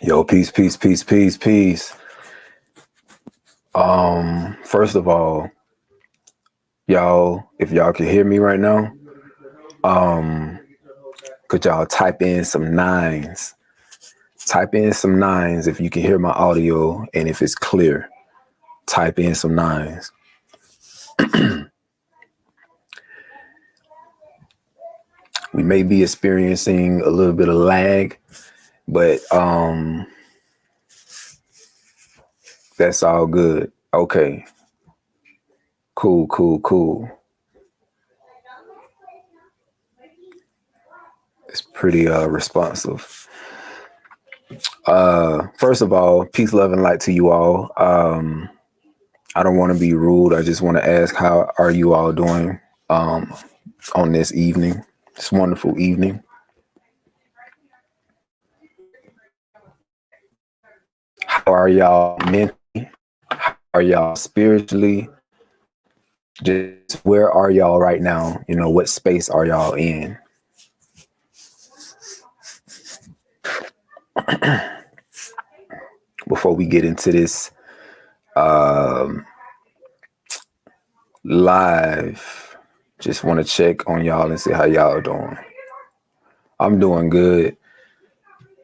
Yo, peace, peace, peace, peace, peace. First of all, y'all, if y'all can hear me right now, could y'all type in some nines? Type in some nines if you can hear my audio, and if it's clear, type in some nines. We may be experiencing a little bit of lag, but that's all good. Okay. Cool, cool, cool. It's pretty responsive. First of all, peace, love, and light to you all. I don't want to be rude. I just want to ask, how are you all doing on this evening, this wonderful evening? How are y'all mentally? How are y'all spiritually? Just where are y'all right now? You know, what space are y'all in? Before we get into this live, just want to check on y'all and see how y'all doing. I'm doing good,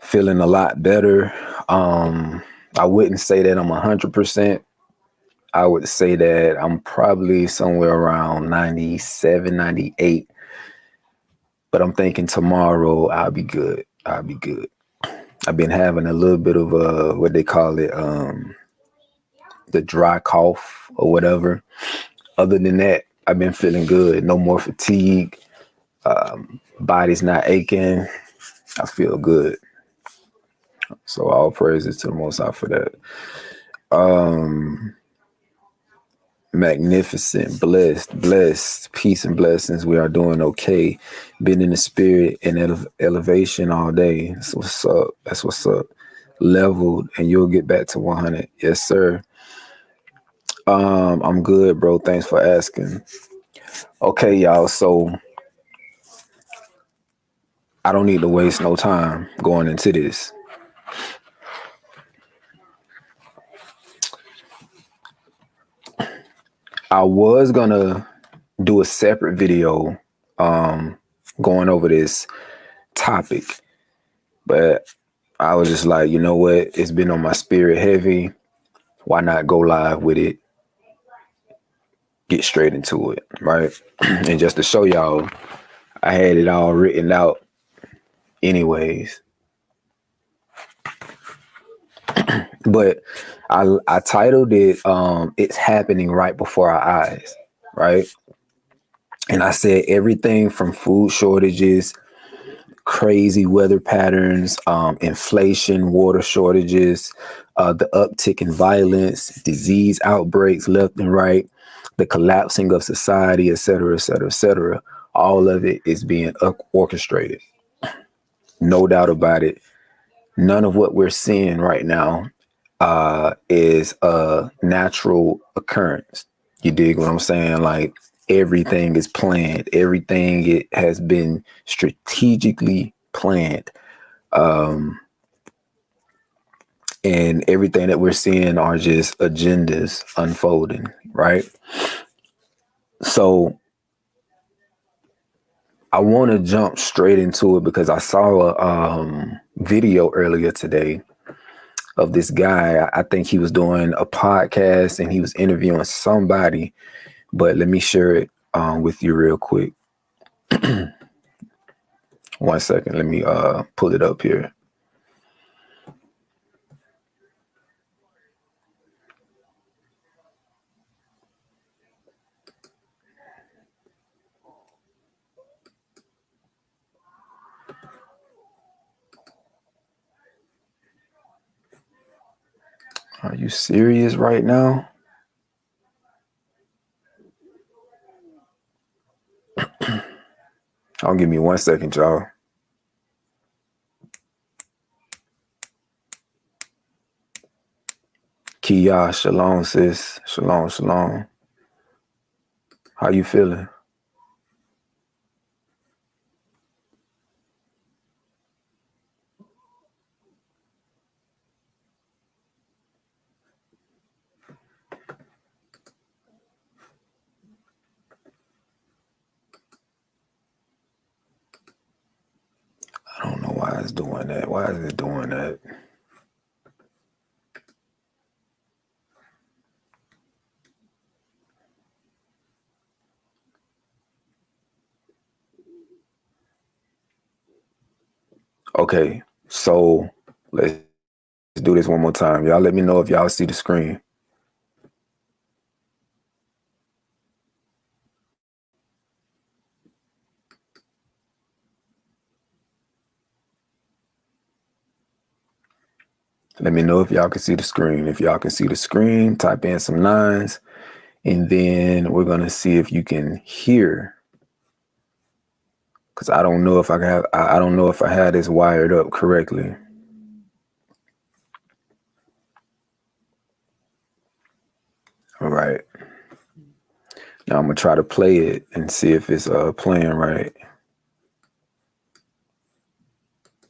feeling a lot better. I wouldn't say that I'm 100%. I would say that I'm probably somewhere around 97, 98. But I'm thinking tomorrow I'll be good. I'll be good. I've been having a little bit of what they call it, the dry cough or whatever. Other than that, I've been feeling good. No more fatigue. Body's not aching. I feel good. So all praises to the Most High for that. Magnificent, blessed, peace and blessings. We are doing okay. Been in the spirit and elevation all day. That's what's up. That's what's up. Leveled, and you'll get back to 100. Yes, sir. I'm good, bro. Thanks for asking. Okay, y'all. So I don't need to waste no time going into this. I was gonna do a separate video going over this topic, but I was just like, you know what? It's been on my spirit heavy. Why not go live with it? Get straight into it, right? And just to show y'all, I had it all written out anyways. But I titled it It's Happening Right Before Our Eyes, right? And I said everything from food shortages, crazy weather patterns, inflation, water shortages, the uptick in violence, disease outbreaks left and right, the collapsing of society, et cetera, et cetera, et cetera. All of it is being orchestrated. No doubt about it. None of what we're seeing right now is a natural occurrence. You dig what I'm saying? Like, everything is planned. Everything it has been strategically planned. And everything that we're seeing are just agendas unfolding, right? So I want to jump straight into it because I saw a video earlier today of this guy. I think he was doing a podcast and he was interviewing somebody, but let me share it with you real quick. 1 second. Let me pull it up here. Are you serious right now? I'll give me 1 second, y'all. Kia, shalom, sis. Shalom, shalom. How you feeling? I don't know why it's doing that. Why is it doing that? Okay, so let's do this one more time. Y'all let me know if y'all see the screen. Let me know if y'all can see the screen. If y'all can see the screen, type in some 9s, and then we're gonna see if you can hear. Cause I don't know if I don't know if I had this wired up correctly. All right. Now I'm gonna try to play it and see if it's playing right.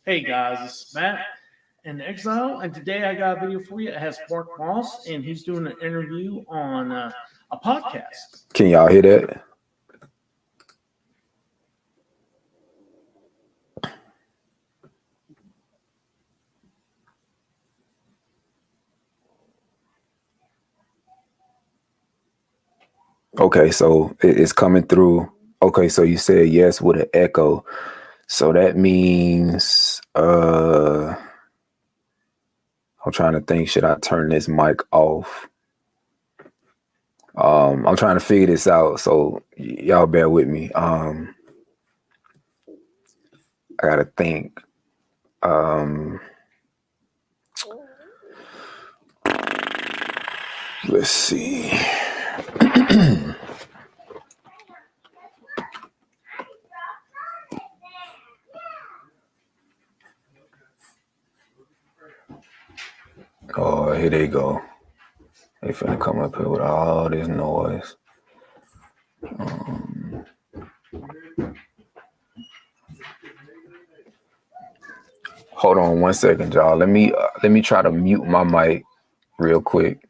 Hey guys, it's Matt in Exile, and today I got a video for you. It has Mark Moss, and he's doing an interview on a podcast. Can y'all hear that? Okay, so it's coming through. Okay, so you said yes with an echo. So that means I'm trying to think, should I turn this mic off? I'm trying to figure this out, so y'all bear with me. I gotta think. Let's see. Oh, here they go. They finna come up here with all this noise. Hold on 1 second, y'all. Let me try to mute my mic real quick.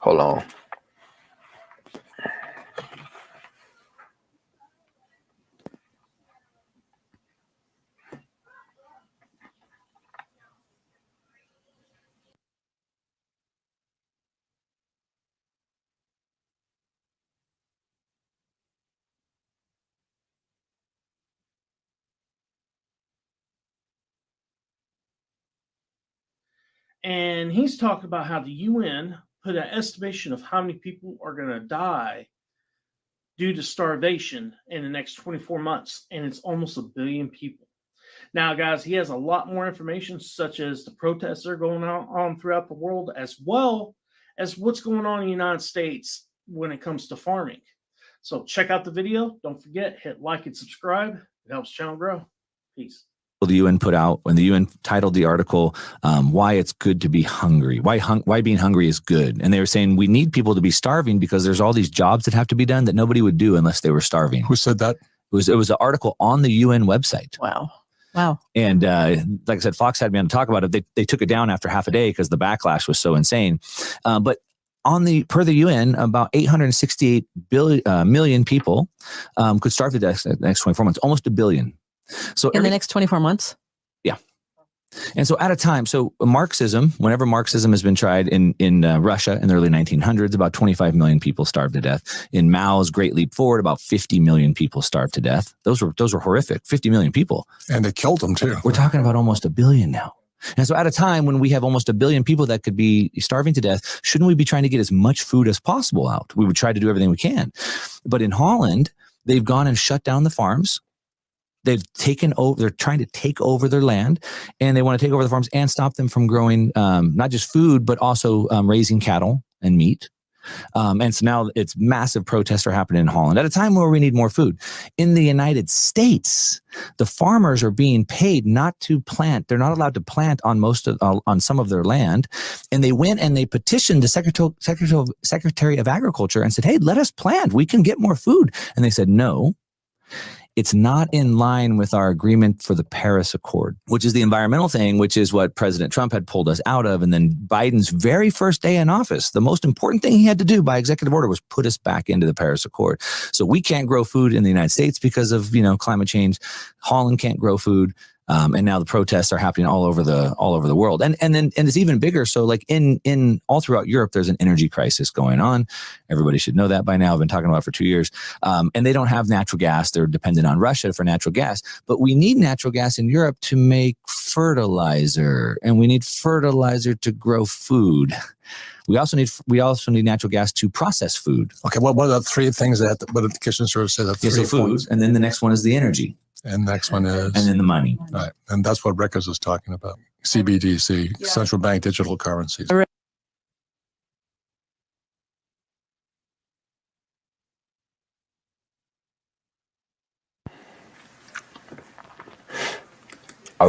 Hold on. And he's talking about how the UN put an estimation of how many people are going to die due to starvation in the next 24 months, and it's almost 1 billion people. Now, guys, he has a lot more information, such as the protests that are going on throughout the world, as well as what's going on in the United States when it comes to farming. So check out the video. Don't forget, hit like and subscribe. It helps the channel grow. Peace. The UN put out when the UN titled the article, why it's good to be hungry, why being hungry is good. And they were saying we need people to be starving because there's all these jobs that have to be done that nobody would do unless they were starving. Who said that? It was an article on the UN website. Wow. And like I said, Fox had me on to talk about it. They took it down after half a day because the backlash was so insane. But per the UN, about 868 million people could starve to death in the next 24 months, almost 1 billion. So in the next 24 months? Yeah. And so at a time, Marxism, whenever Marxism has been tried in Russia in the early 1900s, about 25 million people starved to death. In Mao's Great Leap Forward, about 50 million people starved to death. Those were horrific, 50 million people. And they killed them too. We're talking about almost 1 billion now. And so at a time when we have almost 1 billion people that could be starving to death, shouldn't we be trying to get as much food as possible out? We would try to do everything we can. But in Holland, they've gone and shut down the farms. They've taken over. They're trying to take over their land, and they want to take over the farms and stop them from growing not just food, but also raising cattle and meat. And so now it's massive protests are happening in Holland at a time where we need more food. In the United States, the farmers are being paid not to plant. They're not allowed to plant on on some of their land. And they went and they petitioned the Secretary of Agriculture and said, hey, let us plant. We can get more food. And they said, no. It's not in line with our agreement for the Paris Accord, which is the environmental thing, which is what President Trump had pulled us out of. And then Biden's very first day in office, the most important thing he had to do by executive order was put us back into the Paris Accord. So we can't grow food in the United States because of, climate change. Holland can't grow food. And now the protests are happening all over the world. And it's even bigger. So like in all throughout Europe, there's an energy crisis going on. Everybody should know that by now. I've been talking about it for 2 years. And they don't have natural gas. They're dependent on Russia for natural gas. But we need natural gas in Europe to make fertilizer, and we need fertilizer to grow food. We also need natural gas to process food. Okay, what are the three things what the kitchen server said? So food, and then the next one is the energy. And next one is? And then the money. Right. And that's what Rickers is talking about. CBDC, central bank digital currencies. All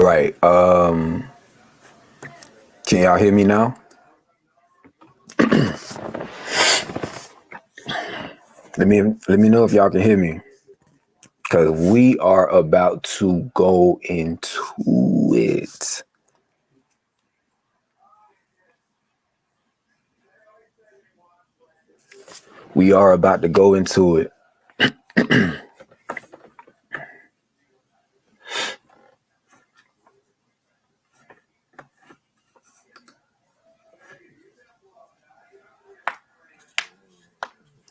right. Can y'all hear me now? Let me know if y'all can hear me. Because we are about to go into it. We are about to go into it.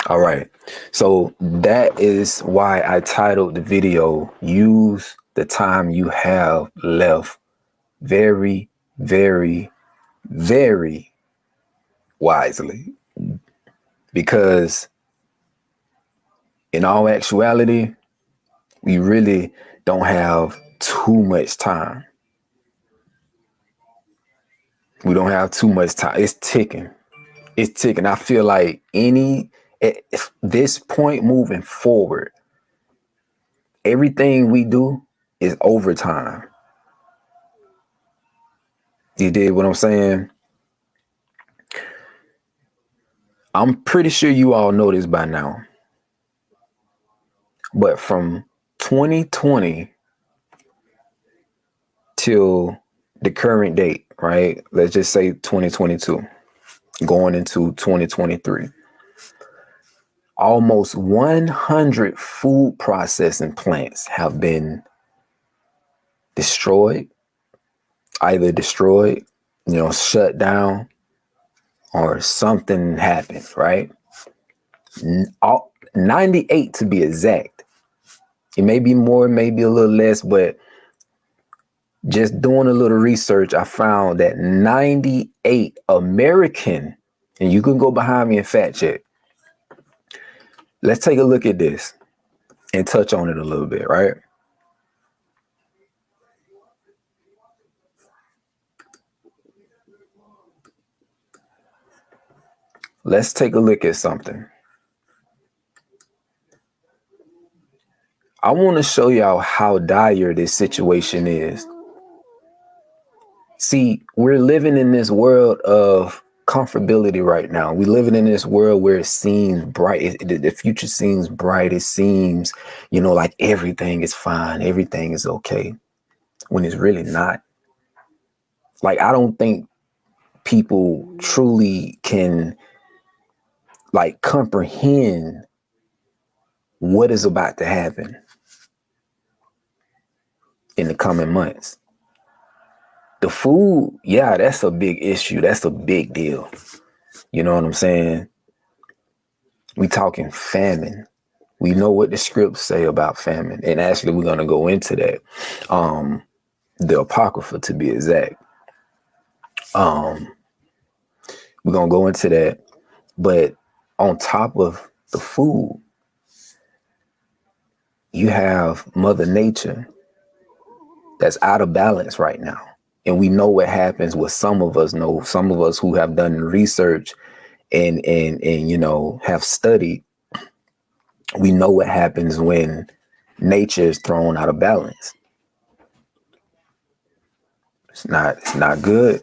All right. So that is why I titled the video, Use the Time You Have Left very, very, very wisely. Because in all actuality, we really don't have too much time. We don't have too much time. It's ticking. It's ticking. I feel like at this point moving forward, everything we do is overtime. You did what I'm saying? I'm pretty sure you all know this by now. But from 2020 till the current date, right? Let's just say 2022, going into 2023. Almost 100 food processing plants have been destroyed, shut down, or something happened, right? 98 to be exact. It may be more, maybe a little less, but just doing a little research, I found that 98 American, and you can go behind me and fact check. Let's take a look at this and touch on it a little bit, right? Let's take a look at something. I want to show y'all how dire this situation is. See, we're living in this world of comfortability right now. We're living in this world where it seems bright. The future seems bright. It seems, like everything is fine. Everything is okay. When it's really not. Like, I don't think people truly can, comprehend what is about to happen in the coming months. The food, yeah, that's a big issue. That's a big deal. You know what I'm saying? We talking famine. We know what the scripts say about famine. And actually, we're going to go into that. The Apocrypha, to be exact. We're going to go into that. But on top of the food, you have Mother Nature that's out of balance right now. And we know what happens with some of us who have done research and have studied. We know what happens when nature is thrown out of balance. It's not good.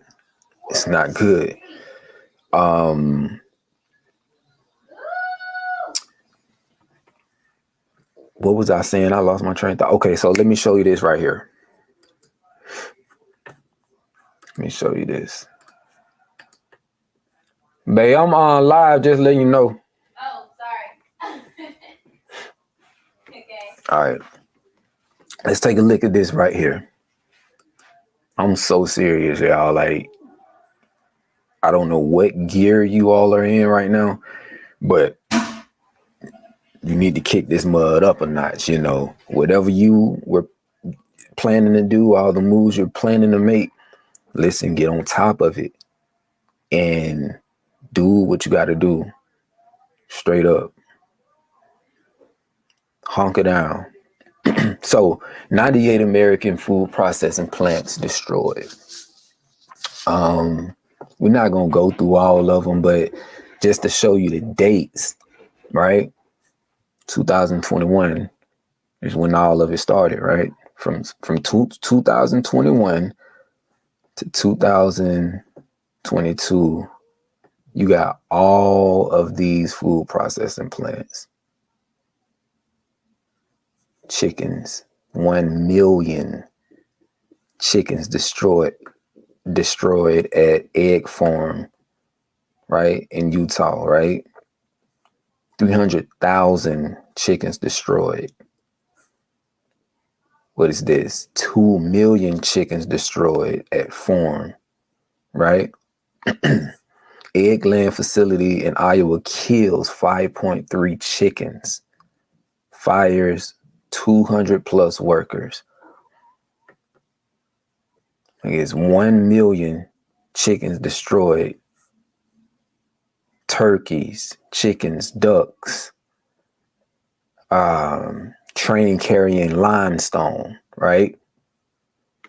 It's not good. What was I saying? I lost my train of thought. Okay, so let me show you this right here. Let me show you this. Babe, I'm on live, just letting you know. Oh, sorry. Okay. All right. Let's take a look at this right here. I'm so serious, y'all. Like, I don't know what gear you all are in right now, but you need to kick this mud up a notch, Whatever you were planning to do, all the moves you're planning to make, listen, get on top of it and do what you got to do. Straight up. Hunker down. So 98 American food processing plants destroyed. We're not going to go through all of them, but just to show you the dates, right? 2021 is when all of it started, right? From 2021 to 2022, you got all of these food processing plants. Chickens, 1 million chickens destroyed at Egg Farm, right, in Utah, right? 300,000 chickens destroyed. What is this? 2 million chickens destroyed at farm, right? Eggland facility in Iowa kills 5.3 chickens, fires 200 plus workers. It's 1 million chickens destroyed. Turkeys, chickens, ducks, train carrying limestone, right?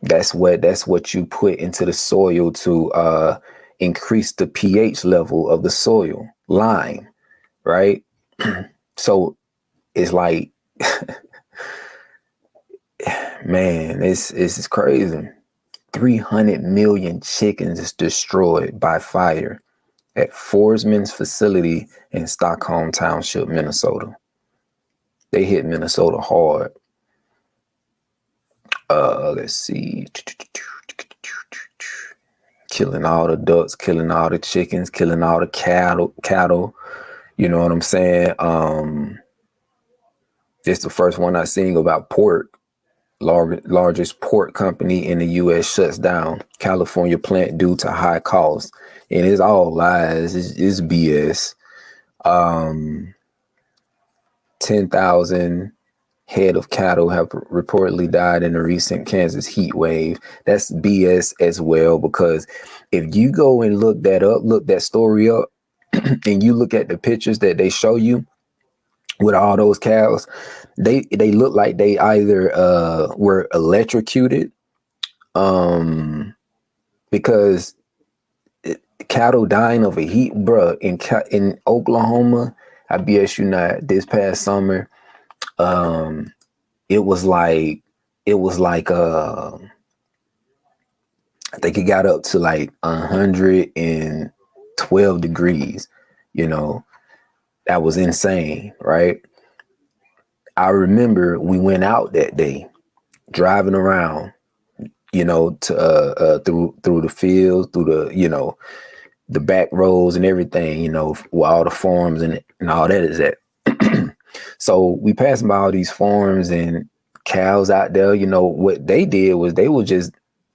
That's what you put into the soil to increase the pH level of the soil, lime, right? So it's like, man, it's crazy. 300 million chickens is destroyed by fire at Forsman's facility in Stockholm Township, Minnesota. They hit Minnesota hard. Let's see. Killing all the ducks, killing all the chickens, killing all the cattle. You know what I'm saying? This is the first one I seen about pork. Largest pork company in the U.S. shuts down California plant due to high costs. And it's all lies. It's BS. 10,000 head of cattle have reportedly died in a recent Kansas heat wave. That's BS as well, because if you go and look that story up, and you look at the pictures that they show you with all those cows, they look like they either were electrocuted, because cattle dying of a heat, bruh, in Oklahoma, I BS you not, this past summer, it was like I think it got up to like 112 degrees. That was insane, right? I remember we went out that day driving around, to through the fields, through the the back roads and everything, where all the farms and all that is at. So we passed by all these farms and cows out there. What they did was they were just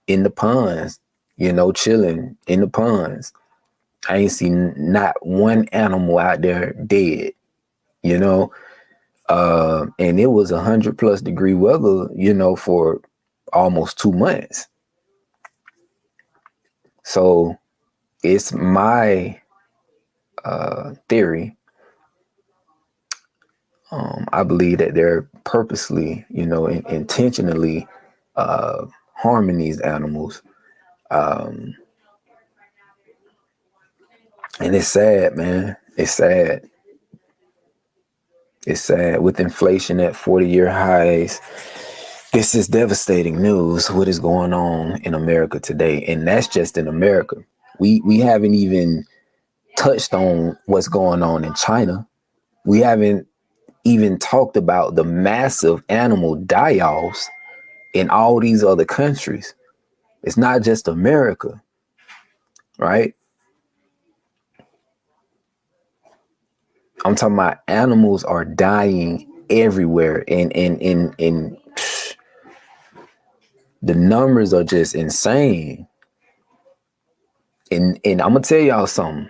in the ponds, chilling in the ponds. I ain't seen not one animal out there dead, and it was 100+ degree weather, for almost 2 months. So it's my theory. I believe that they're purposely, intentionally harming these animals. And it's sad, man. It's sad. It's sad. With inflation at 40-year highs, this is devastating news. What is going on in America today? And that's just in America. We haven't even touched on what's going on in China. We haven't even talked about the massive animal die-offs in all these other countries. It's not just America, right? I'm talking about animals are dying everywhere, and the numbers are just insane. And I'm gonna tell y'all something.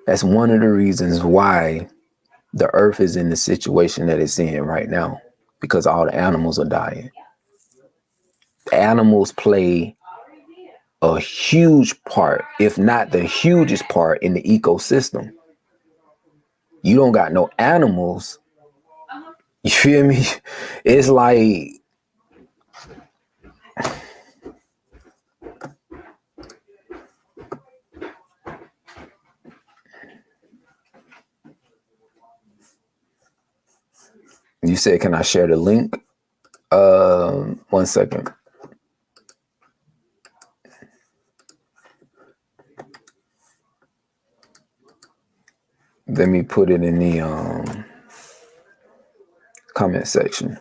That's one of the reasons why the earth is in the situation that it's in right now, because all the animals are dying. Animals play a huge part, if not the hugest part, in the ecosystem. You don't got no animals, you feel me? It's like, you said, can I share the link? 1 second. Let me put it in the comment section.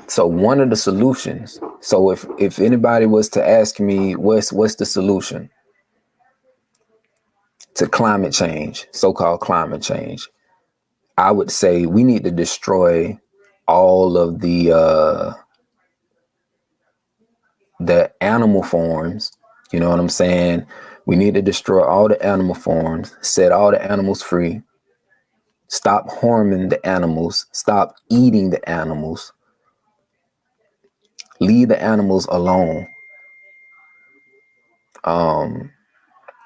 So one of the solutions. So if anybody was to ask me what's the solution to climate change, so-called climate change, I would say we need to destroy all of the animal forms. You know what I'm saying? We need to destroy all the animal forms, set all the animals free, stop harming the animals, stop eating the animals, leave the animals alone.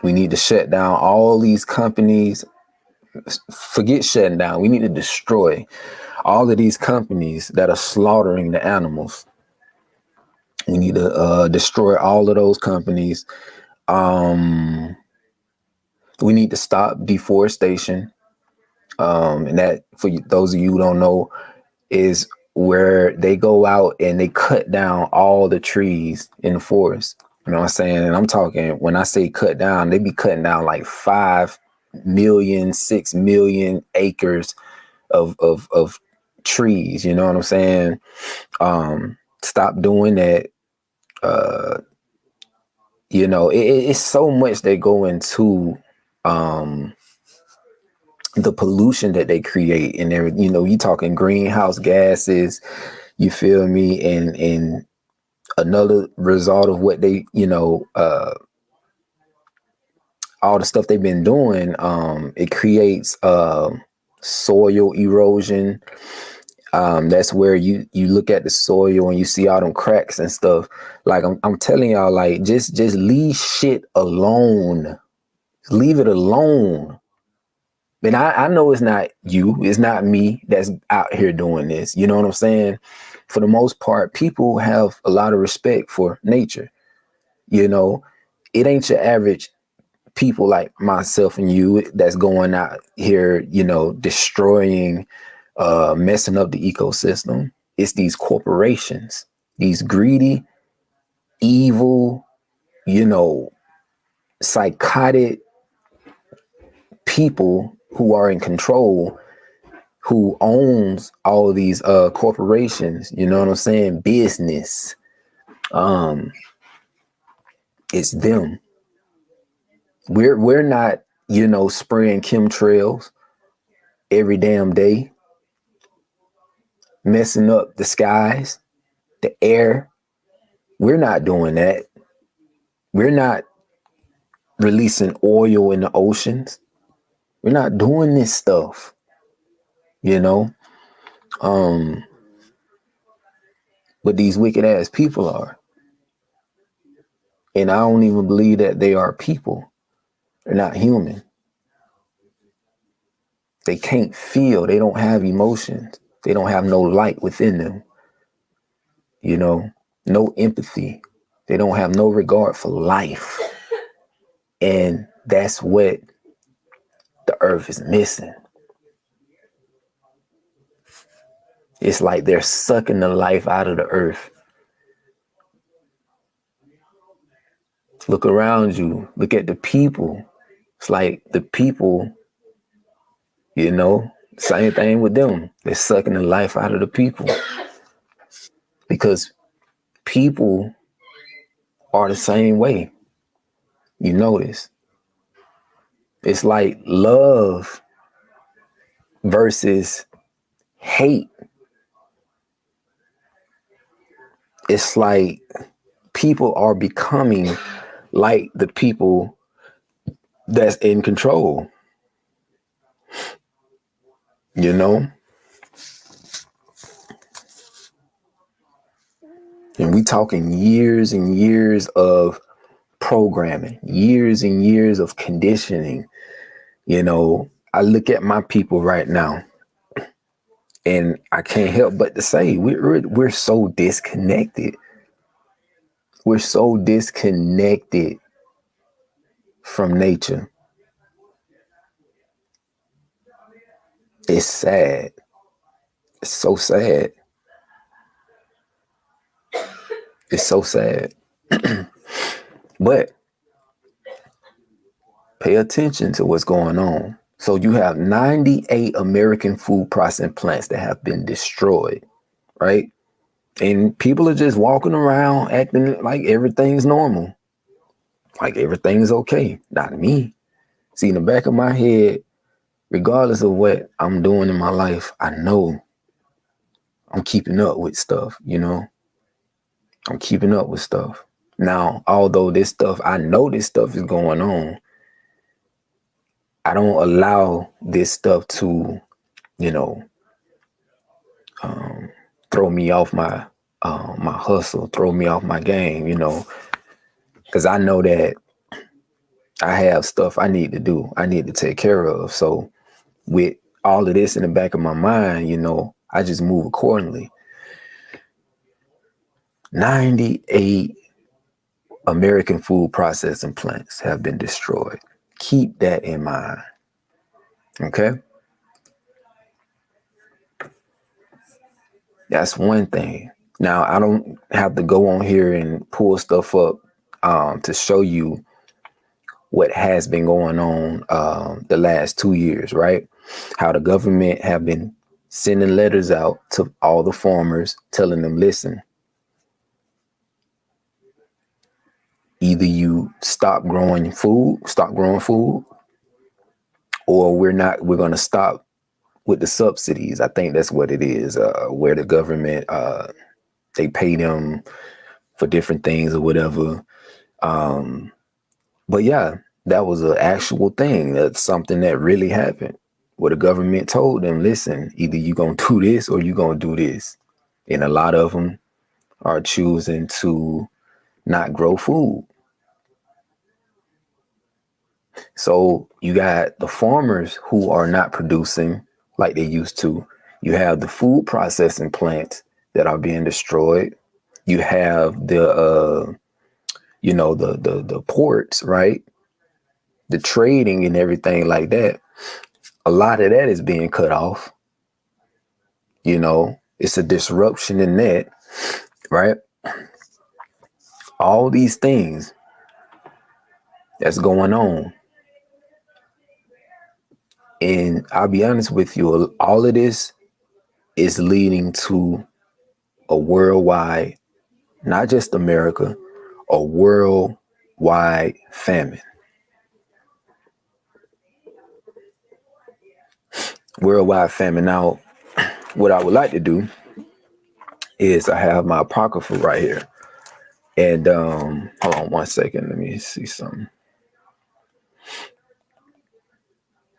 We need to shut down all these companies. Forget shutting down. We need to destroy all of these companies that are slaughtering the animals. We need to destroy all of those companies. We need to stop deforestation. And that, for those of you who don't know, is where they go out and they cut down all the trees in the forest. You know what I'm saying? And I'm talking, when I say cut down, they be cutting down like 5 million, 6 million acres of trees. You know what I'm saying? Stop doing that. You know, it's so much that go into the pollution that they create, and there, you know, you talking greenhouse gases, you feel me, and another result of what they, you know, all the stuff they've been doing, it creates soil erosion. That's where you look at the soil and you see all them cracks and stuff. Like I'm telling y'all, like just leave shit alone. Leave it alone. And I know it's not you, it's not me that's out here doing this. You know what I'm saying? For the most part, people have a lot of respect for nature. You know, it ain't your average people like myself and you that's going out here, you know, destroying, messing up the ecosystem. It's these corporations, these greedy, evil, you know, psychotic people who are in control, who owns all of these corporations. You know what I'm saying? Business. It's them. We're not, you know, spraying chemtrails every damn day, messing up the skies, the air. We're not doing that. We're not releasing oil in the oceans. We're not doing this stuff, you know. But these wicked ass people are. And I don't even believe that they are people. They're not human. They can't feel. They don't have emotions. They don't have no light within them. You know, no empathy. They don't have no regard for life. And that's what the earth is missing. It's like they're sucking the life out of the earth. Look around you. Look at the people. It's like the people, you know, same thing with them. They're sucking the life out of the people. Because people are the same way. You notice. It's like love versus hate. It's like people are becoming like the people that's in control. You know? And we talking years and years of programming, years and years of conditioning. You know, I look at my people right now and I can't help but to say we're so disconnected. We're so disconnected from nature. It's sad. It's so sad. It's so sad. But pay attention to what's going on. So you have 98 American food processing plants that have been destroyed, right? And people are just walking around acting like everything's normal, like everything's okay. Not me. See, in the back of my head, regardless of what I'm doing in my life, I know I'm keeping up with stuff, you know? I'm keeping up with stuff. Now, although this stuff, I know this stuff is going on, I don't allow this stuff to, you know, throw me off my hustle, throw me off my game, you know, because I know that I have stuff I need to do, I need to take care of. So with all of this in the back of my mind, you know, I just move accordingly. 98 American food processing plants have been destroyed. Keep that in mind. Okay? That's one thing. Now, I don't have to go on here and pull stuff up to show you what has been going on the last 2 years, right? How the government have been sending letters out to all the farmers telling them, listen, either you stop growing food, or we're going to stop with the subsidies. I think that's what it is, where the government, they pay them for different things or whatever. But yeah, that was an actual thing. That's something that really happened, where the government told them, listen, either you're going to do this or you're going to do this. And a lot of them are choosing to not grow food. So you got the farmers who are not producing like they used to. You have the food processing plants that are being destroyed. You have the, you know, the ports, right? The trading and everything like that. A lot of that is being cut off. You know, it's a disruption in that, right? All these things that's going on. And I'll be honest with you, all of this is leading to a worldwide, not just America, a worldwide famine. Worldwide famine. Now, what I would like to do is I have my apocrypha right here. And hold on one second. Let me see something.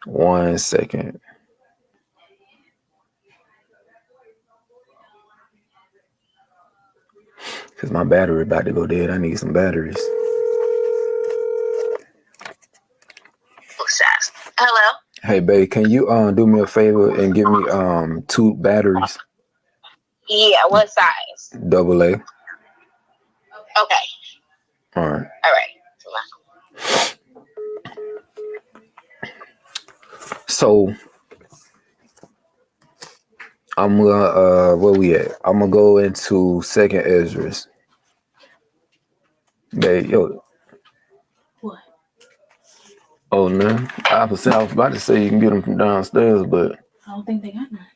One second. Because my battery about to go dead. I need some batteries. Hey, babe, can you do me a favor and give me 2 batteries, Yeah, what size? AA? Okay. All right. All right. So I'm gonna where we at? I'm gonna go into second Esdras. Babe, yo. What? Oh no. I was about to say you can get them from downstairs, but I don't think they got none.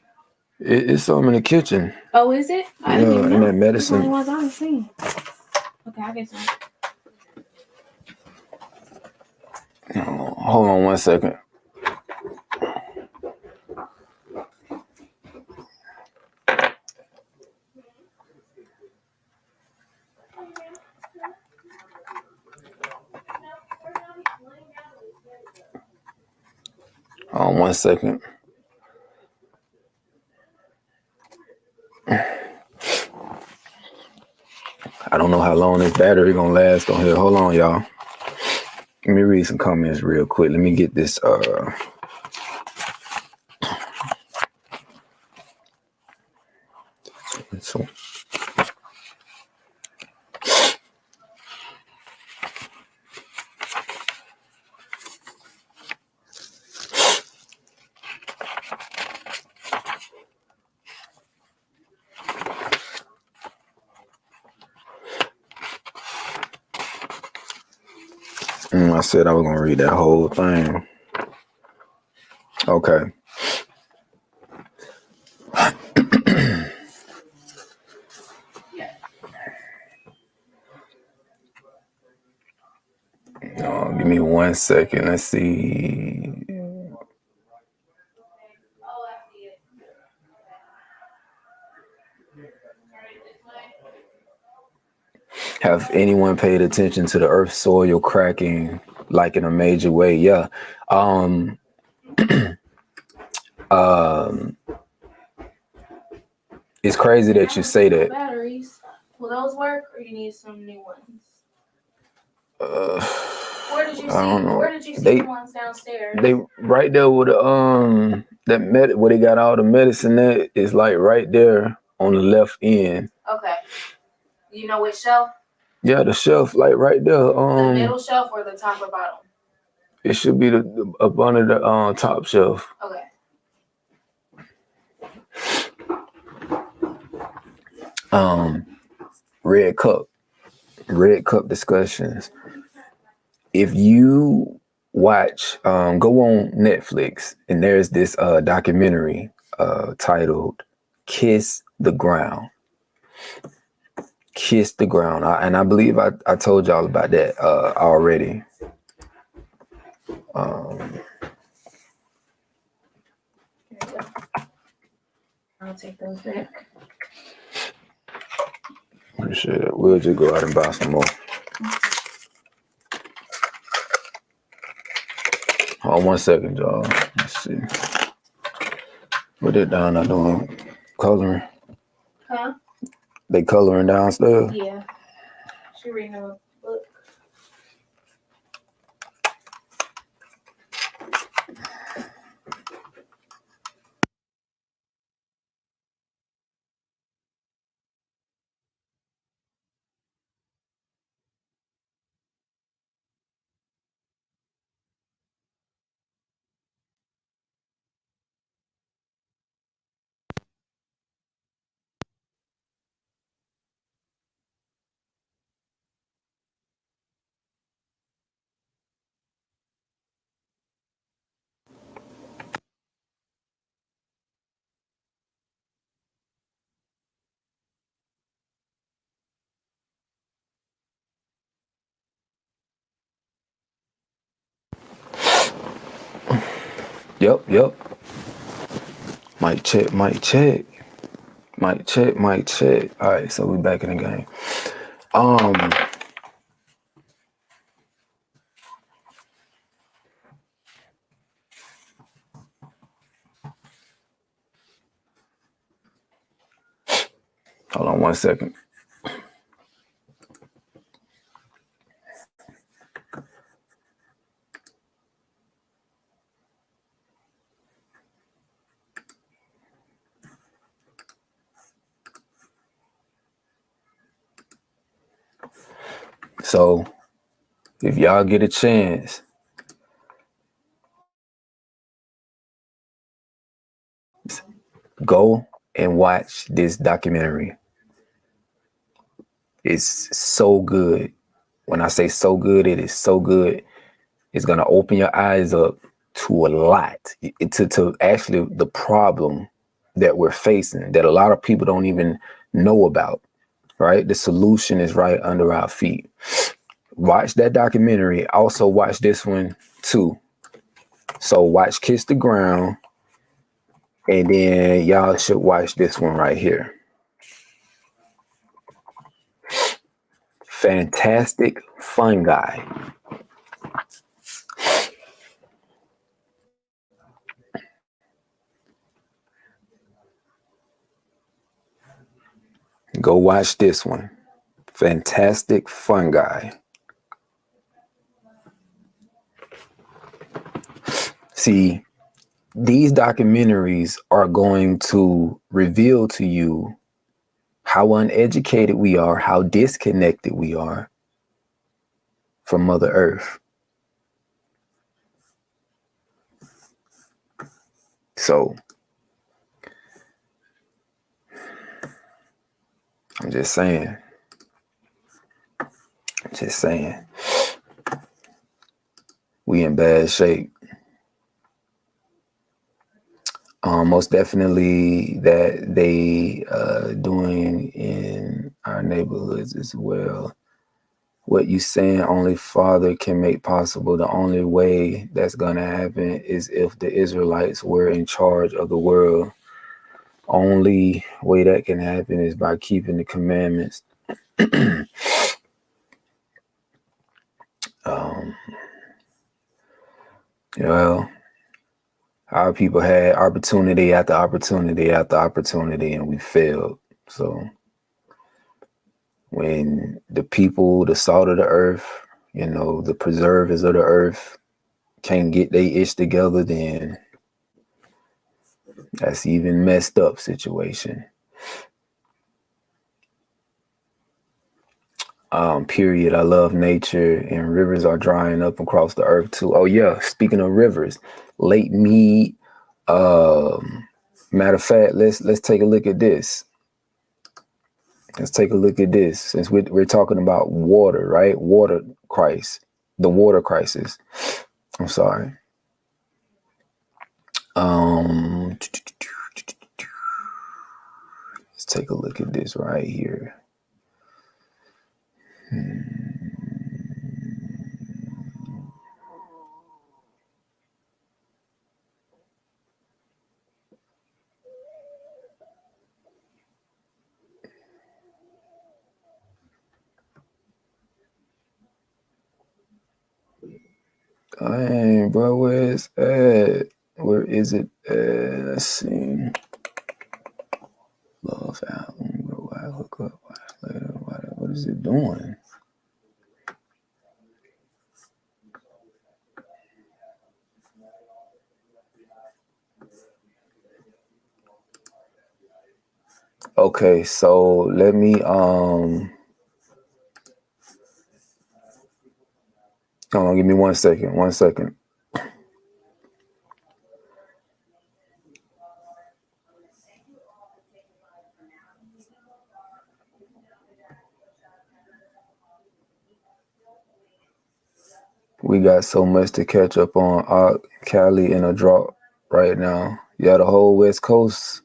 it's some in the kitchen. Oh, is it? I Yeah, didn't even and know. that That's the only medicine. ones I was seeing. Okay, I get some. Hold on 1 second. Hold on 1 second. I don't know how long this battery gonna last on here. Hold on, y'all. Let me read some comments real quick. Let me get this so I said I was gonna read that whole thing. Okay. Give me 1 second. Let's see. Have anyone paid attention to the earth soil cracking like in a major way? Yeah. It's crazy that you say that. Batteries. Will those work, or you need some new ones? Where did you I don't see? know. Where did you see They the ones downstairs? they right there with the where they got all the medicine that is like right there on the left end. Okay. You know which shelf? Yeah, the shelf like right there. The middle shelf or the top or bottom? It should be the up under the top shelf. Okay. Red cup discussions. If you watch, go on Netflix and there's this documentary titled "Kiss the Ground." Kiss the Ground, and I believe I told y'all about that already. I'll take those back. Appreciate it. We'll just go out and buy some more. Hold on 1 second, y'all. Let's see. Put it down. I'm doing coloring. Huh? They coloring downstairs. Yeah. She reading a book. Yep. Mic check, mic check. Mic check, mic check. All right, so we back in the game. Hold on 1 second. So if y'all get a chance, go and watch this documentary. It's so good. When I say so good, it is so good. It's going to open your eyes up to a lot, to actually the problem that we're facing that a lot of people don't even know about, right? The solution is right under our feet. Watch that documentary. Also watch this one too. So watch Kiss the Ground, and then y'all should watch this one right here. Fantastic Fungi. Go watch this one. Fantastic Fungi. See, these documentaries are going to reveal to you how uneducated we are, how disconnected we are from Mother Earth. So I'm just saying. We in bad shape. Most definitely that they doing in our neighborhoods as well. What you saying only Father can make possible. The only way that's gonna happen is if the Israelites were in charge of the world. Only way that can happen is by keeping the commandments. Well, our people had opportunity after opportunity after opportunity, and we failed. So when the people, the salt of the earth, the preservers of the earth can't get their ish together, then that's even messed up situation. Period. I love nature, and rivers are drying up across the earth too. Oh yeah, speaking of rivers, Lake Mead. Matter of fact, let's take a look at this. Let's take a look at this. Since we're talking about water, right? Water crisis, the water crisis. I'm sorry. Let's take a look at this right here. Dang, bro, where is it? Where is it? Let's see. Love album. Why hook up? Why later? What is it doing? Okay, so let me hold on, give me 1 second. 1 second. We got so much to catch up on. Cali in a drought right now. Yeah, the whole West Coast.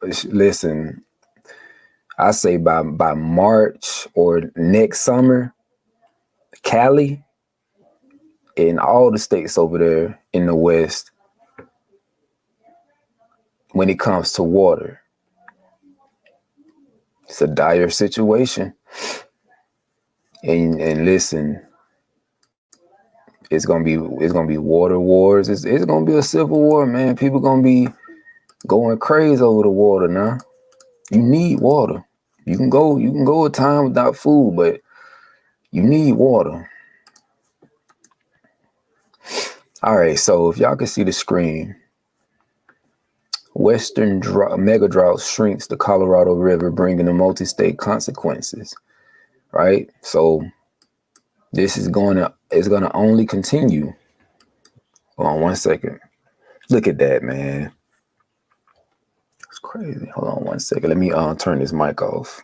Listen, I say by March or next summer, Cali and all the states over there in the West, when it comes to water, it's a dire situation. And listen, it's gonna be water wars. It's gonna be a civil war, man. People gonna be going crazy over the water now. You need water. You can go a time without food, but you need water. All right, so if y'all can see the screen, Western mega drought shrinks the Colorado River, bringing the multi-state consequences. Right, so This is it's gonna only continue. Hold on 1 second. Look at that, man. It's crazy. Hold on 1 second. Let me turn this mic off.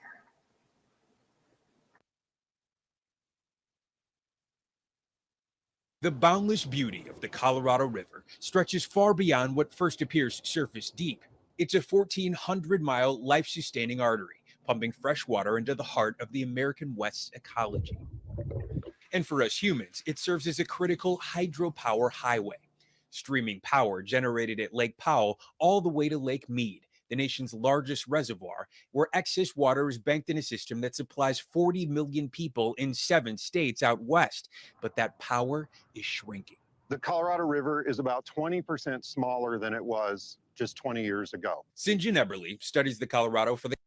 The boundless beauty of the Colorado River stretches far beyond what first appears surface deep. It's a 1,400-mile life-sustaining artery, pumping fresh water into the heart of the American West's ecology. And for us humans, it serves as a critical hydropower highway, streaming power generated at Lake Powell all the way to Lake Mead, the nation's largest reservoir, where excess water is banked in a system that supplies 40 million people in 7 states out west. But that power is shrinking. The Colorado River is about 20% smaller than it was just 20 years ago. St. John Eberly studies the Colorado for the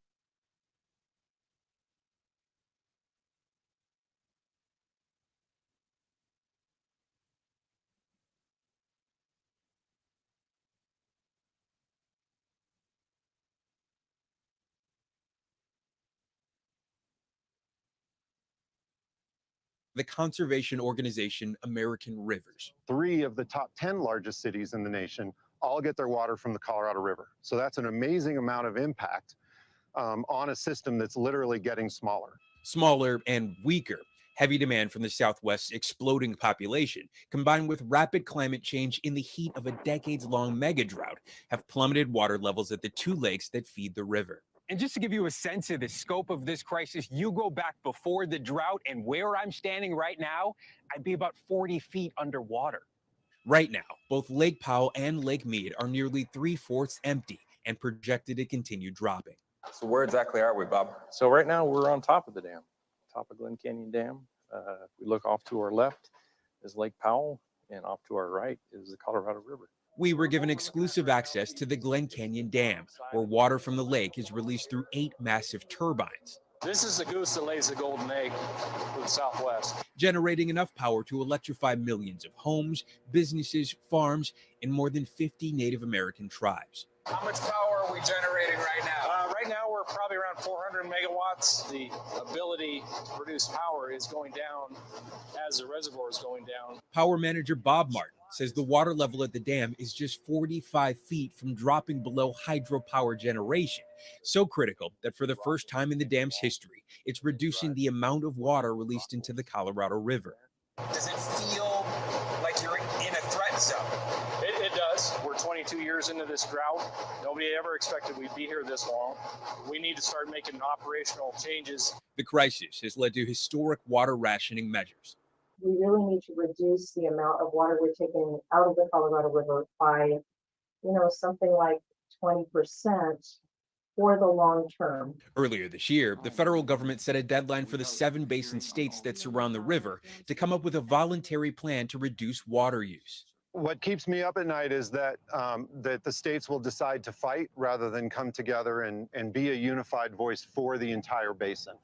conservation organization American Rivers. 3 of the top 10 largest cities in the nation all get their water from the Colorado River. So that's an amazing amount of impact on a system that's literally getting smaller. Smaller and weaker. Heavy demand from the Southwest's exploding population, combined with rapid climate change in the heat of a decades-long mega drought, have plummeted water levels at the 2 lakes that feed the river. And just to give you a sense of the scope of this crisis, you go back before the drought, and where I'm standing right now, I'd be about 40 feet underwater. Right now, both Lake Powell and Lake Mead are nearly 3/4 empty and projected to continue dropping. So where exactly are we, Bob? So right now we're on top of the dam, top of Glen Canyon Dam. If we look off to our left is Lake Powell, and off to our right is the Colorado River. We were given exclusive access to the Glen Canyon Dam, where water from the lake is released through 8 massive turbines. This is the goose that lays the golden egg for the Southwest, generating enough power to electrify millions of homes, businesses, farms, and more than 50 Native American tribes. How much power are we generating right now? Right now, we're probably around 400 megawatts. The ability to produce power is going down as the reservoir is going down. Power manager Bob Martin says the water level at the dam is just 45 feet from dropping below hydropower generation. So critical that for the first time in the dam's history, it's reducing the amount of water released into the Colorado River. Does it feel like you're in a threat zone? It does. We're 22 years into this drought. Nobody ever expected we'd be here this long. We need to start making operational changes. The crisis has led to historic water rationing measures. We really need to reduce the amount of water we're taking out of the Colorado River by, something like 20% for the long term. Earlier this year, the federal government set a deadline for the 7 basin states that surround the river to come up with a voluntary plan to reduce water use. What keeps me up at night is that that the states will decide to fight rather than come together and be a unified voice for the entire basin.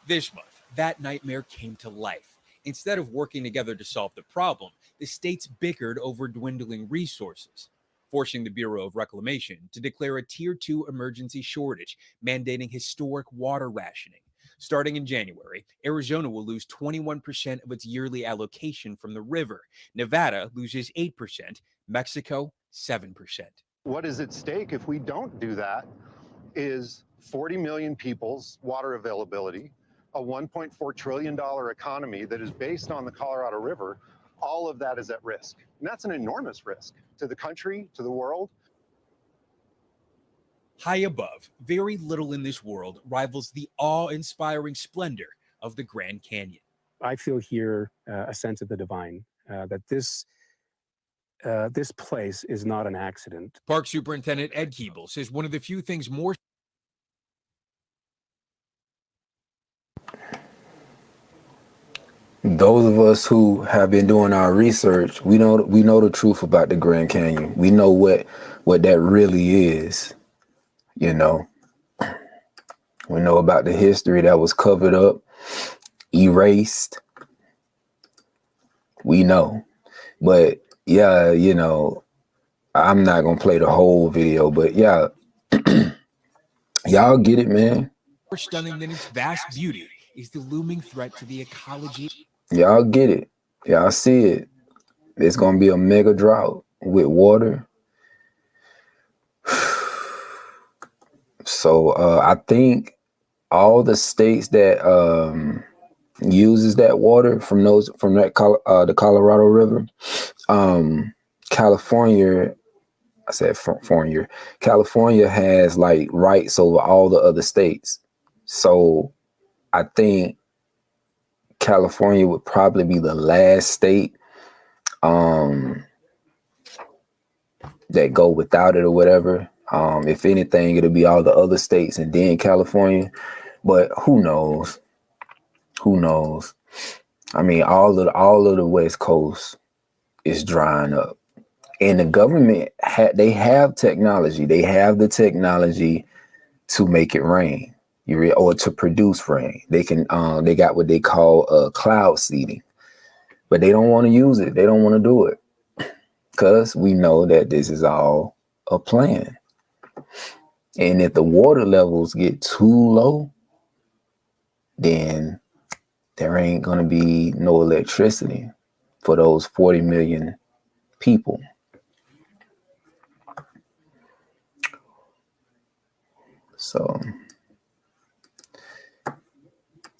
This month, that nightmare came to life. Instead of working together to solve the problem, the states bickered over dwindling resources, forcing the Bureau of Reclamation to declare a Tier 2 emergency shortage, mandating historic water rationing. Starting in January, Arizona will lose 21% of its yearly allocation from the river. Nevada loses 8%, Mexico 7%. What is at stake if we don't do that is 40 million people's water availability, a $1.4 trillion economy that is based on the Colorado River. All of that is at risk. And that's an enormous risk to the country, to the world. High above, very little in this world rivals the awe-inspiring splendor of the Grand Canyon. I feel here a sense of the divine, that this place is not an accident. Park Superintendent Ed Keeble says one of the few things more Those of us who have been doing our research, we know the truth about the Grand Canyon. We know what that really is. We know about the history that was covered up, erased. We know. But yeah, I'm not gonna play the whole video, but yeah, y'all get it, man. more stunning than its vast beauty is the looming threat to the ecology. Y'all get it. Y'all see it. It's gonna be a mega drought with water. So I think all the states that uses that water from the Colorado River, California. I said California. California has like rights over all the other states. So I think California would probably be the last state that go without it or whatever. If anything, it'll be all the other states and then California. But who knows? Who knows? I mean, all of the West Coast is drying up, and the government they have technology. They have the technology to make it rain, or to produce rain. They can. They got what they call cloud seeding, but they don't want to use it. They don't want to do it because we know that this is all a plan. And if the water levels get too low, then there ain't gonna be no electricity for those 40 million people. So,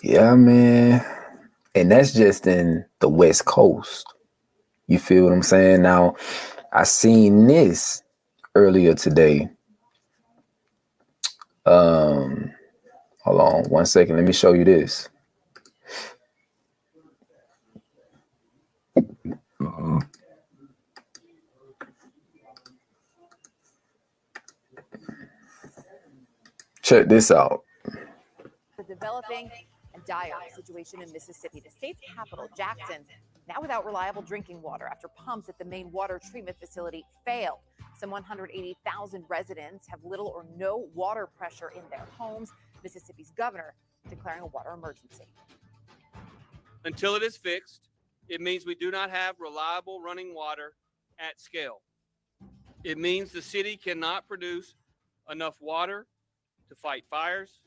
yeah, man. And that's just in the West Coast. You feel what I'm saying? Now, I seen this earlier today. Hold on 1 second. Let me show you this. Check this out. The developing and dire situation in Mississippi. The state's capital, Jackson, now without reliable drinking water after pumps at the main water treatment facility failed. Some 180,000 residents have little or no water pressure in their homes. Mississippi's governor declaring a water emergency. Until it is fixed, it means we do not have reliable running water at scale. It means the city cannot produce enough water to fight fires,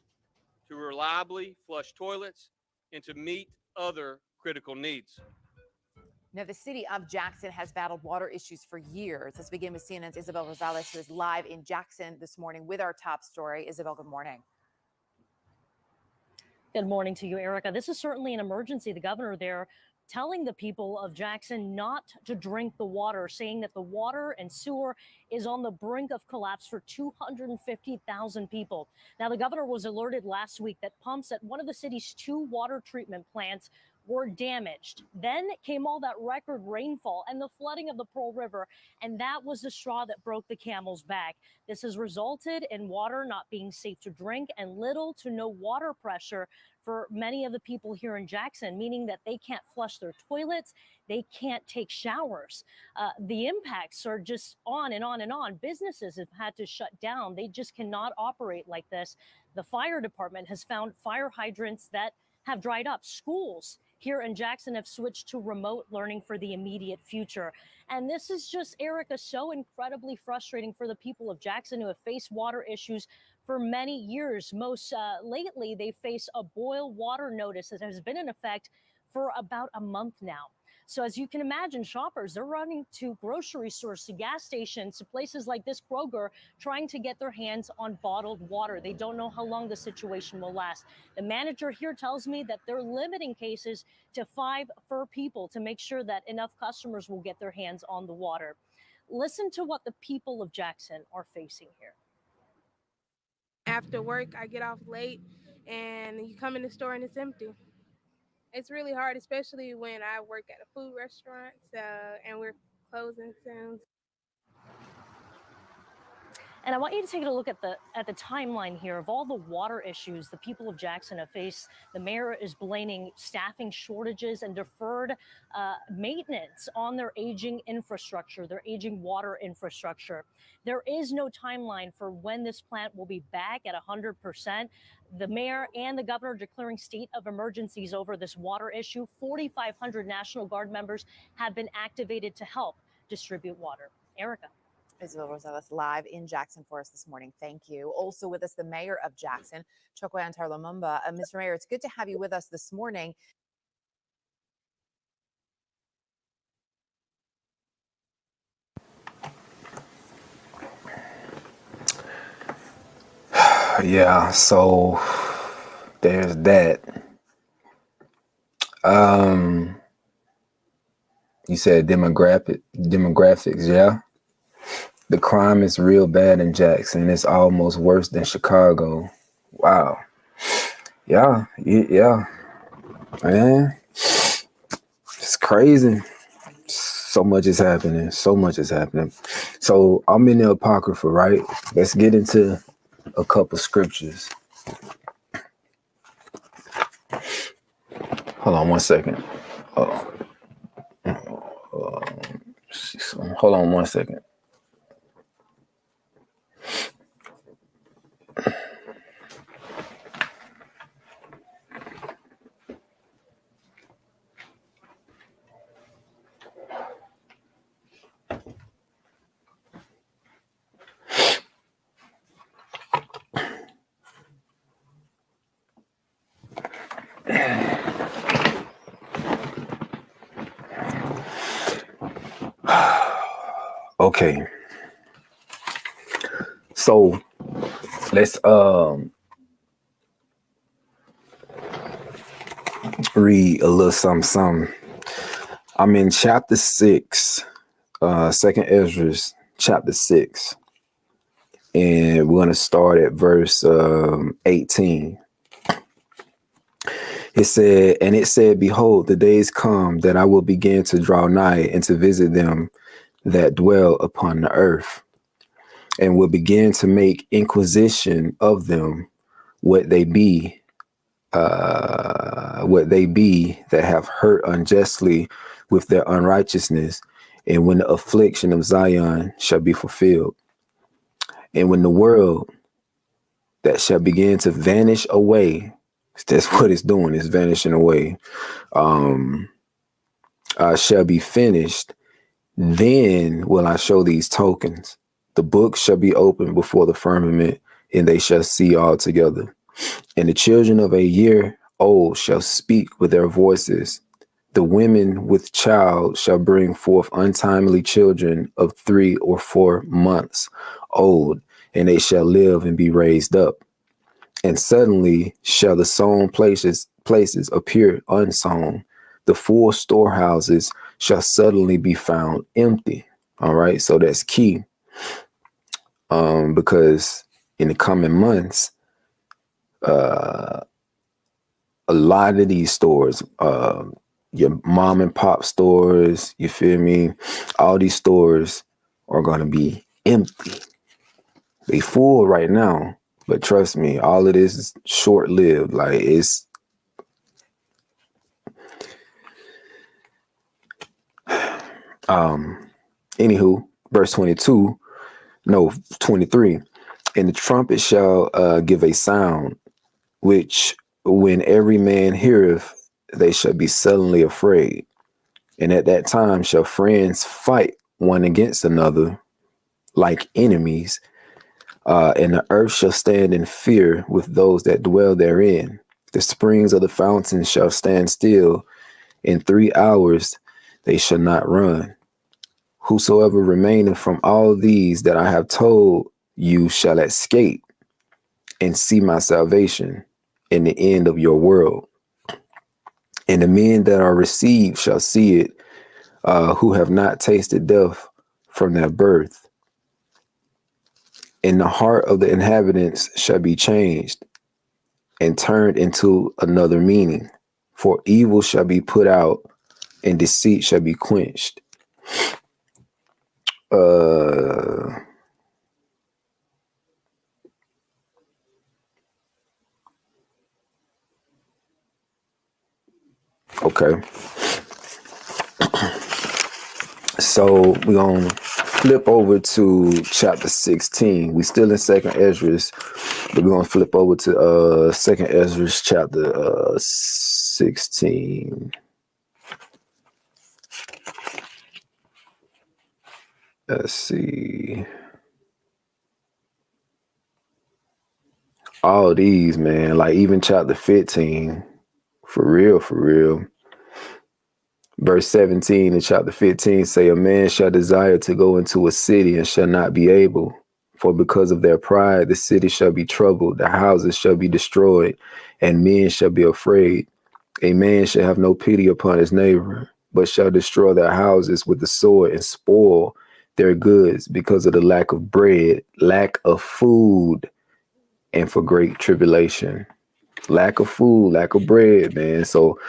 to reliably flush toilets, and to meet other critical needs. Now, the city of Jackson has battled water issues for years. Let's begin with CNN's Isabel Rosales, who is live in Jackson this morning with our top story. Isabel, good morning. Good morning to you, Erica. This is certainly an emergency. The governor there telling the people of Jackson not to drink the water, saying that the water and sewer is on the brink of collapse for 250,000 people. Now, the governor was alerted last week that pumps at one of the city's 2 water treatment plants were damaged. Then came all that record rainfall and the flooding of the Pearl River, and that was the straw that broke the camel's back. This has resulted in water not being safe to drink and little to no water pressure for many of the people here in Jackson, meaning that they can't flush their toilets, they can't take showers. The impacts are just on and on and on. Businesses have had to shut down. They just cannot operate like this. The fire department has found fire hydrants that have dried up. Schools here in Jackson have switched to remote learning for the immediate future. And this is just, Erica, so incredibly frustrating for the people of Jackson who have faced water issues for many years. Most lately, they face a boil water notice that has been in effect for about a month now. So as you can imagine, shoppers, they're running to grocery stores, to gas stations, to places like this Kroger, trying to get their hands on bottled water. They don't know how long the situation will last. The manager here tells me that they're limiting cases to 5 per people to make sure that enough customers will get their hands on the water. Listen to what the people of Jackson are facing here. After work, I get off late and you come in the store and it's empty. It's really hard, especially when I work at a food restaurant, and we're closing soon. And I want you to take a look at the timeline here of all the water issues the people of Jackson have faced. The mayor is blaming staffing shortages and deferred maintenance on their aging infrastructure, their aging water infrastructure. There is no timeline for when this plant will be back at 100%. The mayor and the governor declaring state of emergencies over this water issue. 4,500 National Guard members have been activated to help distribute water. Erica. Isabel Rosales live in Jackson for us this morning. Thank you. Also with us, the mayor of Jackson, Chokwe Antar Lumumba. Mr. Mayor, it's good to have you with us this morning. Yeah, so there's that. You said demographics, yeah. The crime is real bad in Jackson. It's almost worse than Chicago. Wow. Yeah, yeah, man. It's crazy. So much is happening. So much is happening. So I'm in the Apocrypha, right? Let's get into a couple scriptures. Hold on one second. Hold on one second. Okay. So let's read a little something. I'm in chapter 6, second Ezra, chapter 6. And we're gonna start at verse 18. It said, behold, the days come that I will begin to draw nigh and to visit them that dwell upon the earth, and will begin to make inquisition of them what they be that have hurt unjustly with their unrighteousness, and when the affliction of Zion shall be fulfilled, and when the world that shall begin to vanish away, that's what it's doing, it's vanishing away, shall be finished, then will I show these tokens. The book shall be opened before the firmament, and they shall see all together. And the children of a year old shall speak with their voices. The women with child shall bring forth untimely children of 3 or 4 months old, and they shall live and be raised up. And suddenly shall the sown places appear unsown. The full storehouses shall suddenly be found empty. All right, so that's key. Because in the coming months, a lot of these stores, your mom and pop stores, you feel me? All these stores are gonna be empty. They full right now, but trust me, all of this is short lived. Like it's anywho, verse 23, and the trumpet shall give a sound, which when every man heareth, they shall be suddenly afraid. And at that time shall friends fight one against another like enemies, and the earth shall stand in fear with those that dwell therein. The springs of the fountains shall stand still. In 3 hours they shall not run. Whosoever remaineth from all these that I have told you shall escape and see my salvation in the end of your world. And the men that are received shall see it, who have not tasted death from their birth. And the heart of the inhabitants shall be changed and turned into another meaning. For evil shall be put out and deceit shall be quenched. Okay. So we're going to flip over to chapter 16. We still in second Ezra, but we're going to flip over to second Ezra chapter 16. Let's see. All these, man, like even chapter 15, for real, for real. Verse 17 in chapter 15 say, a man shall desire to go into a city and shall not be able, For because of their pride, the city shall be troubled, the houses shall be destroyed, and men shall be afraid. A man shall have no pity upon his neighbor, but shall destroy their houses with the sword and spoil their goods because of the lack of bread, lack of food, and for great tribulation. Lack of food, lack of bread, man. So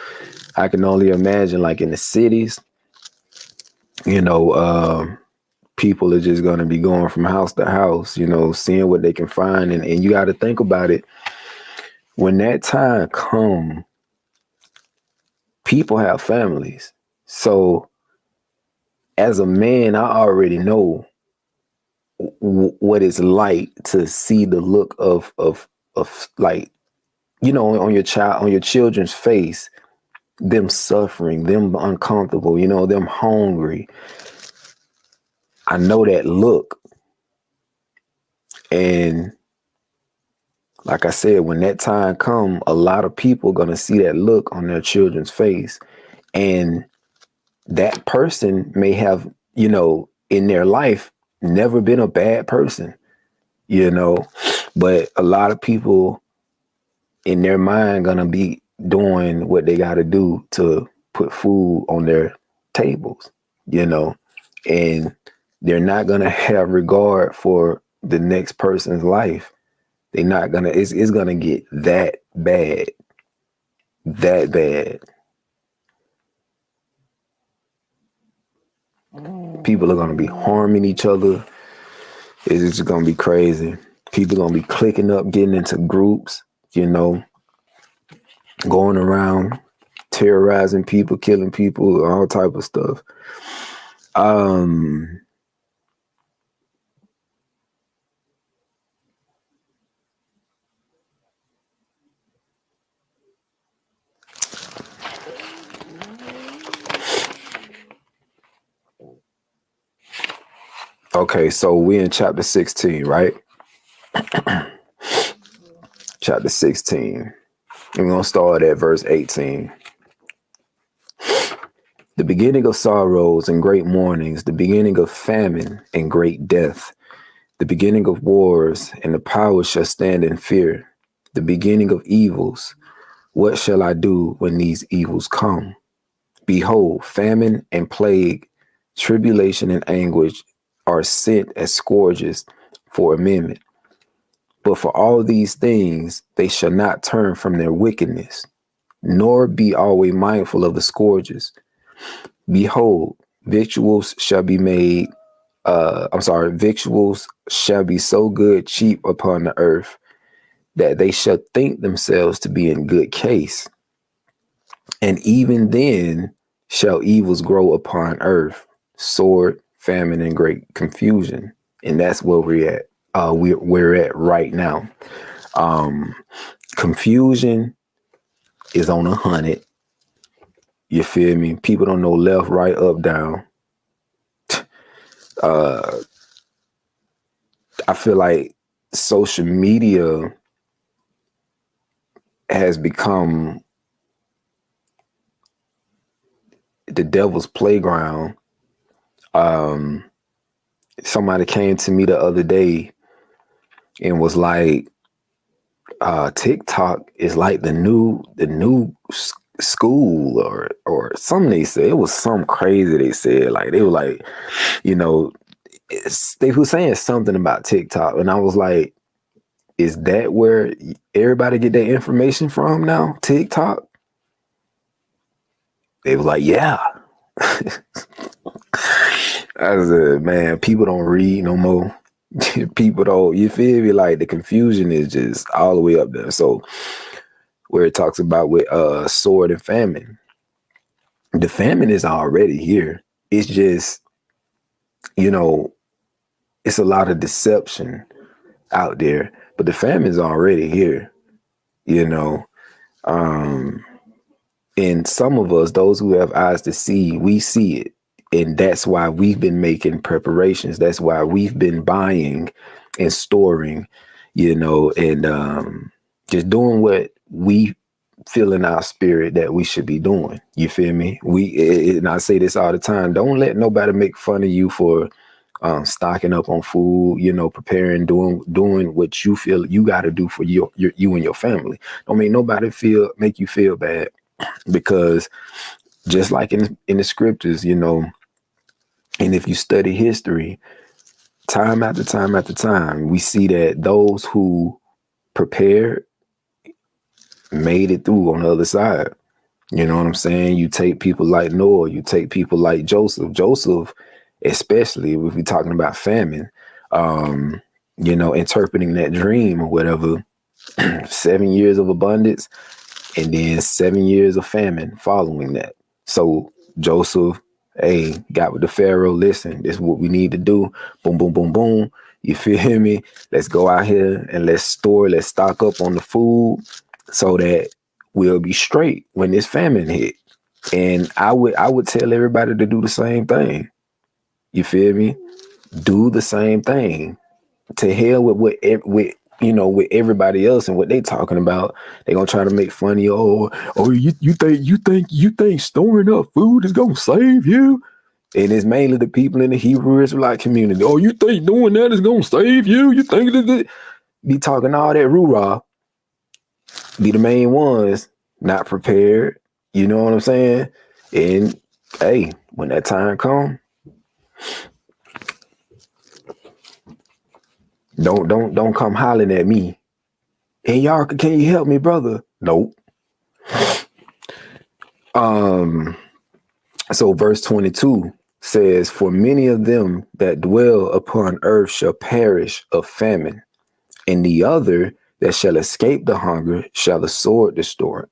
I can only imagine, like in the cities, you know, people are just going to be going from house to house, you know, seeing what they can find. And you got to think about it. When that time comes, people have families. So as a man, I already know what it's like to see the look of like, you know, on your children's face, them suffering, them uncomfortable, you know, them hungry. I know that look. And like I said, when that time come, a lot of people are going to see that look on their children's face. And that person may have, you know, in their life, never been a bad person, you know, but a lot of people in their mind going to be doing what they got to do to put food on their tables, you know, and they're not going to have regard for the next person's life. They're not going to, it's going to get that bad, that bad. People are going to be harming each other. It's just going to be crazy. People are going to be clicking up, getting into groups, you know, going around terrorizing people, killing people, all type of stuff. Okay, so we're in chapter 16, right? Chapter 16. We're going to start at verse 18. The beginning of sorrows and great mournings, the beginning of famine and great death, the beginning of wars, and the powers shall stand in fear. The beginning of evils. What shall I do when these evils come? Behold, famine and plague, tribulation and anguish are sent as scourges for a minute. But for all these things, they shall not turn from their wickedness, nor be always mindful of the scourges. Behold, victuals shall be made, victuals shall be so good cheap upon the earth that they shall think themselves to be in good case. And even then shall evils grow upon earth, sword, famine, and great confusion. And that's where we're at. We're at right now. Confusion is on 100. You feel me? People don't know left, right, up, down. I feel like social media has become the devil's playground. Somebody came to me the other day and was like, TikTok is like the new school or something. They said it was some crazy. They said, like, they were like, you know, they were saying something about TikTok, and I was like, is that where everybody get their information from now? TikTok? They was like, yeah. I said, man, people don't read no more. People don't, you feel me? Like the confusion is just all the way up there. So where it talks about with sword and famine, the famine is already here. It's just, you know, it's a lot of deception out there, but the famine is already here, you know. And some of us, those who have eyes to see, we see it. And that's why we've been making preparations. That's why we've been buying and storing, you know, and just doing what we feel in our spirit that we should be doing. You feel me? And I say this all the time. Don't let nobody make fun of you for stocking up on food, you know, preparing, doing what you feel you got to do for you and your family. Don't make nobody make you feel bad, because just like in the scriptures, you know, and if you study history, time after time after time, we see that those who prepared made it through on the other side. You know what I'm saying? You take people like Noah, you take people like Joseph. Joseph, especially if we're talking about famine, you know, interpreting that dream or whatever, 7 years of abundance and then 7 years of famine following that. So Joseph, hey, got with the Pharaoh, listen, this is what we need to do. Boom, boom, boom, boom. You feel me? Let's go out here and let's stock up on the food so that we'll be straight when this famine hit. And I would tell everybody to do the same thing. You feel me? Do the same thing. To hell with you know, with everybody else and what they talking about. They gonna try to make funny. Oh, you think storing up food is gonna save you? And it's mainly the people in the Hebrew Israelite community. Oh, you think doing that is gonna save you? You think that be talking all that roo-rah, be the main ones not prepared. You know what I'm saying? And hey, when that time comes, don't come hollering at me. And y'all, can you help me, brother? Nope. So verse 22 says, for many of them that dwell upon earth shall perish of famine, and the other that shall escape the hunger shall the sword destroy.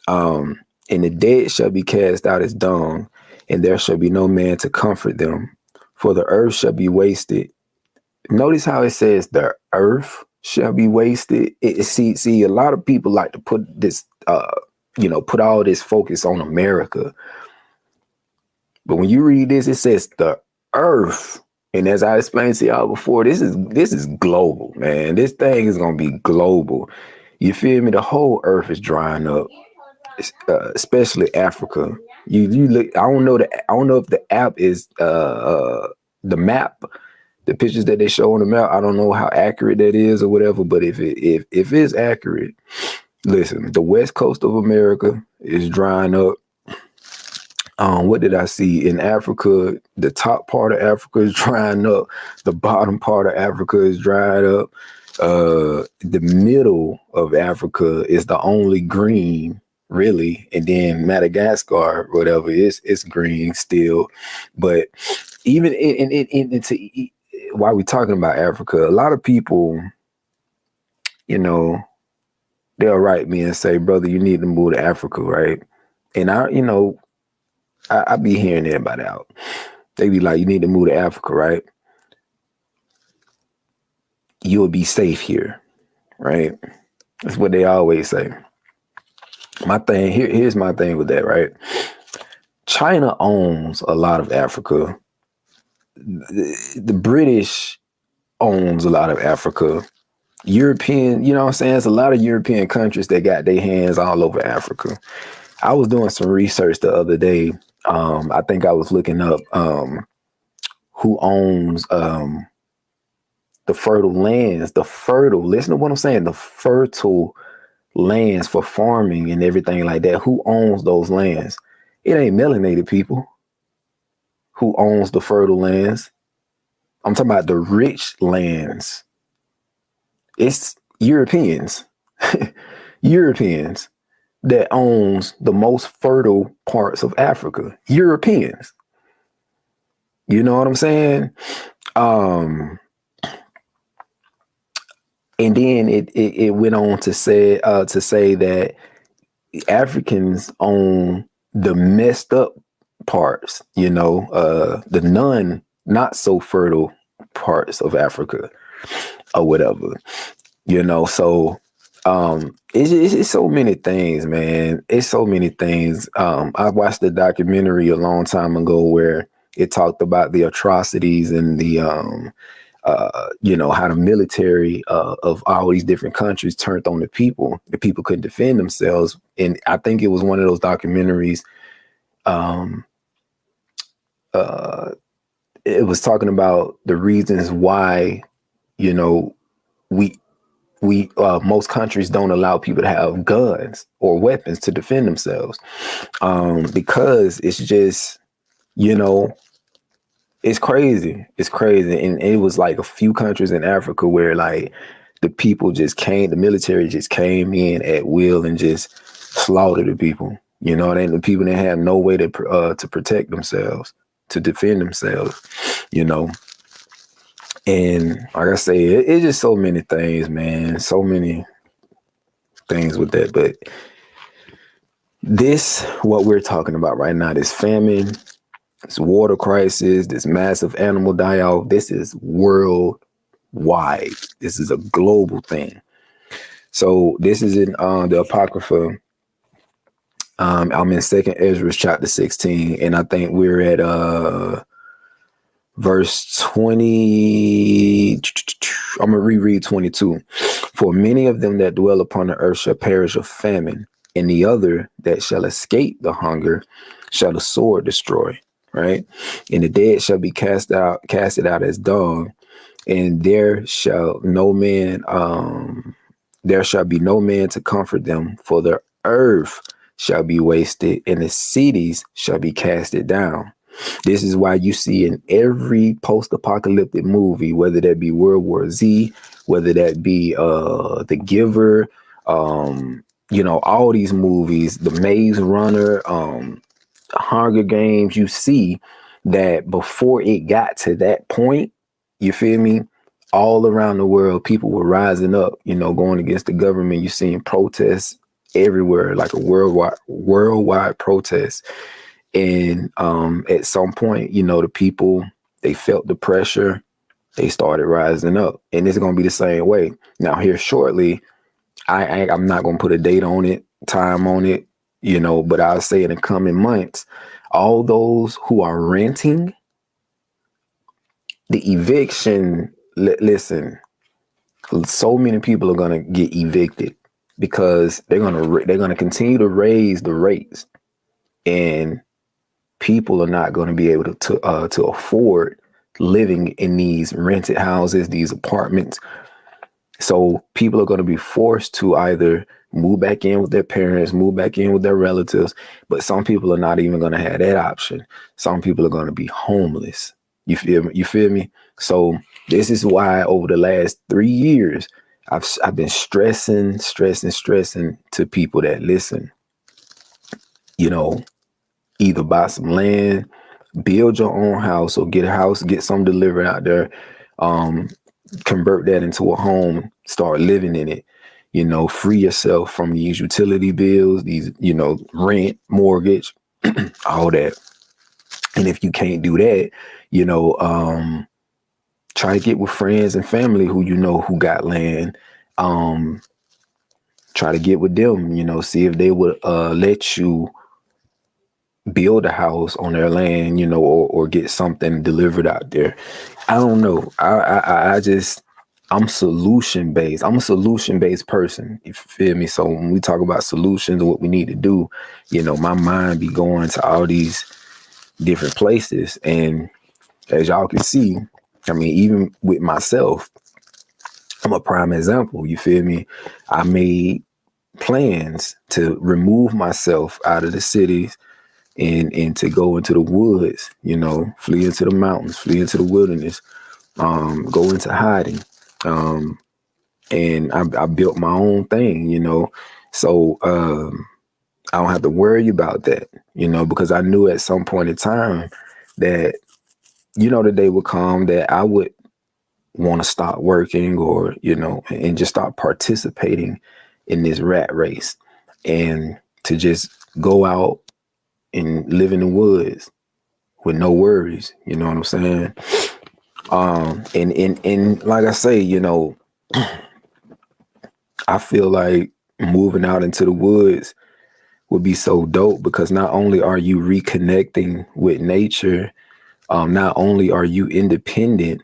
And the dead shall be cast out as dung, and there shall be no man to comfort them, for the earth shall be wasted. Notice how it says the earth shall be wasted. See, a lot of people like to put this, you know, put all this focus on America. But when you read this, it says the earth. And as I explained to y'all before, this is global, man. This thing is gonna be global. You feel me? The whole earth is drying up, especially Africa. You look. I don't know if the app is the map, the pictures that they show on the map. I don't know how accurate that is or whatever. But if it's accurate, listen, the west coast of America is drying up. What did I see in Africa? The top part of Africa is drying up. The bottom part of Africa is dried up. The middle of Africa is the only green, really, and then Madagascar, whatever, it's green still. But even while we're talking about Africa, a lot of people, you know, they'll write me and say, brother, you need to move to Africa, right? And I be hearing everybody out. They be like, you need to move to Africa, right? You'll be safe here, right? That's what they always say. My thing, here's my thing with that, right? China owns a lot of Africa. The British owns a lot of Africa. European, you know what I'm saying? There's a lot of European countries that got their hands all over Africa. I was doing some research the other day. I think I was looking up who owns the fertile lands, listen to what I'm saying, the fertile lands for farming and everything like that. Who owns those lands? It ain't melanated people who owns the fertile lands. I'm talking about the rich lands. It's Europeans, Europeans that owns the most fertile parts of Africa. Europeans. You know what I'm saying? And then it went on to say that Africans own the messed up parts, you know, the not so fertile parts of Africa or whatever, you know. So it's so many things, man. It's so many things. I watched a documentary a long time ago where it talked about the atrocities and the you know, how the military of all these different countries turned on the people. The people couldn't defend themselves. And I think it was one of those documentaries it was talking about the reasons why, you know, we most countries don't allow people to have guns or weapons to defend themselves, because it's just, you know, it's crazy. It's crazy. And it was like a few countries in Africa where like the people just came, the military just came in at will and just slaughtered the people. You know, and the people didn't have no way to protect themselves, to defend themselves, you know. And like I say, it's just so many things, man. So many things with that. But this, what we're talking about right now, this famine, this water crisis, this massive animal die-off, this is worldwide. This is a global thing. So this is in the Apocrypha. I'm in 2nd Ezra chapter 16, and I think we're at verse 20. I'm gonna reread 22. For many of them that dwell upon the earth shall perish of famine, and the other that shall escape the hunger shall the sword destroy. Right, and the dead shall be casted out as dung, and there shall be no man to comfort them, for the earth shall be wasted, and the cities shall be casted down. This is why you see in every post-apocalyptic movie, whether that be World War Z, whether that be The Giver, you know, all these movies, The Maze Runner, Hunger Games, you see that before it got to that point, you feel me? All around the world, people were rising up, you know, going against the government. You're seeing protests everywhere, like a worldwide protest. And at some point, you know, the people, they felt the pressure, they started rising up. And it's gonna be the same way. Now, here shortly, I'm not gonna put a date on it, time on it, you know, but I'll say in the coming months, all those who are renting, the eviction, listen, so many people are gonna get evicted because they're gonna continue to raise the rates, and people are not going to be able to afford living in these rented houses, these apartments. So people are going to be forced to either move back in with their parents, move back in with their relatives. But some people are not even going to have that option. Some people are going to be homeless. You feel me? You feel me? So this is why over the last 3 years, I've been stressing to people that listen, you know, either buy some land, build your own house, or get a house, get some delivered out there, convert that into a home, start living in it, you know, free yourself from these utility bills, these, you know, rent, mortgage, all that. And if you can't do that, you know, try to get with friends and family who, you know, who got land. Try to get with them, you know, see if they would let you build a house on their land, you know, or get something delivered out there. I don't know. I'm solution based. I'm a solution based person. You feel me? So when we talk about solutions and what we need to do, you know, my mind be going to all these different places. And as y'all can see, I mean, even with myself, I'm a prime example. You feel me? I made plans to remove myself out of the cities and to go into the woods, you know, flee into the mountains, flee into the wilderness, go into hiding. And I built my own thing, you know, so I don't have to worry about that, you know, because I knew at some point in time that, you know, the day would come that I would want to stop working, or, you know, and just start participating in this rat race, and to just go out and live in the woods with no worries. You know what I'm saying? And like I say, you know, I feel like moving out into the woods would be so dope, because not only are you reconnecting with nature, not only are you independent,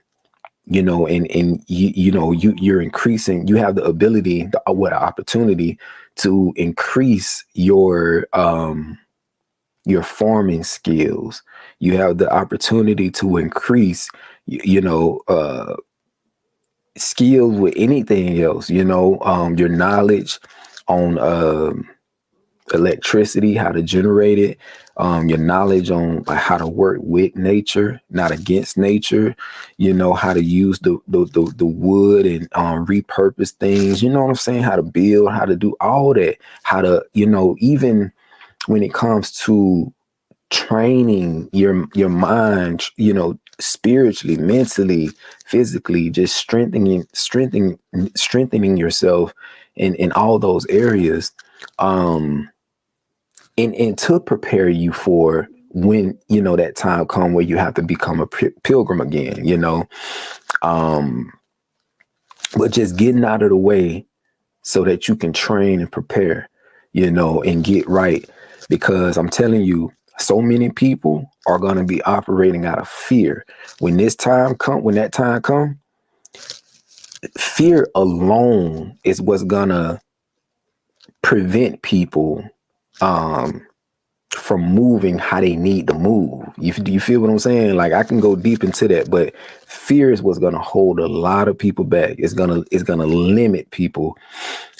you know, and you know, you're increasing, you have the ability, the opportunity to increase your your farming skills. You have the opportunity to increase, skills with anything else, your knowledge on electricity, how to generate it, your knowledge on how to work with nature, not against nature, how to use the wood and repurpose things, you know what I'm saying, how to build, how to do all that, how to, even when it comes to training your mind, spiritually, mentally, physically, just strengthening yourself in all those areas, and to prepare you for when that time come where you have to become a pilgrim again, but just getting out of the way so that you can train and prepare, and get right, because I'm telling you, so many people are going to be operating out of fear when that time come. Fear alone is what's gonna prevent people from moving how they need to move. Do you feel what I'm saying? Like, I can go deep into that, but fear is what's going to hold a lot of people back. It's gonna limit people,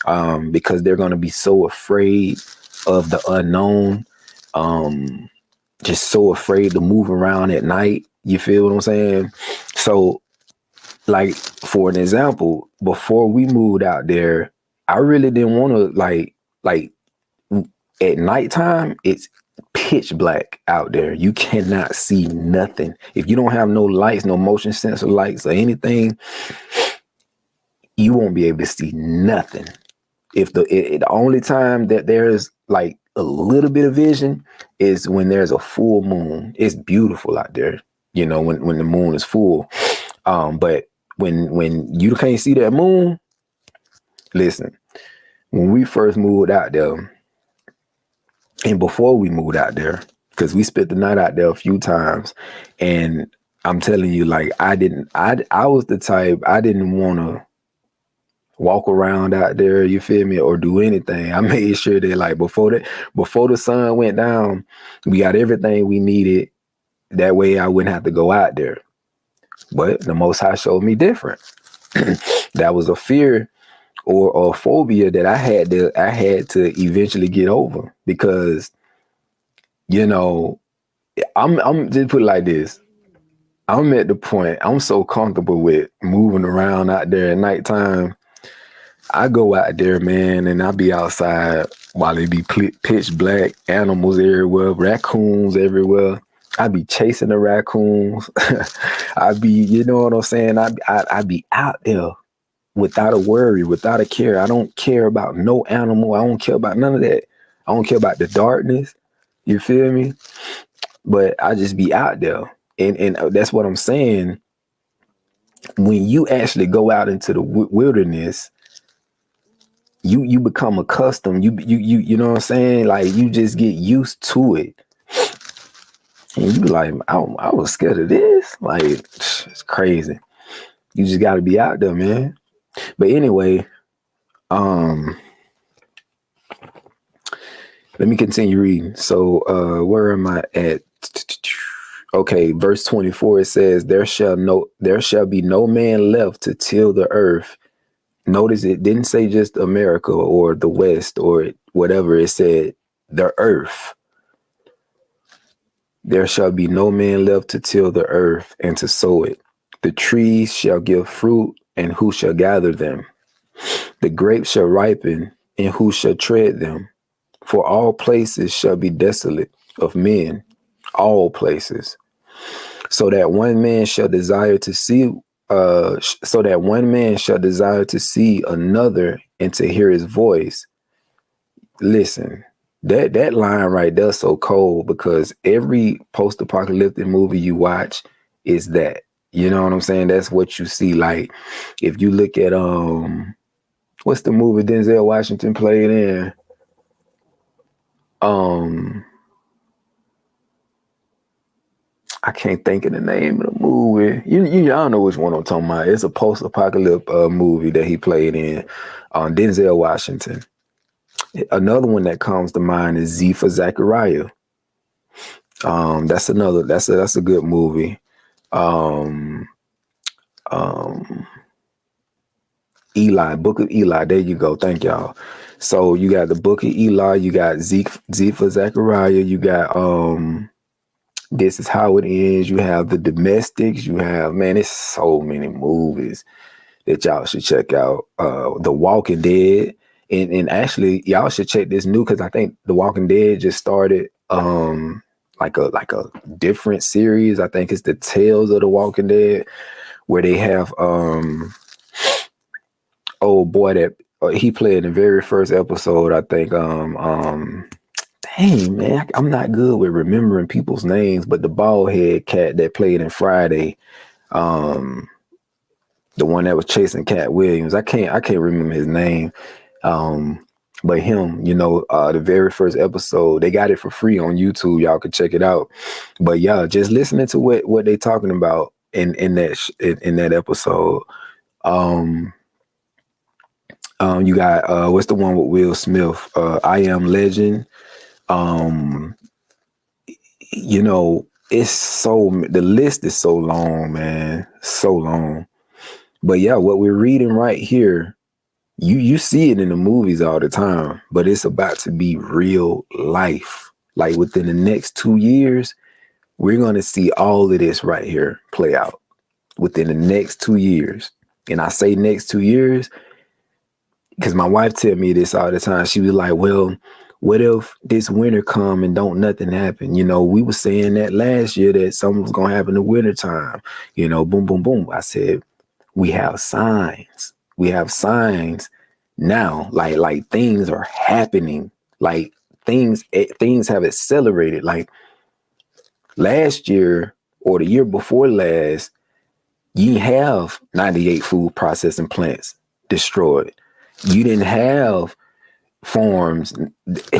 because they're going to be so afraid of the unknown, just so afraid to move around at night. You feel what I'm saying? So, like, for an example, before we moved out there, I really didn't want to like at nighttime, it's pitch black out there. You cannot see nothing. If you don't have no lights, no motion sensor lights or anything, you won't be able to see nothing. If the only time that there's like a little bit of vision is when there's a full moon. It's beautiful out there, when the moon is full. But when you can't see that moon, listen, when we first moved out there, and before we moved out there, because we spent the night out there a few times, and I'm telling you, like, I was the type, I didn't want to walk around out there, you feel me, or do anything. I made sure that, like, before the sun went down, we got everything we needed. That way I wouldn't have to go out there. But the Most High showed me different. That was a fear or a phobia that I had to eventually get over, because, I'm just put it like this. I'm at the point, I'm so comfortable with moving around out there at nighttime. I go out there, man, and I be outside while it be pitch black, animals everywhere, raccoons everywhere. I be chasing the raccoons. I be, you know what I'm saying? I be out there without a worry, without a care. I don't care about no animal. I don't care about none of that. I don't care about the darkness. You feel me? But I just be out there. And that's what I'm saying. When you actually go out into the wilderness, you become accustomed. You know what I'm saying? Like, you just get used to it. And you be like, I was scared of this. Like, it's crazy. You just got to be out there, man. But anyway, let me continue reading. So, where am I at? Okay, verse 24, it says, there shall be no man left to till the earth. Notice it didn't say just America or the West or whatever. It said the earth. There shall be no man left to till the earth and to sow it. The trees shall give fruit, and who shall gather them? The grapes shall ripen, and who shall tread them? For all places shall be desolate of men, all places. So that one man shall desire to see another and to hear his voice. Listen, that line right there is so cold, because every post-apocalyptic movie you watch is that. You know what I'm saying? That's what you see. Like, if you look at what's the movie Denzel Washington played in? I can't think of the name of the movie. Y'all know which one I'm talking about. It's a post-apocalyptic movie that he played in. Denzel Washington. Another one that comes to mind is Z for Zachariah. That's a good movie. Um, Eli, Book of Eli. There you go. Thank y'all. So you got the Book of Eli, you got Zifa Zechariah, you got This Is How It Ends, you have The Domestics, you have, man, it's so many movies that y'all should check out. The Walking Dead. And actually y'all should check this new, because I think The Walking Dead just started like a different series. I think it's the Tales of the Walking Dead, where they have oh boy, that he played in the very first episode. I think dang man, I'm not good with remembering people's names, but the bald head cat that played in Friday, the one that was chasing Cat Williams, I can't remember his name. But him, the very first episode, they got it for free on YouTube. Y'all can check it out. But yeah, just listening to what they talking about in that episode. You got what's the one with Will Smith? I Am Legend. It's the list is so long, man, so long. But yeah, what we're reading right here, you see it in the movies all the time, but it's about to be real life. Like within the next 2 years, we're gonna see all of this right here play out within the next 2 years. And I say next 2 years because my wife tell me this all the time. She was like, well, what if this winter come and don't nothing happen? We were saying that last year that something was gonna happen in the winter time. Boom, boom, boom. I said, we have signs. We have signs now. Like things are happening. Like things have accelerated. Like last year or the year before last, you have 98 food processing plants destroyed. You didn't have farms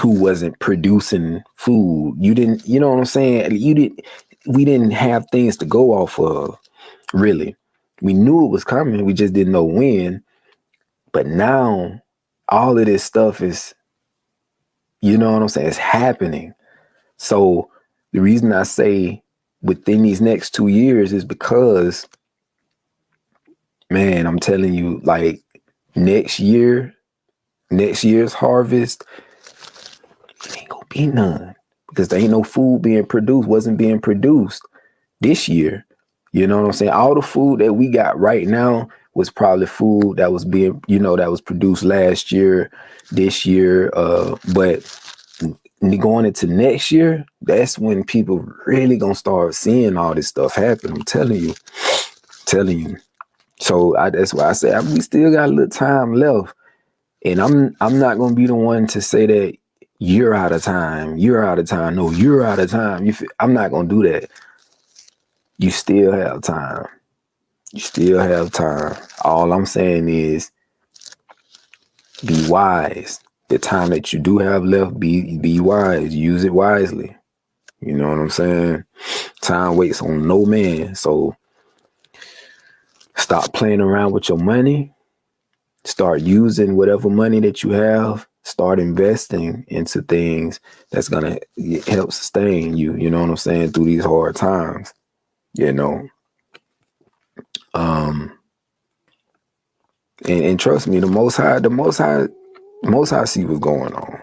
who wasn't producing food. You didn't, you know what I'm saying? We didn't have things to go off of, really. We knew it was coming, we just didn't know when. But now all of this stuff is, you know what I'm saying, it's happening. So the reason I say within these next 2 years is because, man, I'm telling you, like next year's harvest, it ain't gonna be none, because there ain't no food wasn't being produced this year. You know what I'm saying? All the food that we got right now was probably food that was being, that was produced last year, this year. But going into next year, that's when people really gonna start seeing all this stuff happen. I'm telling you. So that's why I say we still got a little time left. And I'm not gonna be the one to say that you're out of time. You're out of time. No, you're out of time. I'm not gonna do that. You still have time. You still have time. All I'm saying is be wise. The time that you do have left, be wise. Use it wisely. You know what I'm saying? Time waits on no man. So stop playing around with your money. Start using whatever money that you have. Start investing into things that's gonna help sustain you. You know what I'm saying? Through these hard times. And trust me, the Most High see what's going on.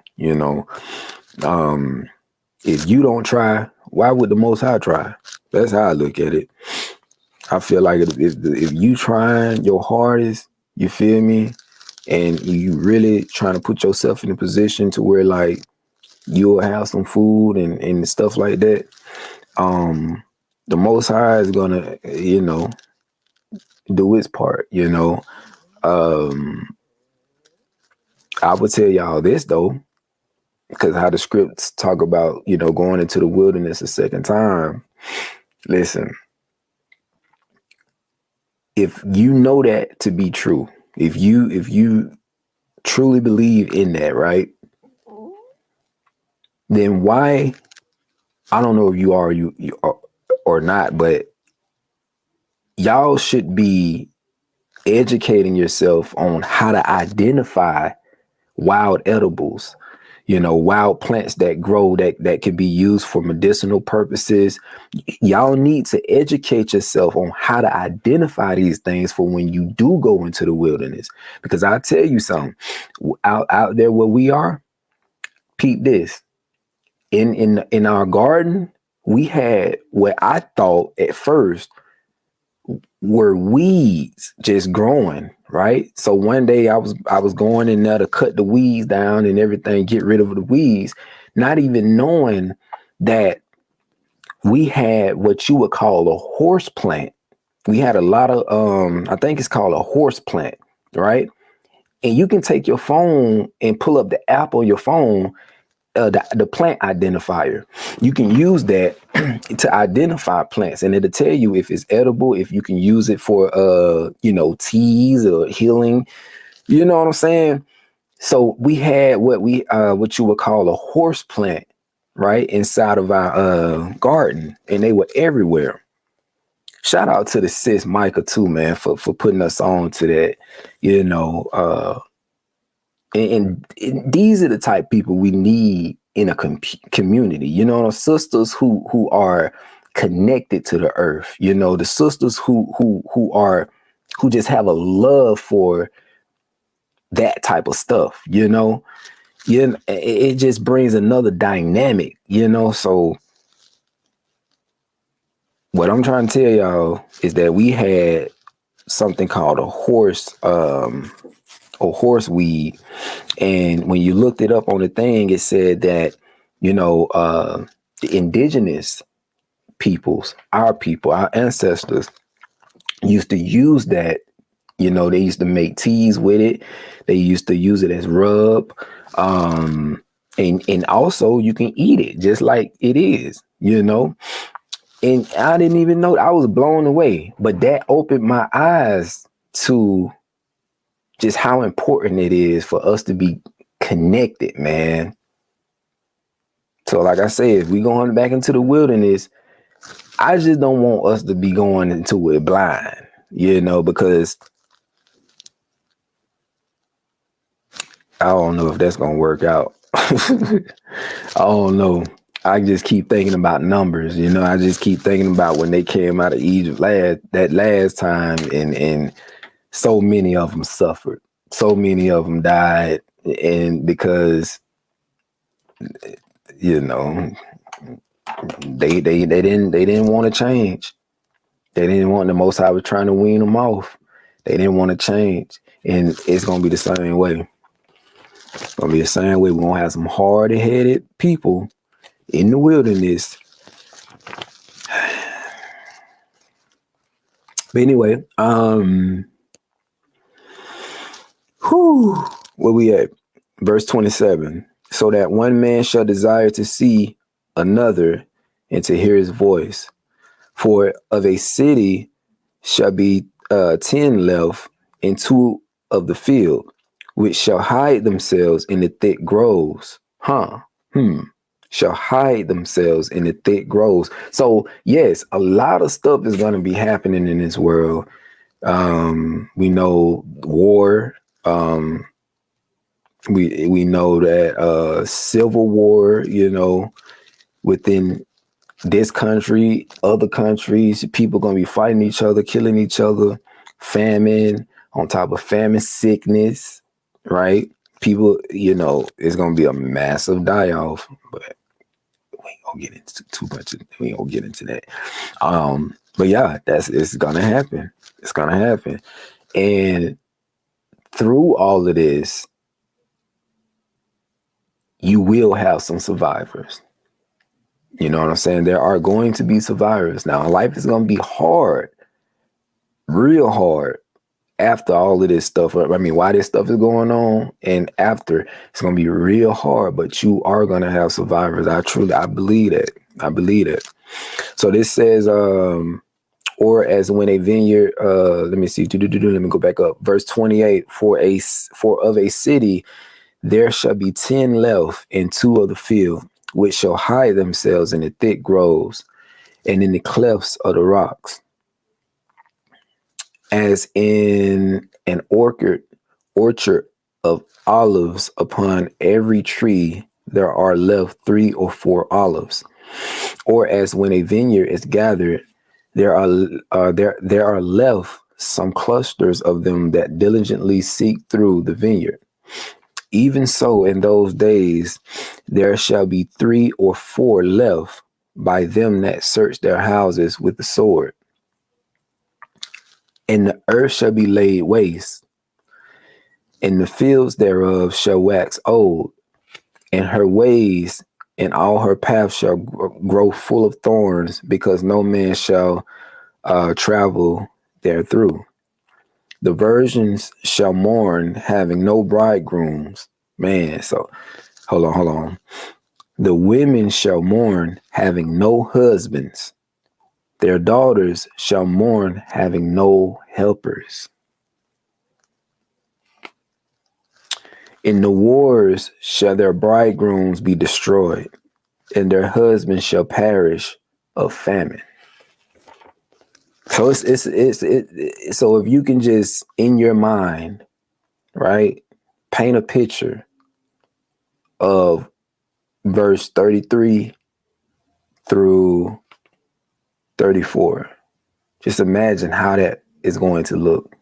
If you don't try, why would the Most High try? That's how I look at it. I feel like if you trying your hardest, you feel me, and you really trying to put yourself in a position to where like you'll have some food and stuff like that, the Most High is gonna, do his part. I would tell y'all this though, because how the scripts talk about, going into the wilderness a second time. Listen, if you know that to be true, if you truly believe in that, right? Then why? I don't know if you are or not, but y'all should be educating yourself on how to identify wild edibles. wild plants that grow that can be used for medicinal purposes. Y'all need to educate yourself on how to identify these things for when you do go into the wilderness. Because I tell you something, out there where we are, peep this. In our garden, we had what I thought at first were weeds just growing, right? So one day I was going in there to cut the weeds down and everything, get rid of the weeds, not even knowing that we had what you would call a horse plant. We had a lot of I think it's called a horse plant, right? And you can take your phone and pull up the app on your phone, the plant identifier. You can use that to identify plants, and it'll tell you if it's edible, if you can use it for teas or healing. You know what I'm saying? So we had what you would call a horse plant, right, inside of our garden, and they were everywhere. Shout out to the sis Micah too, man, for putting us on to that. And these are the type of people we need in a community, sisters who are connected to the earth, the sisters who just have a love for that type of stuff, it just brings another dynamic, so what I'm trying to tell y'all is that we had something called a horseweed. And when you looked it up on the thing, it said that, the indigenous peoples, our ancestors used to use that. They used to make teas with it. They used to use it as rub. And also you can eat it just like it is, And I didn't even know. I was blown away. But that opened my eyes to just how important it is for us to be connected, man. So like I said, if we going back into the wilderness, I just don't want us to be going into it blind, because I don't know if that's going to work out. I don't know. I just keep thinking about numbers, I just keep thinking about when they came out of Egypt last time, and so many of them suffered. So many of them died, and because they didn't want to change. They didn't want, the Most High was trying to wean them off. They didn't want to change, and it's gonna be the same way. It's gonna be the same way. We're gonna have some hard-headed people in the wilderness. But anyway, where we at? Verse 27. So that one man shall desire to see another and to hear his voice. For of a city shall be 10 left, and 2 of the field, which shall hide themselves in the thick groves. Shall hide themselves in the thick groves. So yes, a lot of stuff is going to be happening in this world. We know war. We know that civil war, within this country, other countries, people going to be fighting each other, killing each other, famine, on top of famine, sickness, right? People, it's going to be a massive die-off, but we ain't going to get into too much. We ain't going to get into that. But yeah, it's going to happen. It's going to happen. And through all of this, you will have some survivors. You know what I'm saying? There are going to be survivors. Now, life is going to be hard, real hard, after all of this stuff. I mean, while this stuff is going on and after, it's going to be real hard, but you are going to have survivors. I believe that. I believe it. So this says, or as when a vineyard, let me see, let me go back up. Verse 28, for of a city, there shall be 10 left, and 2 of the field, which shall hide themselves in the thick groves and in the clefts of the rocks, as in an orchard of olives upon every tree there are left 3 or 4 olives. Or as when a vineyard is gathered, there are left some clusters of them that diligently seek through the vineyard. Even so, in those days, there shall be 3 or 4 left by them that search their houses with the sword. And the earth shall be laid waste, and the fields thereof shall wax old, and her ways and all her paths shall grow full of thorns, because no man shall travel there through. The virgins shall mourn, having no bridegrooms. Man, so hold on. The women shall mourn, having no husbands. Their daughters shall mourn, having no helpers. In the wars shall their bridegrooms be destroyed, and their husbands shall perish of famine. So so if you can just in your mind, right, paint a picture of verse 33 through 34. Just imagine how that is going to look.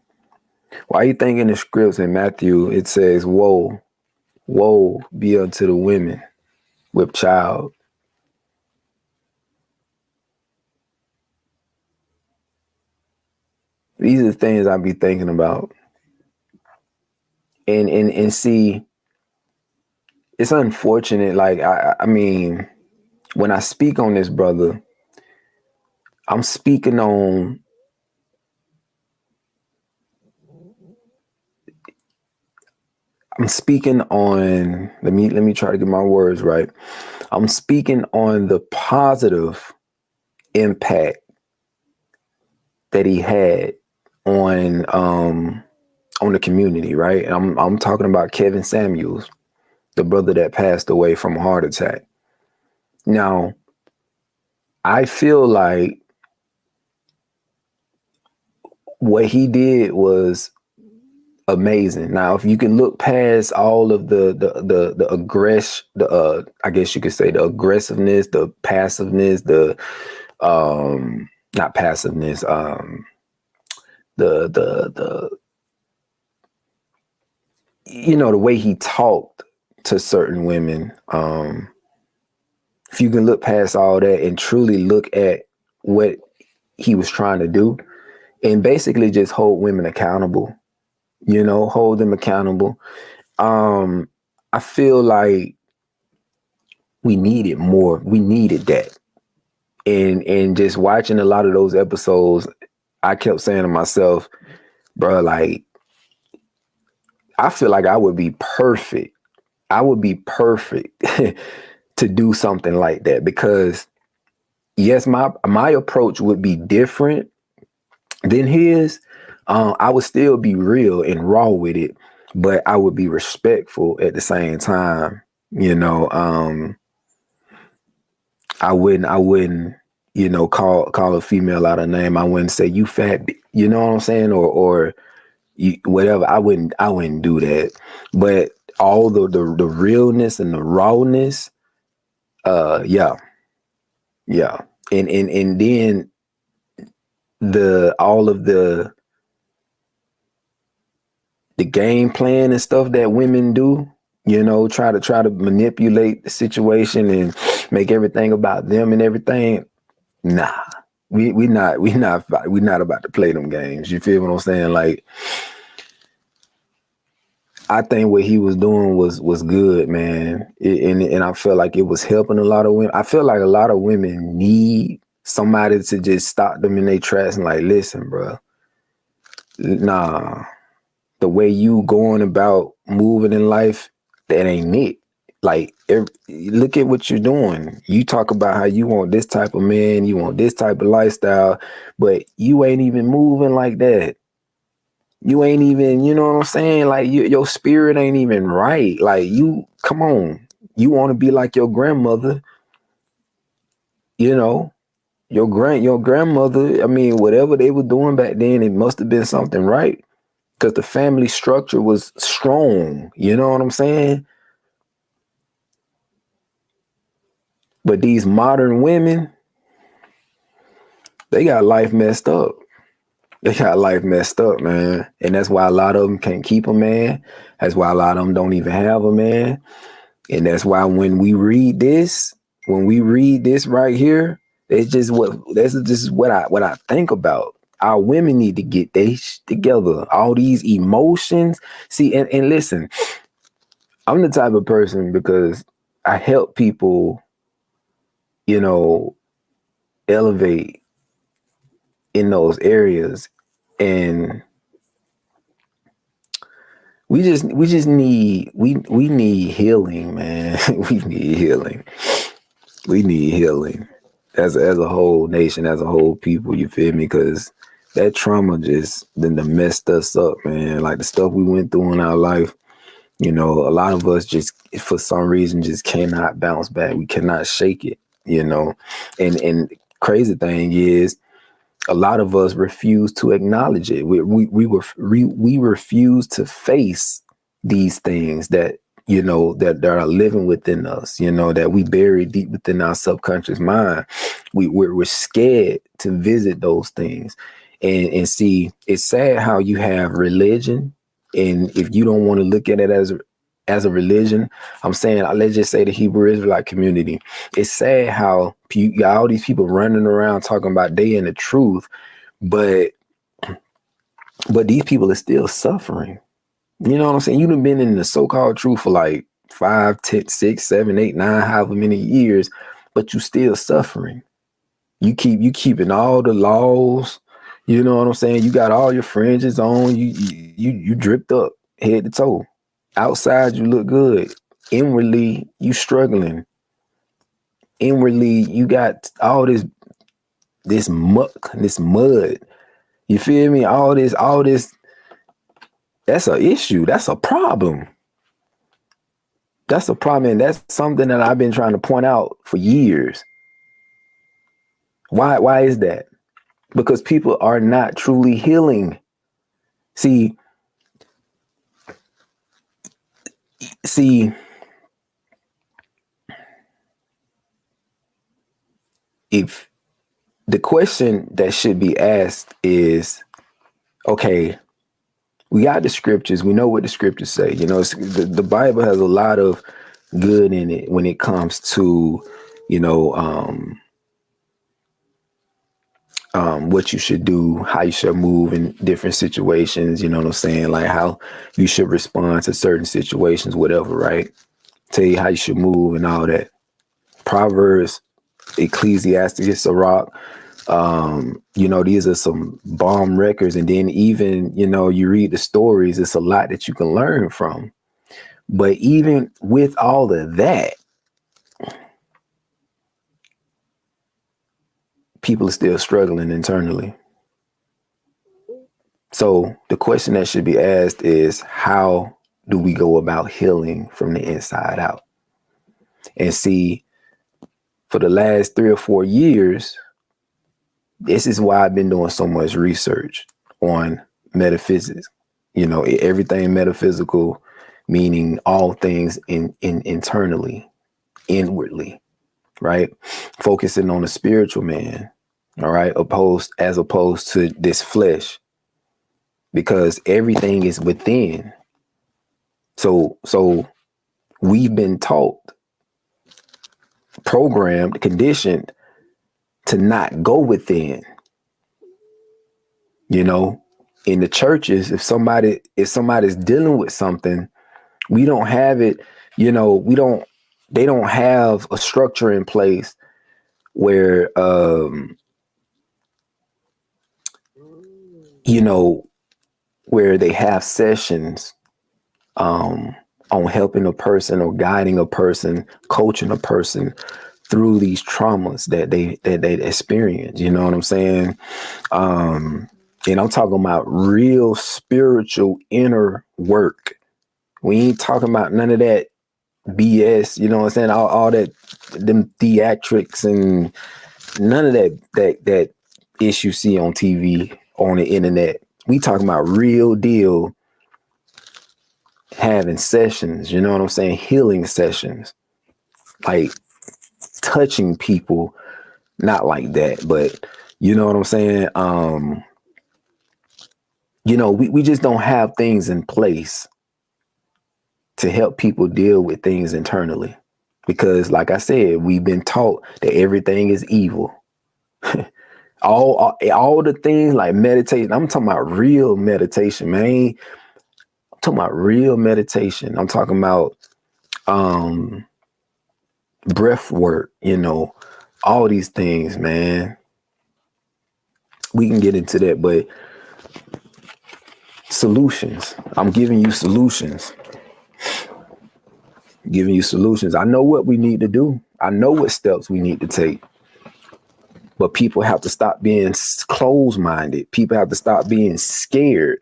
Why you think in the scripts in Matthew it says, woe be unto the women with child? These are the things I be thinking about. And see, it's unfortunate. Like, I mean, when I speak on this, brother, I'm speaking on let me try to get my words right. I'm speaking on the positive impact that he had on the community, right? I'm talking about Kevin Samuels, the brother that passed away from a heart attack. Now, I feel like what he did was amazing. Now, if you can look past all of the aggression, I guess you could say the aggressiveness, the passiveness, the not passiveness, the you know, the way he talked to certain women. If you can look past all that and truly look at what he was trying to do, and basically just hold women accountable, you know, hold them accountable. I feel like we needed more. We needed that. And just watching a lot of those episodes, I kept saying to myself, bro, like, I feel like I would be perfect. I would be perfect to do something like that, because yes, my approach would be different than his. I would still be real and raw with it, but I would be respectful at the same time. You know, I wouldn't, you know, call a female out of name. I wouldn't say you fat, you know what I'm saying, or you, whatever. I wouldn't do that. But all the realness and the rawness, yeah. And then all of the game plan and stuff that women do, you know, try to manipulate the situation and make everything about them and everything. Nah, we not about to play them games. You feel what I'm saying? Like, I think what he was doing was good, man. And I felt like it was helping a lot of women. I feel like a lot of women need somebody to just stop them in their tracks and like, listen, bro, nah, the way you going about moving in life, that ain't it. Like, look at what you're doing. You talk about how you want this type of man, you want this type of lifestyle, but you ain't even moving like that. You ain't even, you know what I'm saying? Like, your spirit ain't even right. Like, you, come on. You want to be like your grandmother, you know, your grandmother. I mean, whatever they were doing back then, it must have been something right, because the family structure was strong. You know what I'm saying? But these modern women, they got life messed up. They got life messed up, man. And that's why a lot of them can't keep a man. That's why a lot of them don't even have a man. And that's why when we read this right here, that's just what I think about. Our women need to get they together. All these emotions. See, and listen, I'm the type of person, because I help people, elevate in those areas. And we need healing, man. We need healing. We need healing as a whole nation, as a whole people. You feel me? Because that trauma just then messed us up, man. Like the stuff we went through in our life. A lot of us just for some reason just cannot bounce back. We cannot shake it. And crazy thing is, a lot of us refuse to acknowledge it. We refuse to face these things that that are living within us. That we bury deep within our subconscious mind. We're scared to visit those things, and see. It's sad how you have religion, and if you don't want to look at it as a religion, I'm saying, let's just say the Hebrew Israelite community. It's sad how you got all these people running around talking about they in the truth, but these people are still suffering. You know what I'm saying? You've been in the so-called truth for like 5, 10, 6, 7, 8, 9, however many years, but you still suffering. You keeping all the laws. You know what I'm saying? You got all your fringes on. You dripped up head to toe. Outside, you look good. Inwardly, you struggling. Inwardly, you got all this muck, this mud. You feel me? All this. That's an issue. That's a problem. That's a problem, and that's something that I've been trying to point out for years. Why is that? Because people are not truly healing. See, if the question that should be asked is, okay, we got the scriptures. We know what the scriptures say. The Bible has a lot of good in it when it comes to, what you should do, how you should move in different situations. You know what I'm saying? Like how you should respond to certain situations, whatever, right? Tell you how you should move and all that. Proverbs, Ecclesiastes, Sirach, these are some bomb records. And then even, you read the stories, it's a lot that you can learn from. But even with all of that, people are still struggling internally. So the question that should be asked is, how do we go about healing from the inside out? And see, for the last 3 or 4 years, this is why I've been doing so much research on metaphysics. Everything metaphysical, meaning all things internally, inwardly, right? Focusing on the spiritual man, all right, as opposed to this flesh, because everything is within. So we've been taught, programmed, conditioned to not go within. In the churches, if somebody's dealing with something, we don't have it, they don't have a structure in place where, where they have sessions, on helping a person or guiding a person, coaching a person through these traumas that they experience. You know what I'm saying? And I'm talking about real spiritual inner work. We ain't talking about none of that BS, you know what I'm saying? All that, them theatrics and none of that ish you see on TV, on the internet. We talking about real deal having sessions, you know what I'm saying? Healing sessions. Like touching people, not like that, but you know what I'm saying? We just don't have things in place to help people deal with things internally. Because like I said, we've been taught that everything is evil. all the things like meditation, I'm talking about real meditation, man. I'm talking about real meditation. I'm talking about breath work, all these things, man. We can get into that, but solutions. I'm giving you solutions. Giving you solutions. I know what we need to do. I know what steps we need to take. But people have to stop being closed-minded. People have to stop being scared.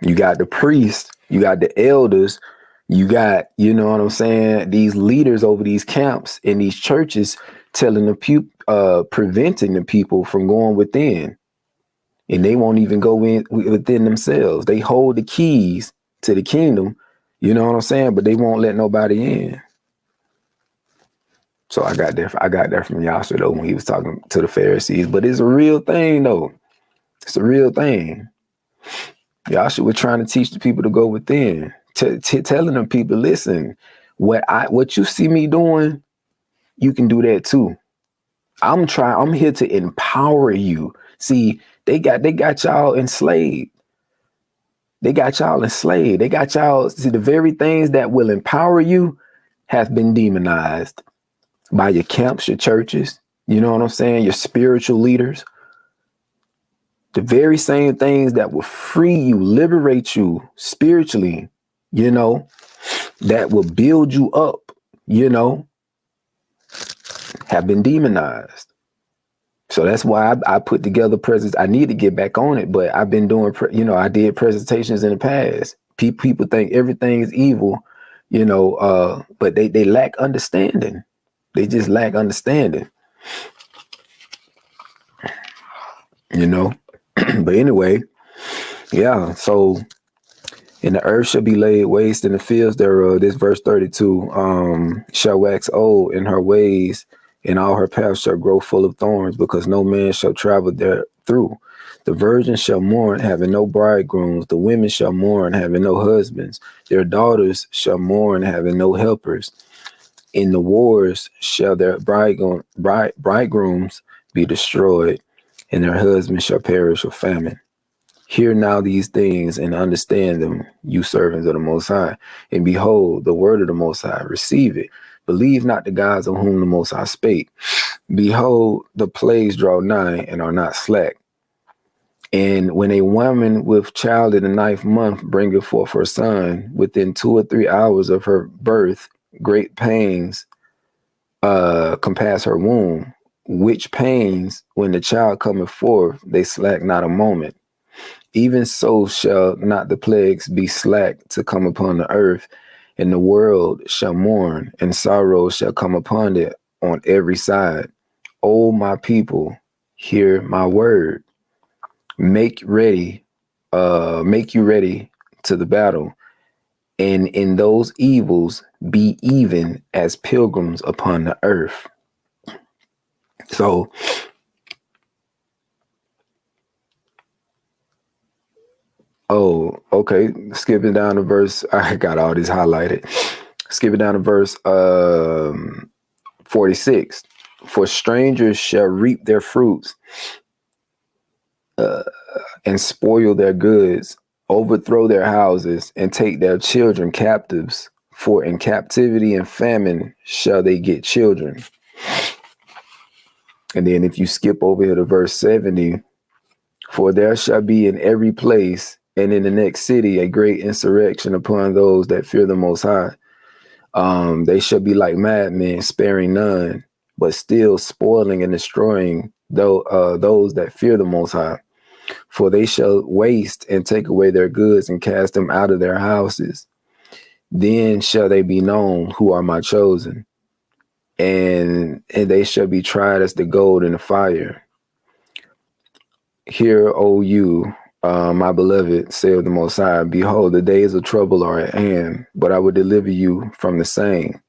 You got the priests, you got the elders, you got, you know what I'm saying, these leaders over these camps in these churches telling the people, preventing the people from going within. And they won't even go in within themselves. They hold the keys to the kingdom, you know what I'm saying, but they won't let nobody in. So I got that from Yahshua though when he was talking to the Pharisees. But it's a real thing though. It's a real thing. Yahshua was trying to teach the people to go within, telling them people, listen, what you see me doing, you can do that too. I'm here to empower you. See, they got y'all enslaved. They got y'all enslaved. They got y'all, see, the very things that will empower you have been demonized by your camps, your churches, you know what I'm saying? Your spiritual leaders. The very same things that will free you, liberate you spiritually, that will build you up, have been demonized. So that's why I put together presents. I need to get back on it, but I've been doing, I did presentations in the past. People think everything is evil, but they lack understanding. They just lack understanding, But anyway, yeah. So, and the earth shall be laid waste in the fields thereof. This verse 32 shall wax old in her ways, and all her paths shall grow full of thorns, because no man shall travel there through. The virgins shall mourn, having no bridegrooms. The women shall mourn, having no husbands. Their daughters shall mourn, having no helpers. In the wars shall their bridegrooms be destroyed, and their husbands shall perish with famine. Hear now these things and understand them, you servants of the Most High. And behold, the word of the Most High, receive it. Believe not the gods of whom the Most High spake. Behold, the plagues draw nigh and are not slack. And when a woman with child in the 9th month bringeth forth her son, within 2 or 3 hours of her birth, great pains compass her womb, which pains, when the child cometh forth, they slack not a moment. Even so shall not the plagues be slack to come upon the earth, and the world shall mourn, and sorrow shall come upon it on every side. O my people, hear my word. Make you ready to the battle, and in those evils be even as pilgrims upon the earth. So, okay. Skipping down to verse, I got all these highlighted. Skipping down to verse 46. For strangers shall reap their fruits and spoil their goods, overthrow their houses, and take their children captives. For in captivity and famine shall they get children. And then if you skip over here to verse 70, for there shall be in every place and in the next city a great insurrection upon those that fear the Most High. They shall be like madmen, sparing none, but still spoiling and destroying those that fear the Most High. For they shall waste and take away their goods and cast them out of their houses. Then shall they be known who are my chosen, and they shall be tried as the gold in the fire. Hear, O you, my beloved, saith the Most High, behold, the days of trouble are at hand, but I will deliver you from the same.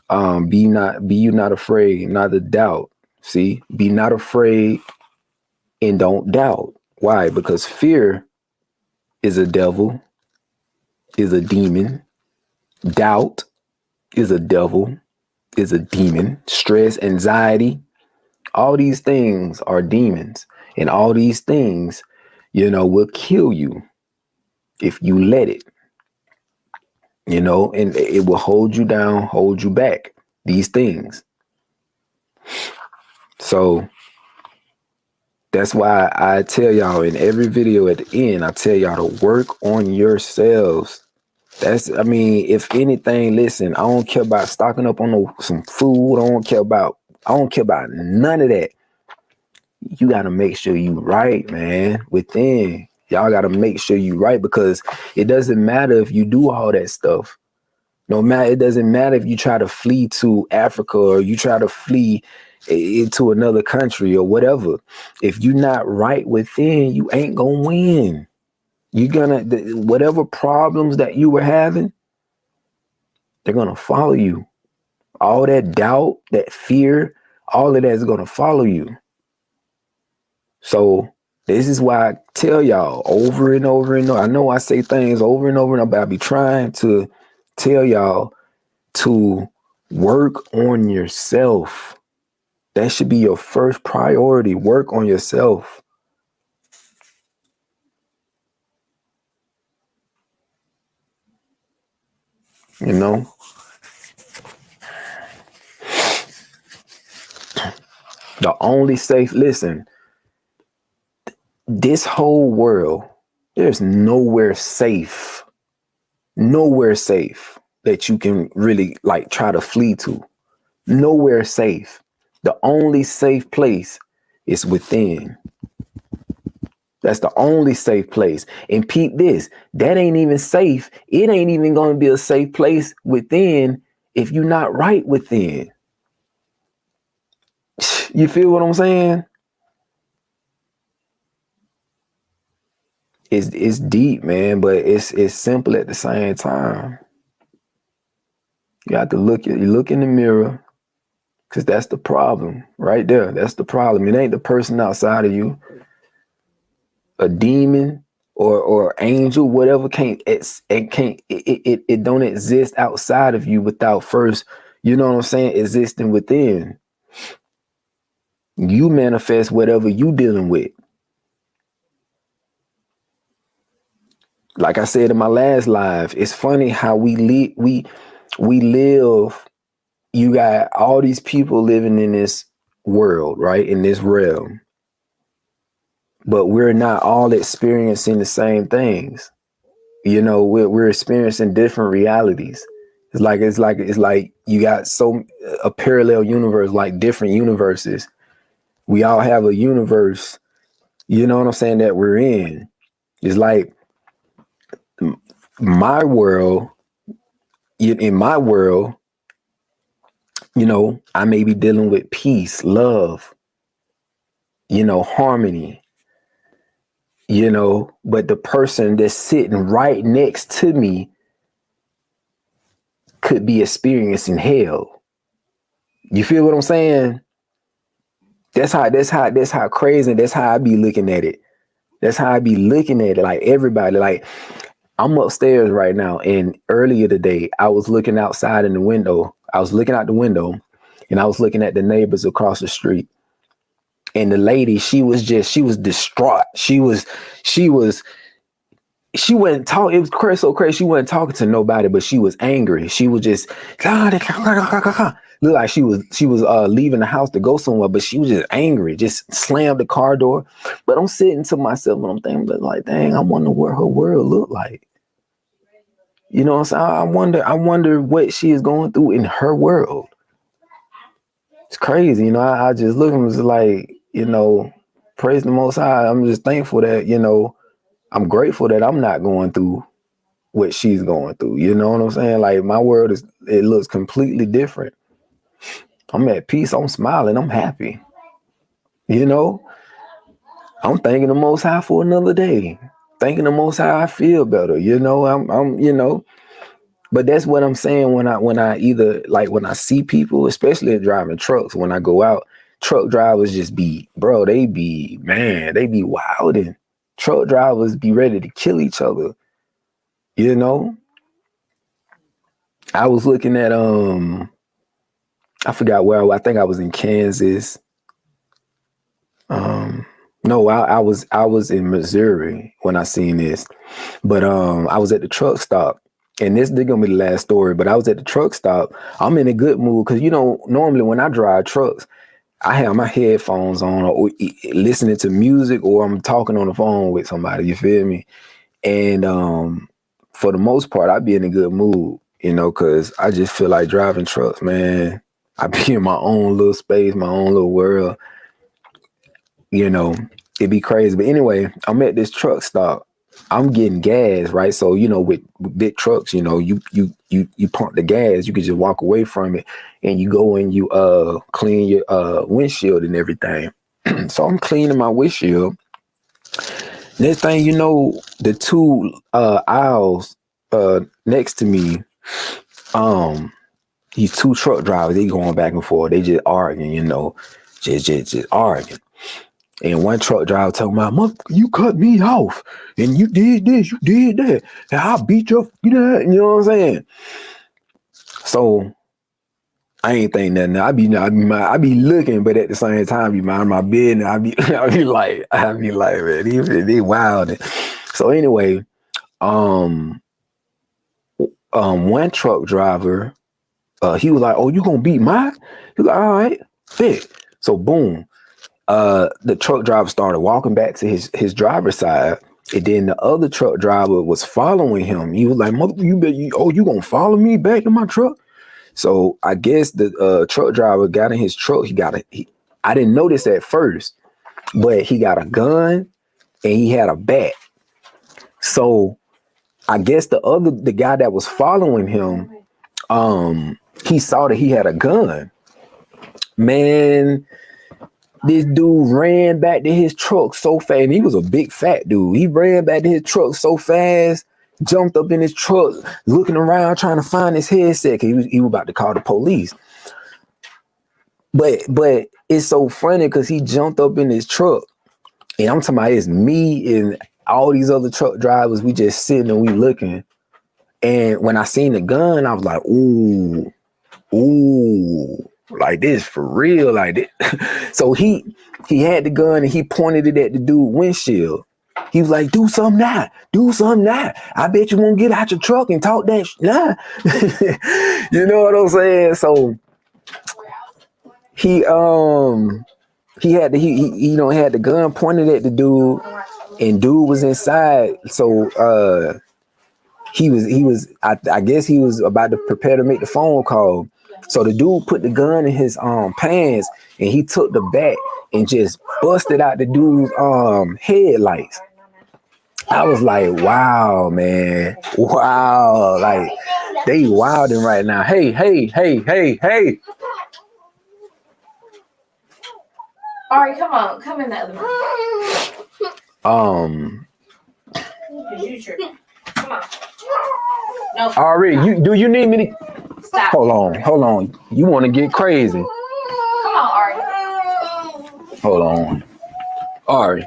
Be you not afraid, neither doubt. See, be not afraid and don't doubt. Why? Because fear is a devil, is a demon. Doubt is a devil, is a demon. Stress, anxiety, all these things are demons. And all these things, will kill you if you let it, and it will hold you down, hold you back, these things. So that's why I tell y'all in every video at the end, I tell y'all to work on yourselves. If anything, listen, I don't care about stocking up on some food. I don't care about none of that. You got to make sure you right, man. Within, y'all got to make sure you right, because it doesn't matter if you do all that stuff. It doesn't matter if you try to flee to Africa or you try to flee into another country or whatever. If you're not right within, you ain't gonna win. You're gonna, whatever problems that you were having, they're gonna follow you. All that doubt, that fear, all of that is gonna follow you. So this is why I tell y'all over and over and over. I know I say things over and over, but I be trying to tell y'all to work on yourself. That should be your first priority. Work on yourself. The only safe, listen, this whole world, there's nowhere safe that you can really try to flee to. Nowhere safe. The only safe place is within. That's the only safe place. And peep this, that ain't even safe. It ain't even going to be a safe place within if you're not right within. You feel what I'm saying? It's deep, man, but it's simple at the same time. You have to look in the mirror, because that's the problem right there. That's the problem. It ain't the person outside of you. A demon or angel, whatever, it don't exist outside of you without first, existing within. You manifest whatever you dealing with. Like I said in my last live, it's funny how we live. You got all these people living in this world, right? In this realm. But we're not all experiencing the same things. We're experiencing different realities. It's like you got a parallel universe, like different universes. We all have a universe, you know what I'm saying, that we're in. It's like my world, in my world, I may be dealing with peace, love, harmony, but the person that's sitting right next to me could be experiencing hell. You feel what I'm saying? That's how crazy. That's how I be looking at it. That's how I be looking at it. Like everybody, like I'm upstairs right now, and earlier today I was looking outside in the window. I was looking out the window, and I was looking at the neighbors across the street. And the lady, she was distraught. She wasn't talking. It was so crazy. She wasn't talking to nobody, but she was angry. She was just looked like she was leaving the house to go somewhere, but she was just angry. Just slammed the car door. But I'm sitting to myself and I'm thinking, like, dang, I wonder what her world looked like. You know what I'm saying? I wonder what she is going through in her world. It's crazy, I just look and was like, praise the Most High. I'm just thankful that, I'm grateful that I'm not going through what she's going through. You know what I'm saying? Like my world it looks completely different. I'm at peace. I'm smiling. I'm happy. I'm thanking the Most High for another day. Thanking the Most High, I feel better. You know, I'm you know. But that's what I'm saying when I either like when I see people, especially driving trucks, when I go out, truck drivers just be, bro, they be wilding. Truck drivers be ready to kill each other. You know? I was looking at I forgot where I think I was in Kansas. No, I was in Missouri when I seen this. But I was at the truck stop. And this is gonna be the last story, but I was at the truck stop. I'm in a good mood because normally when I drive trucks, I have my headphones on or listening to music or I'm talking on the phone with somebody, you feel me? And for the most part, I be in a good mood, because I just feel like driving trucks, man. I be in my own little space, my own little world, it'd be crazy. But anyway, I'm at this truck stop. I'm getting gas, right? So, with big trucks, you pump the gas, you can just walk away from it and you go and you clean your windshield and everything. So I'm cleaning my windshield. Next thing you know, the two aisles next to me, these two truck drivers, they going back and forth. They just arguing, just arguing. And one truck driver talking about, "Mother, you cut me off, and you did this, you did that, and I'll beat your, you know what I'm saying?" So I ain't think nothing. I be looking, but at the same time, be mind my business. I be like, man, they wild. So anyway, one truck driver, he was like, "Oh, you gonna beat mine?" He was like, "All right, fit." So boom. The truck driver started walking back to his driver's side, and then the other truck driver was following him. He was like, "Mother, you gonna follow me back to my truck?" So I guess the truck driver got in his truck. I didn't notice at first, but he got a gun and he had a bat. So I guess the guy that was following him, he saw that he had a gun. Man, this dude ran back to his truck so fast. And he was a big fat dude. He ran back to his truck so fast, jumped up in his truck, looking around trying to find his headset. He was about to call the police. But it's so funny because he jumped up in his truck. And I'm talking about it's me and all these other truck drivers. We just sitting and we looking. And when I seen the gun, I was like, ooh, like this for real, like this. So he had the gun and he pointed it at the dude windshield. He was like, do something now. I bet you won't get out your truck and talk that nah. You know what I'm saying? So he had the gun pointed at the dude, and dude was inside. So he was I guess he was about to prepare to make the phone call. So the dude put the gun in his pants and he took the bat and just busted out the dude's headlights. I was like, wow, man. Wow. Like they wilding right now. Hey. All right, come in the other room. Come on. No. Ari, do you need me to Stop. Hold on. You want to get crazy. Come on, Ari. Hold on. Ari,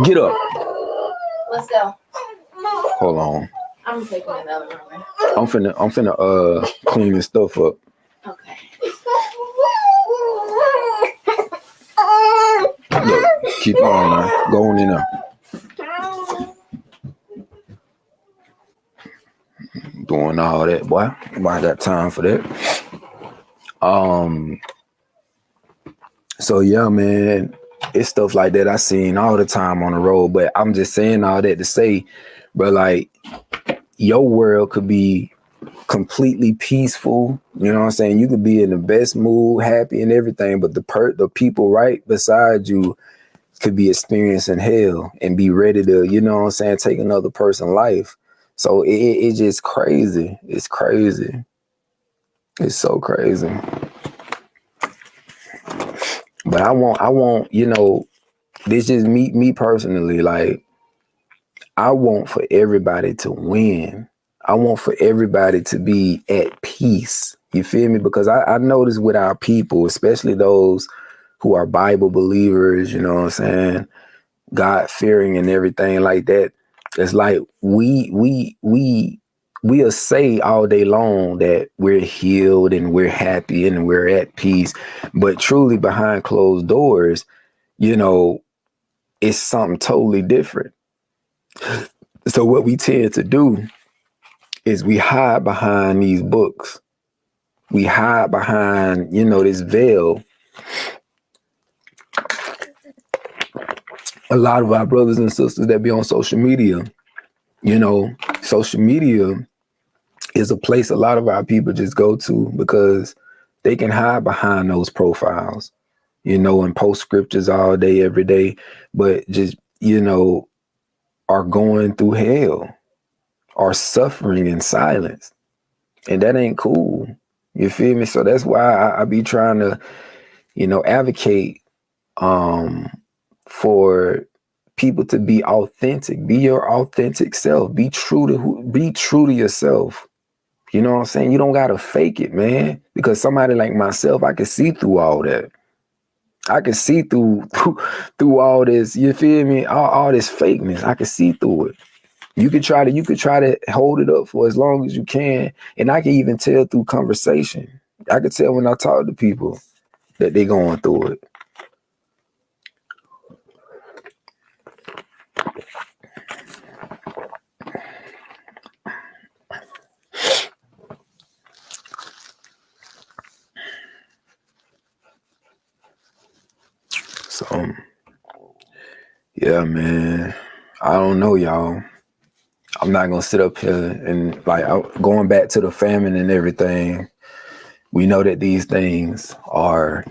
get up. Let's go. Hold on. I'm gonna take him in the other room. I'm finna clean this stuff up. Okay. Look, keep on now. Go on in there. Doing all that, boy. I got time for that. So yeah, man, it's stuff like that I seen all the time on the road. But I'm just saying all that to say, bro, like your world could be completely peaceful. You know what I'm saying? You could be in the best mood, happy and everything, but the people right beside you could be experiencing hell and be ready to, you know what I'm saying, take another person's life. So it's just crazy. It's crazy. It's so crazy. But I want, this just me personally, like, I want for everybody to win. I want for everybody to be at peace. You feel me? Because I notice with our people, especially those who are Bible believers, you know what I'm saying, God fearing and everything like that. It's like we'll say all day long that we're healed and we're happy and we're at peace, but truly behind closed doors, you know, it's something totally different. So what we tend to do is we hide behind these books. We hide behind, you know, this veil. A lot of our brothers and sisters that be on social media, you know, social media is a place a lot of our people just go to because they can hide behind those profiles, you know, and post scriptures all day, every day, but just, you know, are going through hell, are suffering in silence. And that ain't cool. You feel me? So that's why I be trying to, you know, advocate for people to be authentic. Be your authentic self. Be true to yourself. You know what I'm saying? You don't gotta fake it, man. Because somebody like myself, I can see through all that. I can see through all this. You feel me? All this fakeness. I can see through it. You could try to hold it up for as long as you can, and I can even tell through conversation. I can tell when I talk to people that they're going through it. So, yeah, man. I don't know, y'all. I'm not gonna sit up here and like going back to the famine and everything. We know that these things are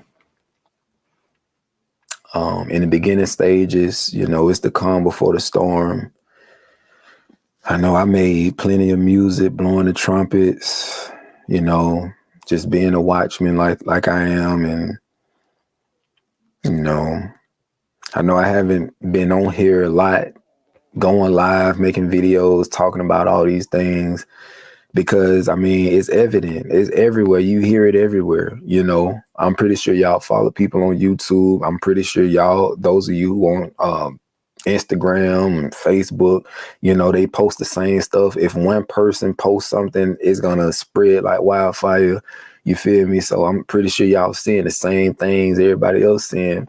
in the beginning stages. You know, it's the calm before the storm. I know I made plenty of music, blowing the trumpets, you know, just being a watchman like I am. And, you know I haven't been on here a lot, going live, making videos, talking about all these things because, I mean, it's evident. It's everywhere. You hear it everywhere, you know. I'm pretty sure y'all follow people on YouTube. I'm pretty sure y'all, those of you who on Instagram and Facebook, you know, they post the same stuff. If one person posts something, it's gonna spread like wildfire. You feel me? So I'm pretty sure y'all seeing the same things everybody else seeing.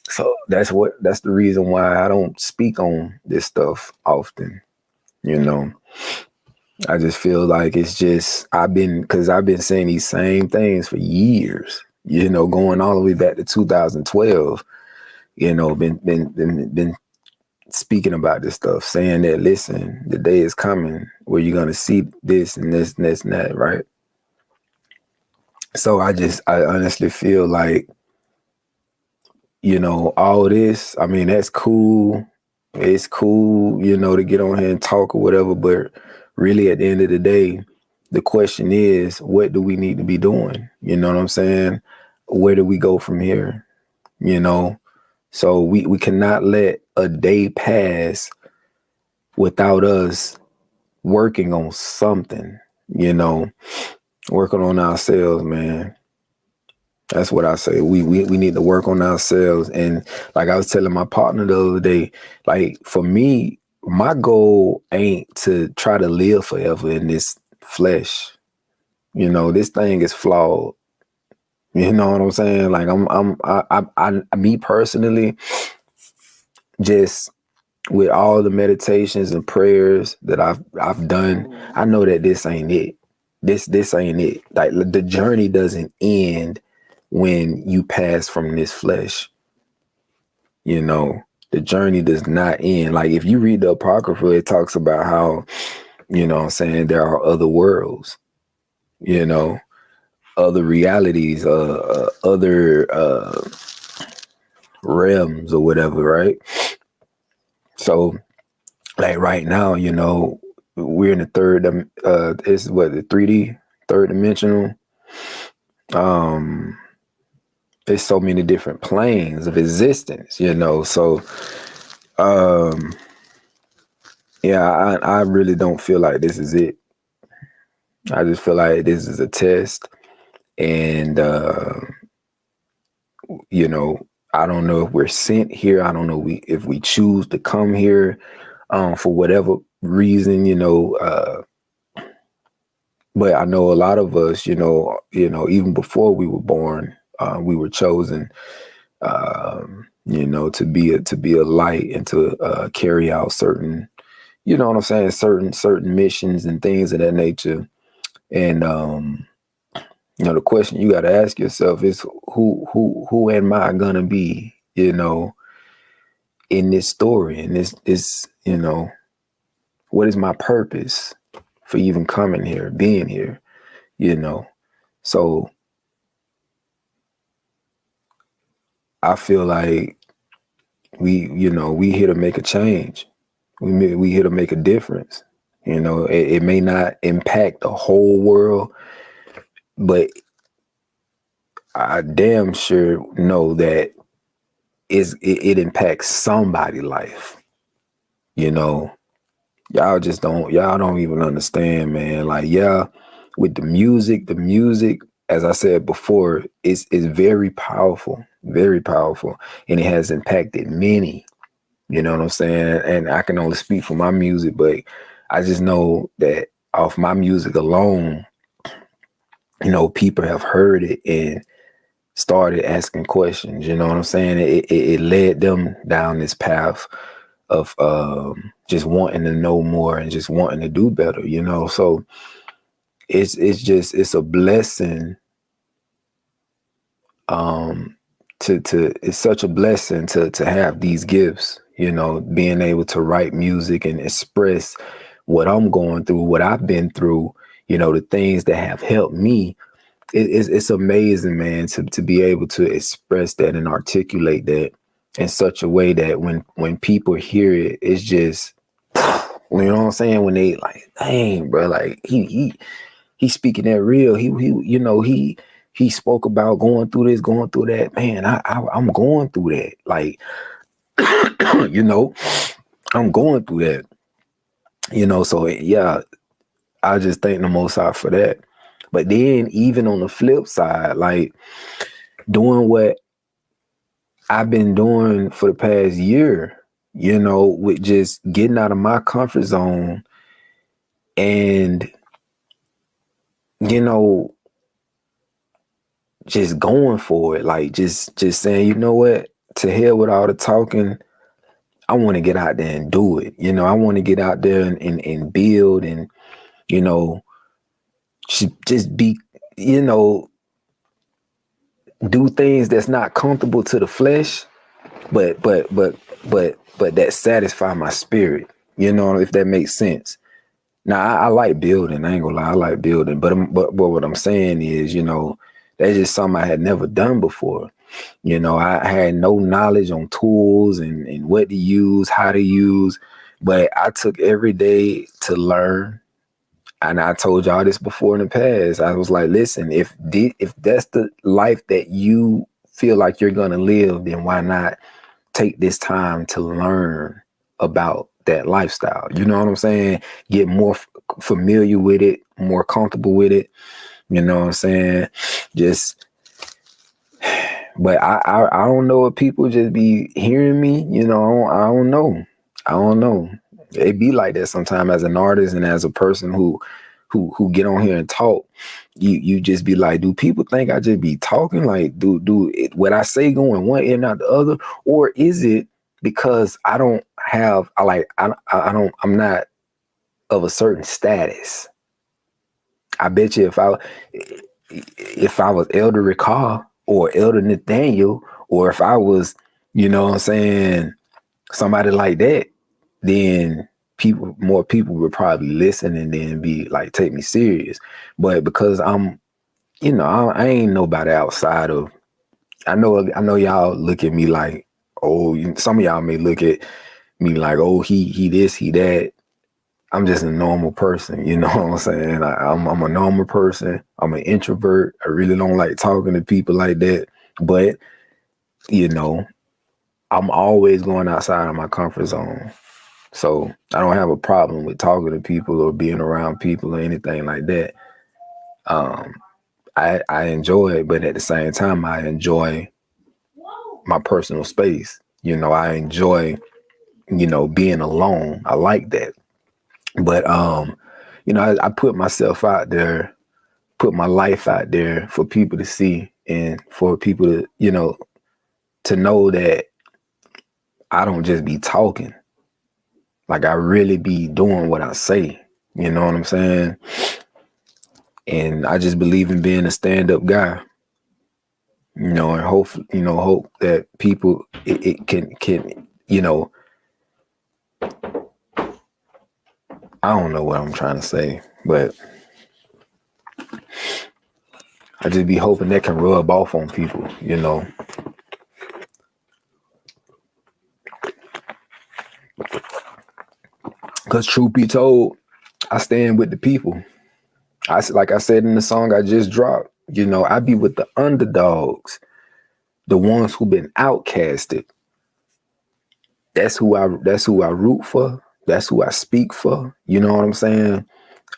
So that's the reason why I don't speak on this stuff often. You know, I just feel like it's just I've been saying these same things for years. You know, going all the way back to 2012. You know, been speaking about this stuff, saying that, listen, the day is coming where you're going to see this and this and this and that, right? So I honestly feel like, you know, all this, I mean, that's cool. It's cool, you know, to get on here and talk or whatever. But really, at the end of the day, the question is, what do we need to be doing? You know what I'm saying? Where do we go from here? You know, so we cannot let a day pass without us working on something, you know, working on ourselves, man. That's what I say. We need to work on ourselves. And like I was telling my partner the other day, like for me, my goal ain't to try to live forever in this flesh. You know, this thing is flawed. You know what I'm saying? Like me personally, just with all the meditations and prayers that I've done, I know that this ain't it. This ain't it. Like the journey doesn't end when you pass from this flesh. You know, the journey does not end. Like if you read the Apocrypha, it talks about how, you know what I'm saying, there are other worlds, you know, other realities, other realms or whatever, right? So like right now, you know, we're in the third, it's what, the 3D, third dimensional. there's so many different planes of existence, you know. So yeah, I really don't feel like this is it. I just feel like this is a test, and you know, I don't know if we're sent here. I don't know if we choose to come here for whatever reason, you know. But I know a lot of us, you know, even before we were born, we were chosen, you know, to be a light and to carry out certain, you know what I'm saying, certain missions and things of that nature. And you know, the question you got to ask yourself is who am I gonna be, you know, in this story, and this, you know, what is my purpose for even coming here, being here, you know. So I feel like you know, we here to make a change. We here to make a difference. You know, it may not impact the whole world, but I damn sure know that it impacts somebody's life. You know, y'all don't even understand, man. Like, yeah, with the music, as I said before, is very powerful, and it has impacted many. You know what I'm saying? And I can only speak for my music, but I just know that off my music alone, you know, people have heard it and started asking questions. You know what I'm saying? It led them down this path of just wanting to know more and just wanting to do better, you know. So it's a blessing. It's such a blessing to have these gifts, you know, being able to write music and express what I'm going through, what I've been through, you know, the things that have helped me. It's amazing, man, to be able to express that and articulate that in such a way that when people hear it, it's just, you know what I'm saying? When they like, dang, bro, like he's speaking that real. He you know, he spoke about going through this, going through that. Man, I'm going through that. Like, you know, I'm going through that. You know, so yeah, I just thank the Most High for that. But then even on the flip side, like doing what I've been doing for the past year, you know, with just getting out of my comfort zone and, you know, just going for it, like just saying, you know what, to hell with all the talking. I want to get out there and do it. You know, I want to get out there and build and, you know, just be, you know, do things that's not comfortable to the flesh, but that satisfy my spirit. You know, if that makes sense. Now I like building. I ain't gonna lie, I like building. But what I'm saying is, you know, that's just something I had never done before. You know, I had no knowledge on tools and what to use, how to use, but I took every day to learn. And I told y'all this before in the past. I was like, listen, if that's the life that you feel like you're gonna live, then why not take this time to learn about that lifestyle? You know what I'm saying? Get more familiar with it, more comfortable with it. You know what I'm saying? Just, but I don't know if people just be hearing me. You know, I don't know. I don't know. It be like that sometimes as an artist and as a person who get on here and talk. You just be like, do people think I just be talking? Like, do it, what I say going one ear not the other, or is it because I don't have I'm not of a certain status? I bet you if I was Elder Ricard or Elder Nathaniel, or if I was, you know what I'm saying, somebody like that, then more people would probably listen and then be like, take me serious. But because I'm, you know, I ain't nobody outside of, I know y'all look at me like, oh, some of y'all may look at me like, oh, he this, he that. I'm just a normal person, you know what I'm saying? I'm a normal person. I'm an introvert. I really don't like talking to people like that. But, you know, I'm always going outside of my comfort zone. So I don't have a problem with talking to people or being around people or anything like that. I enjoy it, but at the same time, I enjoy my personal space. You know, I enjoy, you know, being alone. I like that. But, you know, I put myself out there, put my life out there for people to see and for people to, you know, to know that I don't just be talking. Like I really be doing what I say. You know what I'm saying? And I just believe in being a stand-up guy. You know, and hope that people it can, you know, I don't know what I'm trying to say, but I just be hoping that can rub off on people, you know. Because truth be told, I stand with the people. Like I said in the song I just dropped, you know, I be with the underdogs, the ones who've been outcasted. That's who I root for. That's who I speak for. You know what I'm saying?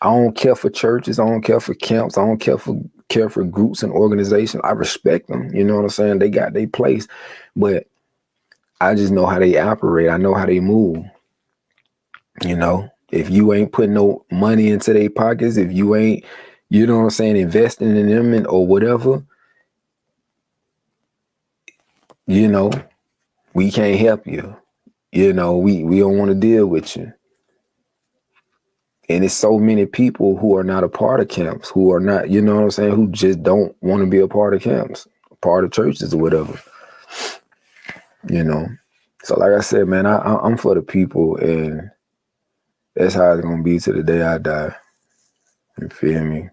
I don't care for churches. I don't care for camps. I don't care for groups and organizations. I respect them. You know what I'm saying? They got their place, but I just know how they operate. I know how they move. You know, if you ain't putting no money into their pockets, if you ain't, you know what I'm saying, investing in them or whatever, you know, we can't help you. You know, we don't want to deal with you. And it's so many people who are not a part of camps, who are not, you know what I'm saying, who just don't want to be a part of camps, part of churches or whatever, you know. So like I said, man, I'm for the people, and that's how it's going to be to the day I die. You feel me?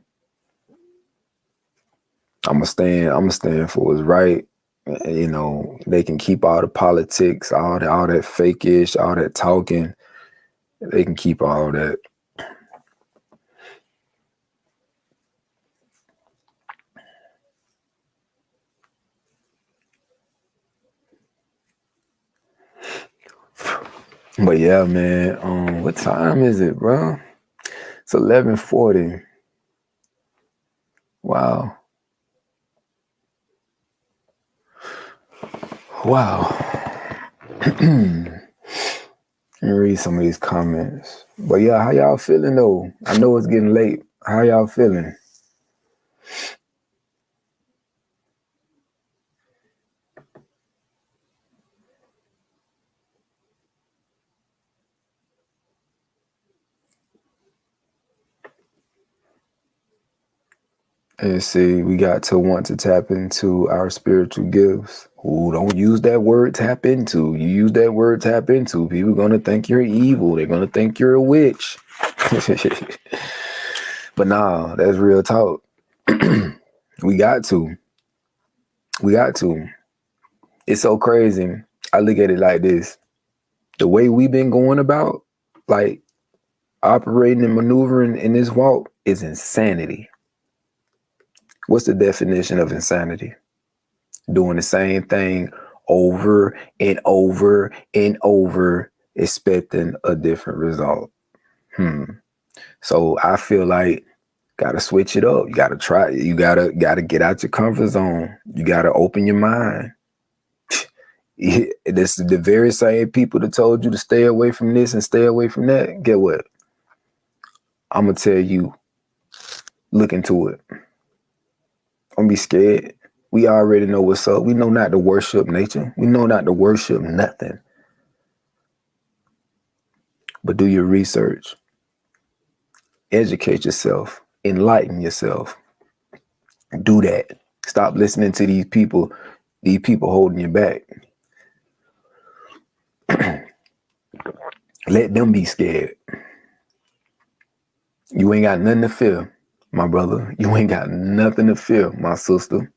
I'm going to stand for what's right. You know, they can keep all the politics, all that fake-ish, all that talking. They can keep all that. But yeah, man, what time is it, bro? It's 11:40. Wow. Wow. Let me read some of these comments. But yeah, how y'all feeling though? I know it's getting late. How y'all feeling? Let's see, we got to want to tap into our spiritual gifts. Ooh, don't use that word tap into. You use that word tap into, people are gonna think you're evil. They're gonna think you're a witch. But nah, that's real talk. We got to. We got to. It's so crazy. I look at it like this. The way we've been going about, like, operating and maneuvering in this walk is insanity. What's the definition of insanity? Doing the same thing over and over and over, expecting a different result. So I feel like gotta switch it up. You gotta try. You gotta get out your comfort zone. You gotta open your mind. This is the very same people that told you to stay away from this and stay away from that. Get what? I'm gonna tell you, look into it. Don't be scared. We already know what's up. We know not to worship nature. We know not to worship nothing. But do your research. Educate yourself. Enlighten yourself. Do that. Stop listening to these people holding you back. Let them be scared. You ain't got nothing to fear, my brother. You ain't got nothing to fear, my sister.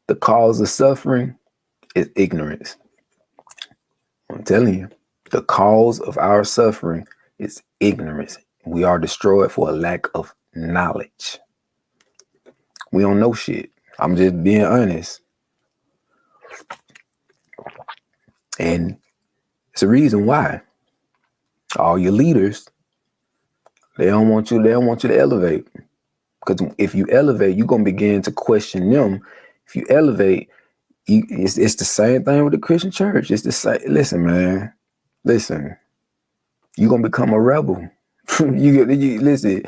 The cause of suffering is ignorance. I'm telling you, the cause of our suffering is ignorance. We are destroyed for a lack of knowledge. We don't know shit. I'm just being honest. And it's a reason why. All your leaders, they don't want you to elevate. Because if you elevate, you're gonna begin to question them. If you elevate, it's the same thing with the Christian church. It's the same. Listen, man. Listen. You're gonna become a rebel. you listen.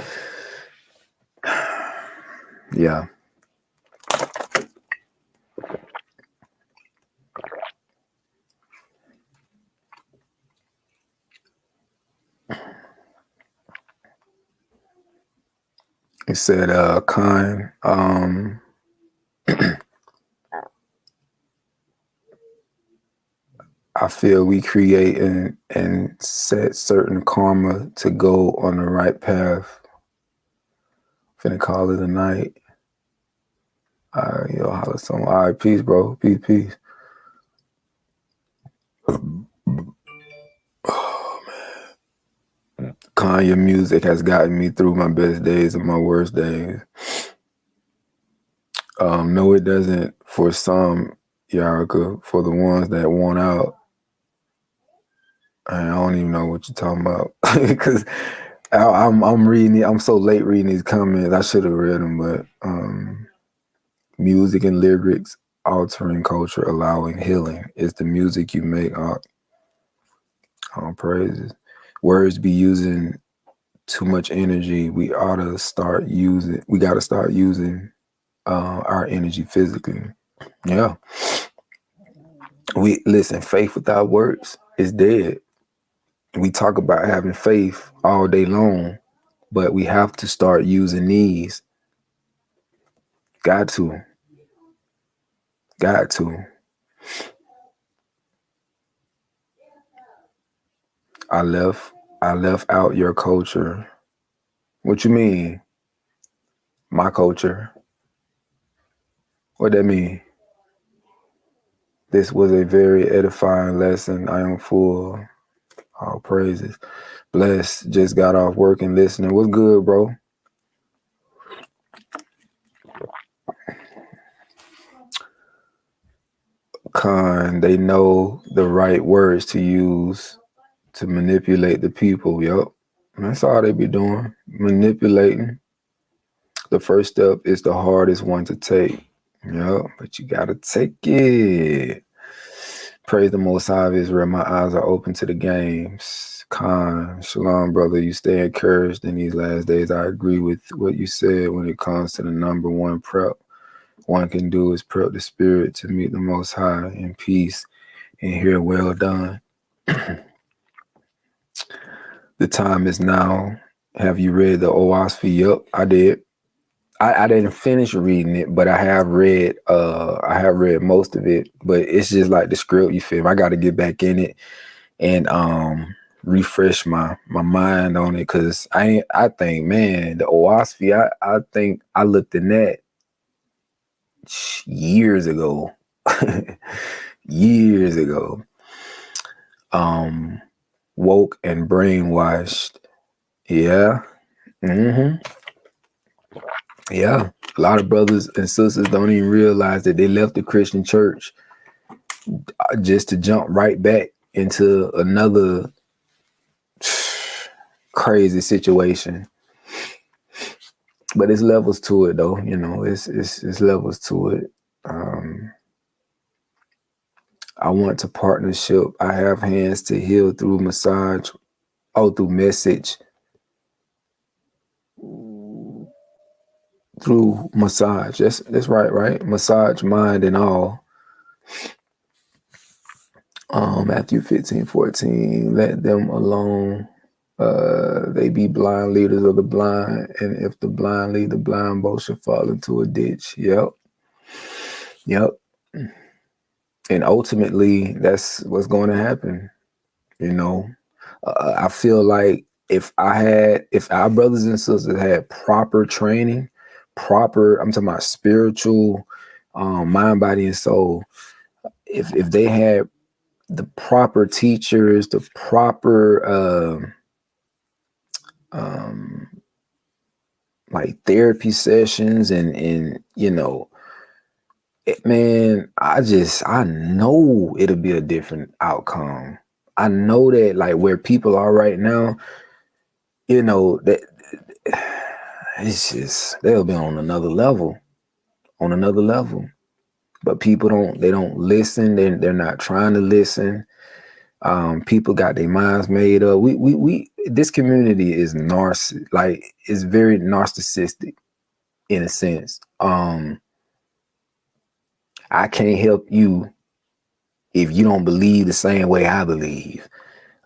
Yeah. It said, Khan, I feel we create and set certain karma to go on the right path. Finna call it a night. Yo, holla some. All right, peace, bro. Peace, peace. Oh, man. Kanye music has gotten me through my best days and my worst days. No, it doesn't for some, Yarika. For the ones that want out, I don't even know what you're talking about. Because I'm reading it. I'm so late reading these comments. I should have read them, but music and lyrics altering culture, allowing healing. It's the music you make. All praises. Words be using too much energy. We ought to start using. We got to start using our energy physically. Yeah. We listen. Faith without works is dead. We talk about having faith all day long, but we have to start using these. Got to. I left out your culture. What you mean? My culture. What that mean? This was a very edifying lesson. I am full. All praises. Blessed. Just got off work and listening. What's good, bro? Con, they know the right words to use to manipulate the people. Yup. That's all they be doing. Manipulating. The first step is the hardest one to take. Yup. But you gotta take it. Praise the Most High of Israel. My eyes are open to the games. Khan, shalom, brother. You stay encouraged in these last days. I agree with what you said when it comes to the number one prep one can do is prep the spirit to meet the Most High in peace and hear well done. The time is now. Have you read the Oasfi? Yup, I did. I didn't finish reading it, but I have read most of it. But it's just like the script, you feel me? I got to get back in it and refresh my mind on it, because I think, man, the Oasfi, I think I looked in that years ago. Years ago. Woke and brainwashed. Yeah. Yeah. A lot of brothers and sisters don't even realize that they left the Christian church just to jump right back into another crazy situation. But it's levels to it, though. You know, it's levels to it. I want to partnership. I have hands to heal through massage. Through message. Through massage. That's right? Massage, mind, and all. Matthew 15:14. Let them alone. They be blind leaders of the blind, and if the blind lead the blind, both shall fall into a ditch. Yep. And ultimately, that's what's going to happen. You know, I feel like if our brothers and sisters had proper training, I'm talking about spiritual, mind, body, and soul. If they had the proper teachers, the proper like therapy sessions, and you know, Man, I know it'll be a different outcome. I know that like where people are right now, that it's just they'll be on another level, on another level. But people don't listen. They're not trying to listen. People got their minds made up. We this community is is very narcissistic in a sense. I can't help you if you don't believe the same way I believe.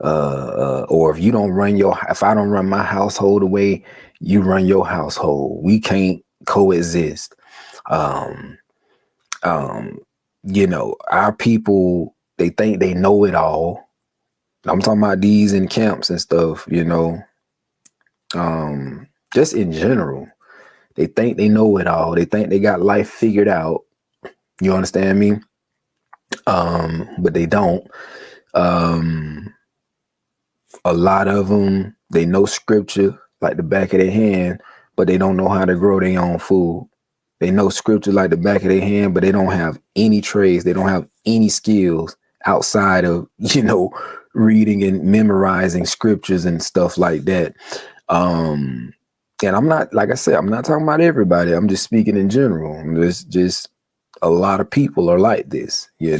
Or if I don't run my household the way you run your household, we can't coexist. Um, our people, they think they know it all. I'm talking about these in camps and stuff, just in general. They think they know it all. They think they got life figured out. You understand me? But they don't. A lot of them, they know scripture like the back of their hand, but they don't know how to grow their own food. They know scripture like the back of their hand, but they don't have any trades. They don't have any skills outside of, reading and memorizing scriptures and stuff like that. And I'm not, like I said, I'm not talking about everybody. I'm just speaking in general. There's just a lot of people are like this, yeah,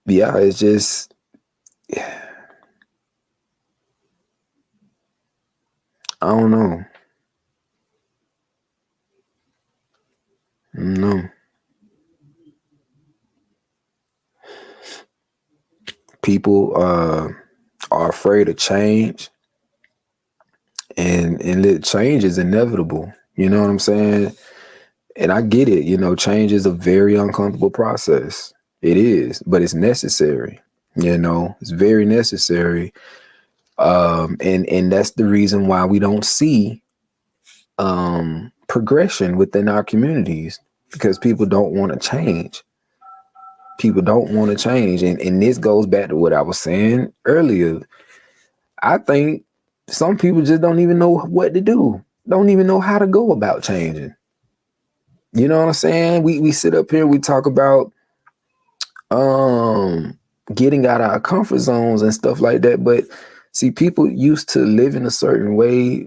it's just, I don't know. No. People are afraid of change, and change is inevitable. You know what I'm saying? And I get it. Change is a very uncomfortable process. It is, but it's necessary. It's very necessary. And that's the reason why we don't see progression within our communities, because people don't want to change. People don't want to change. And this goes back to what I was saying earlier. I think some people just don't even know what to do, don't even know how to go about changing. You know what I'm saying? We sit up here, we talk about getting out of our comfort zones and stuff like that. But see, people used to live in a certain way,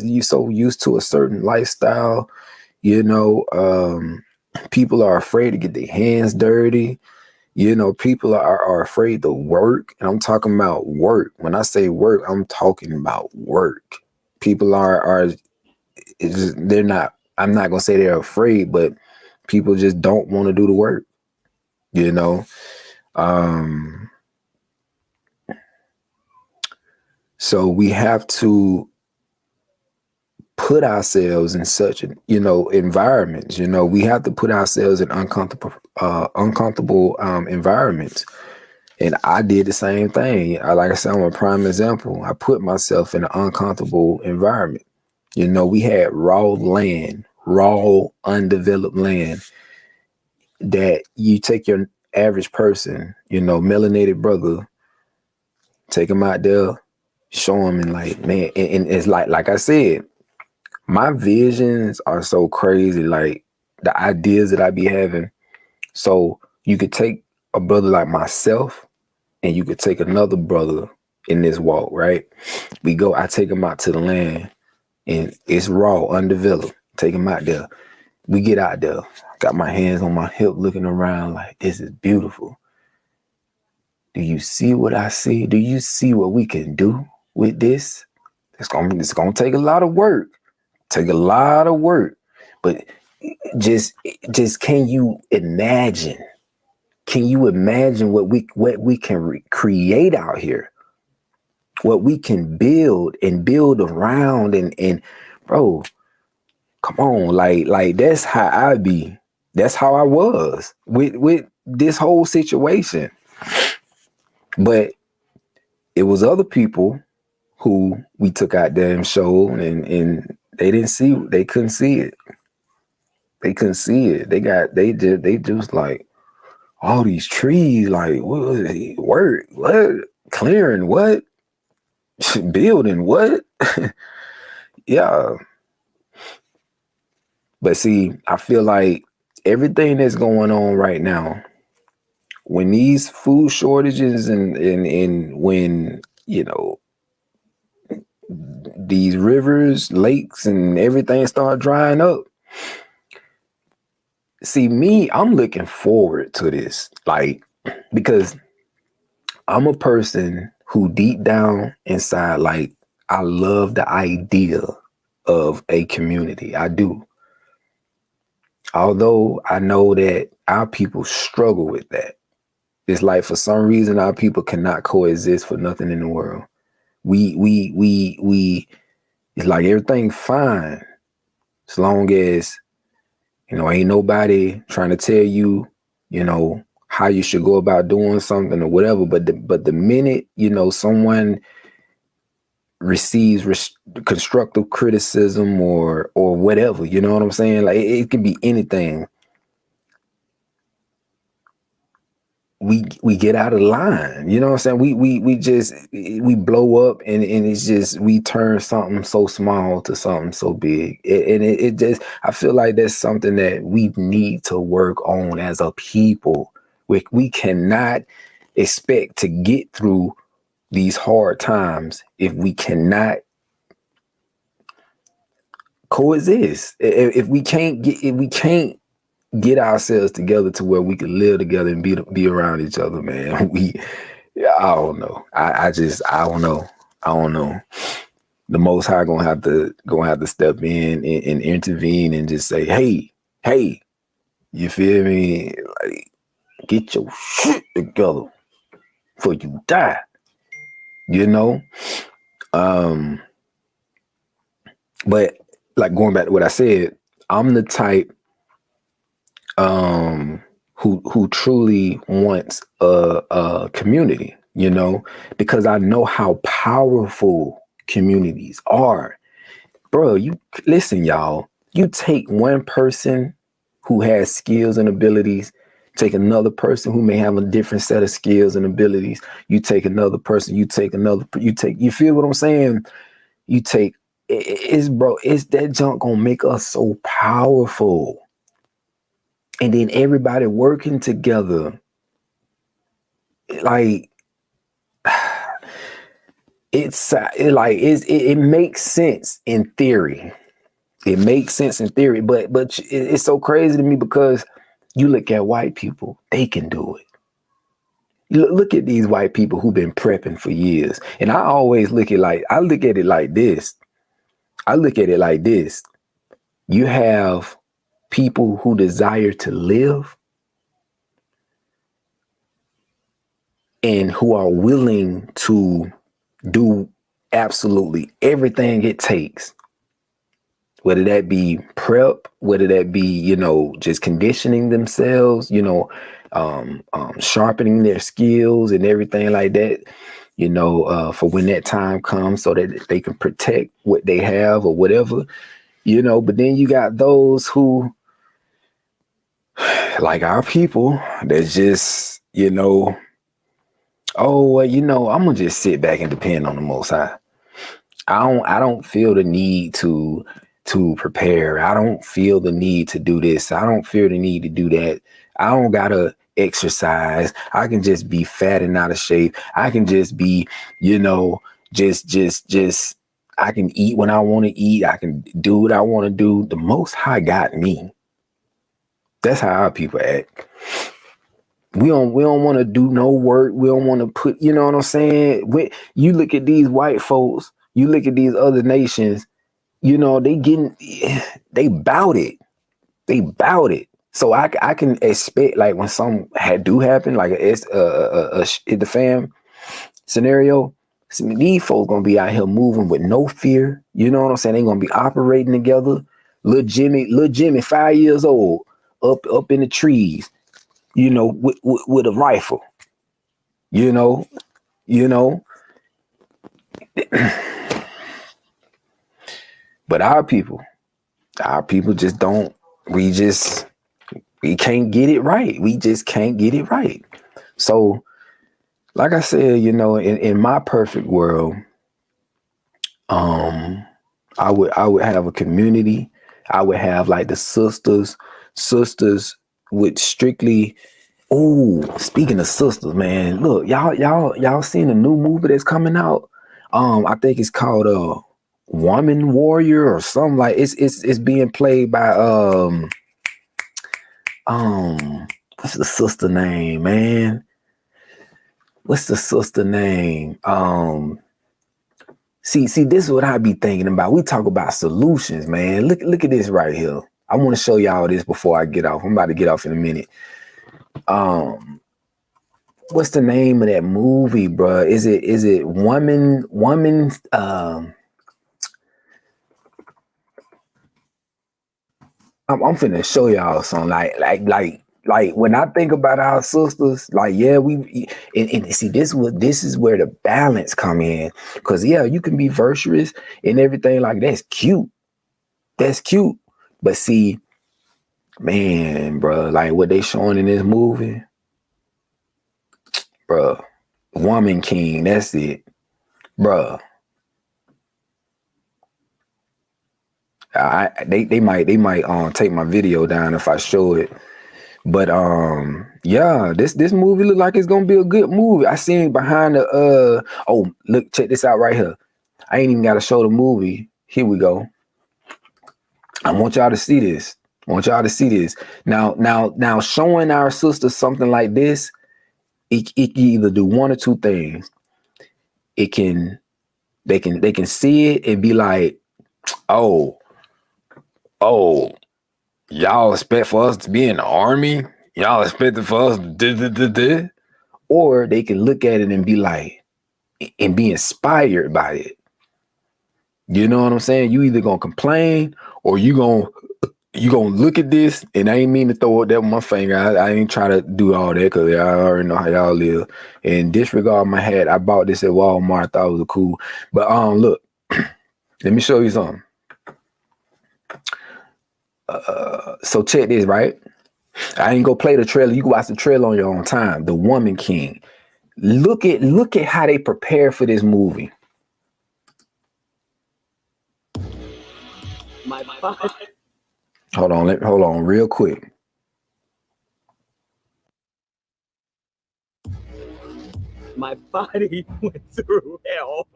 you so used to a certain lifestyle, people are afraid to get their hands dirty. People are afraid to work. And I'm talking about work. When I say work, I'm talking about work. People they're not, I'm not going to say they're afraid, but people just don't want to do the work, So we have to put ourselves in such, environments. We have to put ourselves in uncomfortable environments. And I did the same thing. Like I said, I'm a prime example. I put myself in an uncomfortable environment. We had raw undeveloped land that you take your average person, melanated brother, take him out there, show him, and like, man, and it's like I said, my visions are so crazy, like the ideas that I be having. So you could take a brother like myself, and you could take another brother in this walk, right? I take him out to the land, and it's raw, undeveloped. Take him out there. We get out there. Got my hands on my hip, looking around like, this is beautiful. Do you see what I see? Do you see what we can do with this? It's gonna take a lot of work. Take a lot of work. But just can you imagine? Can you imagine what we can create out here? What we can build and build around, and bro, come on, like that's how I be. That's how I was with this whole situation. But it was other people who we took out there and showed, and they couldn't see it. They couldn't see it. They just like, all these trees, like, what? Work, what? Clearing, what? Building, what? Yeah. But see, I feel like everything that's going on right now, when these food shortages and when, you know, these rivers, lakes, and everything start drying up, see me, I'm looking forward to this. Like, because I'm a person who deep down inside, like, I love the idea of a community. I do. Although I know that our people struggle with that. It's like for some reason our people cannot coexist for nothing in the world. We it's like everything fine as long as, you know, ain't nobody trying to tell you, you know, how you should go about doing something or whatever. But the minute, you know, someone receives constructive criticism or whatever, you know what I'm saying? Like it can be anything. We get out of line, you know what I'm saying? We just we blow up and it's just we turn something so small to something so big. It just, I feel like that's something that we need to work on as a people. We cannot expect to get through these hard times if we cannot coexist. If we can't get ourselves together to where we can live together and be around each other, man. I don't know. I don't know. I don't know. The Most High gonna have to step in and intervene and just say, hey, you feel me? Like, get your shit together before you die. You know? But like going back to what I said, I'm the type who truly wants a community, you know, because I know how powerful communities are. Bro, you listen, y'all, you take one person who has skills and abilities, take another person who may have a different set of skills and abilities, you take another person, you feel what I'm saying? You take it's that junk gonna make us so powerful. And then everybody working together, like it makes sense in theory. It makes sense in theory, but it's so crazy to me because you look at white people, they can do it. Look at these white people who've been prepping for years, and I always look at it like this. I look at it like this. You have people who desire to live and who are willing to do absolutely everything it takes, whether that be prep, whether that be, you know, just conditioning themselves, you know, sharpening their skills and everything like that, you know, for when that time comes so that they can protect what they have or whatever, you know. But then you got those who, like our people, that's just, you know, oh, well, you know, I'm gonna just sit back and depend on the Most High. I don't feel the need to prepare. I don't feel the need to do this. I don't feel the need to do that. I don't gotta exercise. I can just be fat and out of shape. I can just be, you know, just I can eat when I want to eat. I can do what I want to do. The Most High got me. That's how our people act. We don't want to do no work. We don't want to put, you know what I'm saying? You look at these white folks, you look at these other nations, you know, they bout it. They bout it. So I can expect, like, when some do happen, like the fam scenario, these folks gonna be out here moving with no fear. You know what I'm saying? They gonna be operating together. Little Jimmy, 5 years old, up in the trees, you know, with a rifle, you know. But our people just don't, we can't get it right. We just can't get it right. So, like I said, you know, in my perfect world, I would have a community. I would have like the sisters with strictly. Oh, speaking of sisters, man, look, y'all seen a new movie that's coming out? I think it's called Woman Warrior or something like it's being played by what's the sister name, man? What's the sister name? See, this is what I be thinking about. We talk about solutions, man. Look at this right here. I want to show y'all this before I get off. I'm about to get off in a minute. What's the name of that movie, bro? Is it Woman? I'm finna show y'all something like when I think about our sisters, like yeah, and see this is where the balance come in, because yeah, you can be virtuous and everything like that's cute, but see, man, bro, like what they showing in this movie, bro, woman king, that's it, bro. They might take my video down if I show it. But yeah, this movie look like it's gonna be a good movie. I seen behind the oh, look, check this out right here. I ain't even gotta show the movie. Here we go. I want y'all to see this. Now showing our sisters something like this, it can either do one or two things. They can see it and be like, oh, y'all expect for us to be in the army? Y'all expect for us to or they can look at it and be like, and be inspired by it. You know what I'm saying? You either gonna complain or you gonna look at this, and I ain't mean to throw it there with my finger. I ain't try to do all that because I already know how y'all live. And disregard my hat. I bought this at Walmart. Thought it was cool. But look, let me show you something. So check this, right? I ain't gonna play the trailer. You can watch the trailer on your own time. The Woman King. Look at how they prepare for this movie. My body. Hold on real quick. My body went through hell.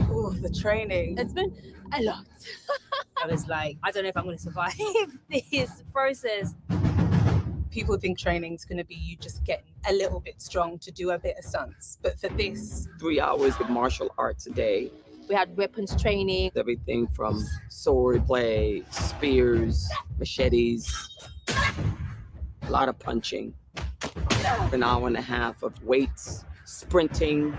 Oh, the training. It's been a lot. I was like, I don't know if I'm going to survive this process. people think training's going to be you just getting a little bit strong to do a bit of stunts. But for this, 3 hours of martial arts a day. We had weapons training. Everything from sword play, spears, machetes, a lot of punching. An hour and a half of weights, sprinting.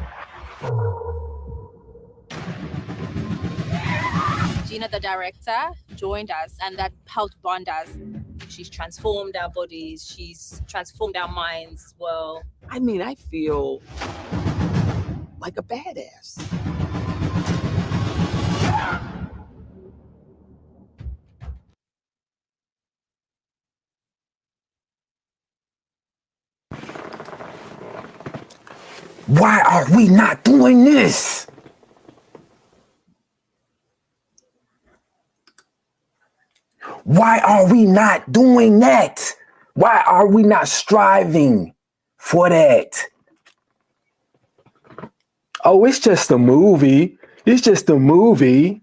Gina, the director, joined us, and that helped bond us. She's transformed our bodies. She's transformed our minds as well. I mean, I feel like a badass. Why are we not doing this? Why are we not doing that? Why are we not striving for that? Oh, it's just a movie. It's just a movie.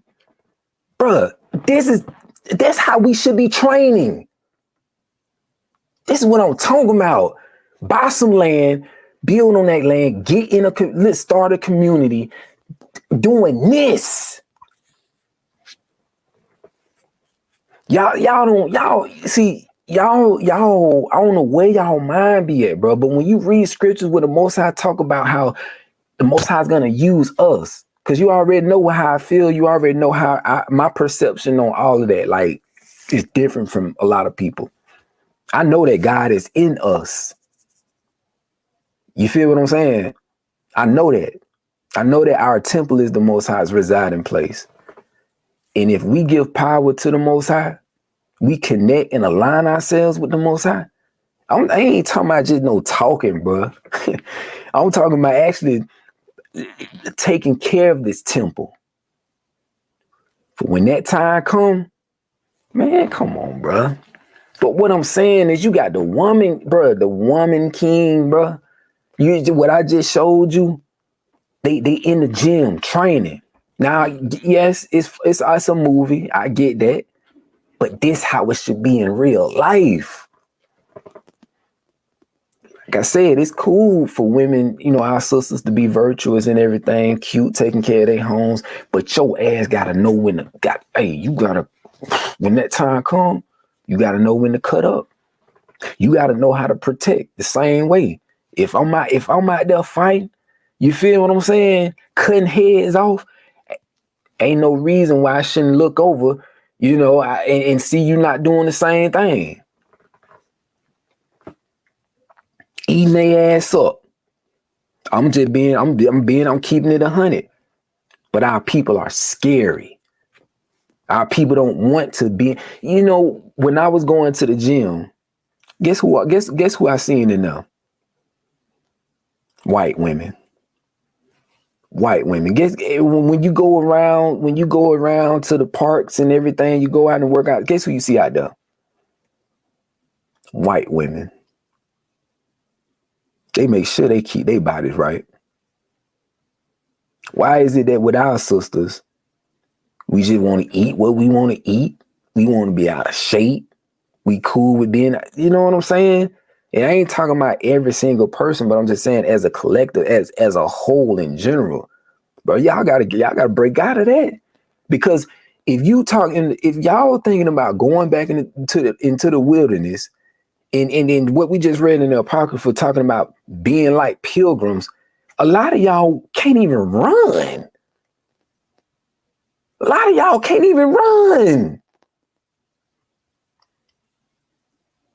Bruh, that's how we should be training. This is what I'm talking about. Buy some land, build on that land, let's start a community doing this. Y'all see, I don't know where y'all mind be at, bro. But when you read scriptures where the Most High talk about how the Most High is gonna use us, because you already know how I feel. You already know how my perception on all of that, like, is different from a lot of people. I know that God is in us. You feel what I'm saying? I know that. I know that our temple is the Most High's residing place. And if we give power to the Most High, we connect and align ourselves with the Most High. I ain't talking about just no talking, bro. I'm talking about actually taking care of this temple. For when that time comes, Man, come on, bruh. But what I'm saying is you got the woman, bruh, the woman king, bruh. What I just showed you, they in the gym training. Now, yes, it's a movie. I get that. But this how it should be in real life. Like I said, it's cool for women, our sisters to be virtuous and everything, cute, taking care of their homes. But your ass gotta know when when that time come, you gotta know when to cut up. You gotta know how to protect the same way. If I'm out there fighting, you feel what I'm saying? Cutting heads off, ain't no reason why I shouldn't look over, and see you not doing the same thing. Eating their ass up. I'm keeping it 100. But our people are scary. Our people don't want to be. When I was going to the gym, guess who I seen in there? White women. White women. Guess when you go around to the parks and everything, you go out and work out. Guess who you see out there? White women. They make sure they keep their bodies right. Why is it that with our sisters, we just want to eat what we want to eat? We want to be out of shape. We cool with being, you know what I'm saying? And I ain't talking about every single person, but I'm just saying as a collective, as a whole in general. But y'all gotta break out of that. Because if y'all thinking about going back into the wilderness, and then what we just read in the Apocrypha talking about being like pilgrims, a lot of y'all can't even run. A lot of y'all can't even run.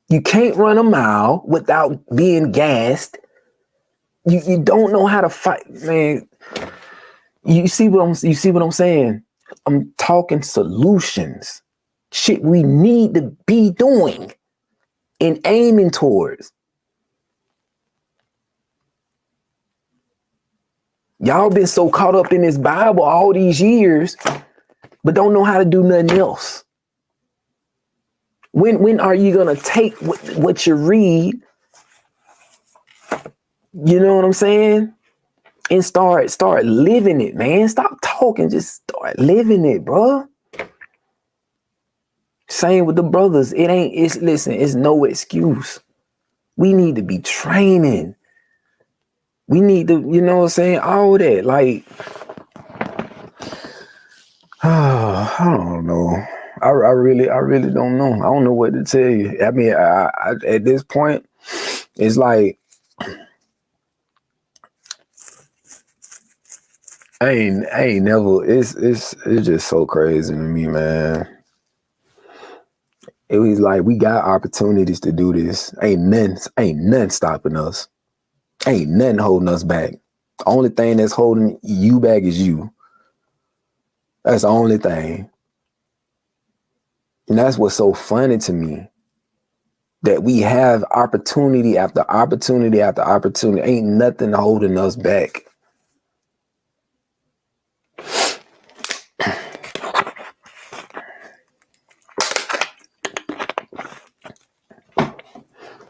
You can't run a mile without being gassed. You don't know how to fight, man. You see what I'm saying? I'm talking solutions. Shit we need to be doing and aiming towards. Y'all been so caught up in this Bible all these years, but don't know how to do nothing else. When are you gonna take what you read? You know what I'm saying? And start living it, man. Stop talking, just start living it, bro. Same with the brothers. It's no excuse. We need to be training. We need to, you know what I'm saying? All that. Like, I don't know. I really don't know. I don't know what to tell you. I mean, I at this point, it's like I ain't never. It's just so crazy to me, man. It was like we got opportunities to do this. Ain't none stopping us. Ain't nothing holding us back. Only thing that's holding you back is you. That's the only thing. And that's what's so funny to me. That we have opportunity after opportunity after opportunity. Ain't nothing holding us back.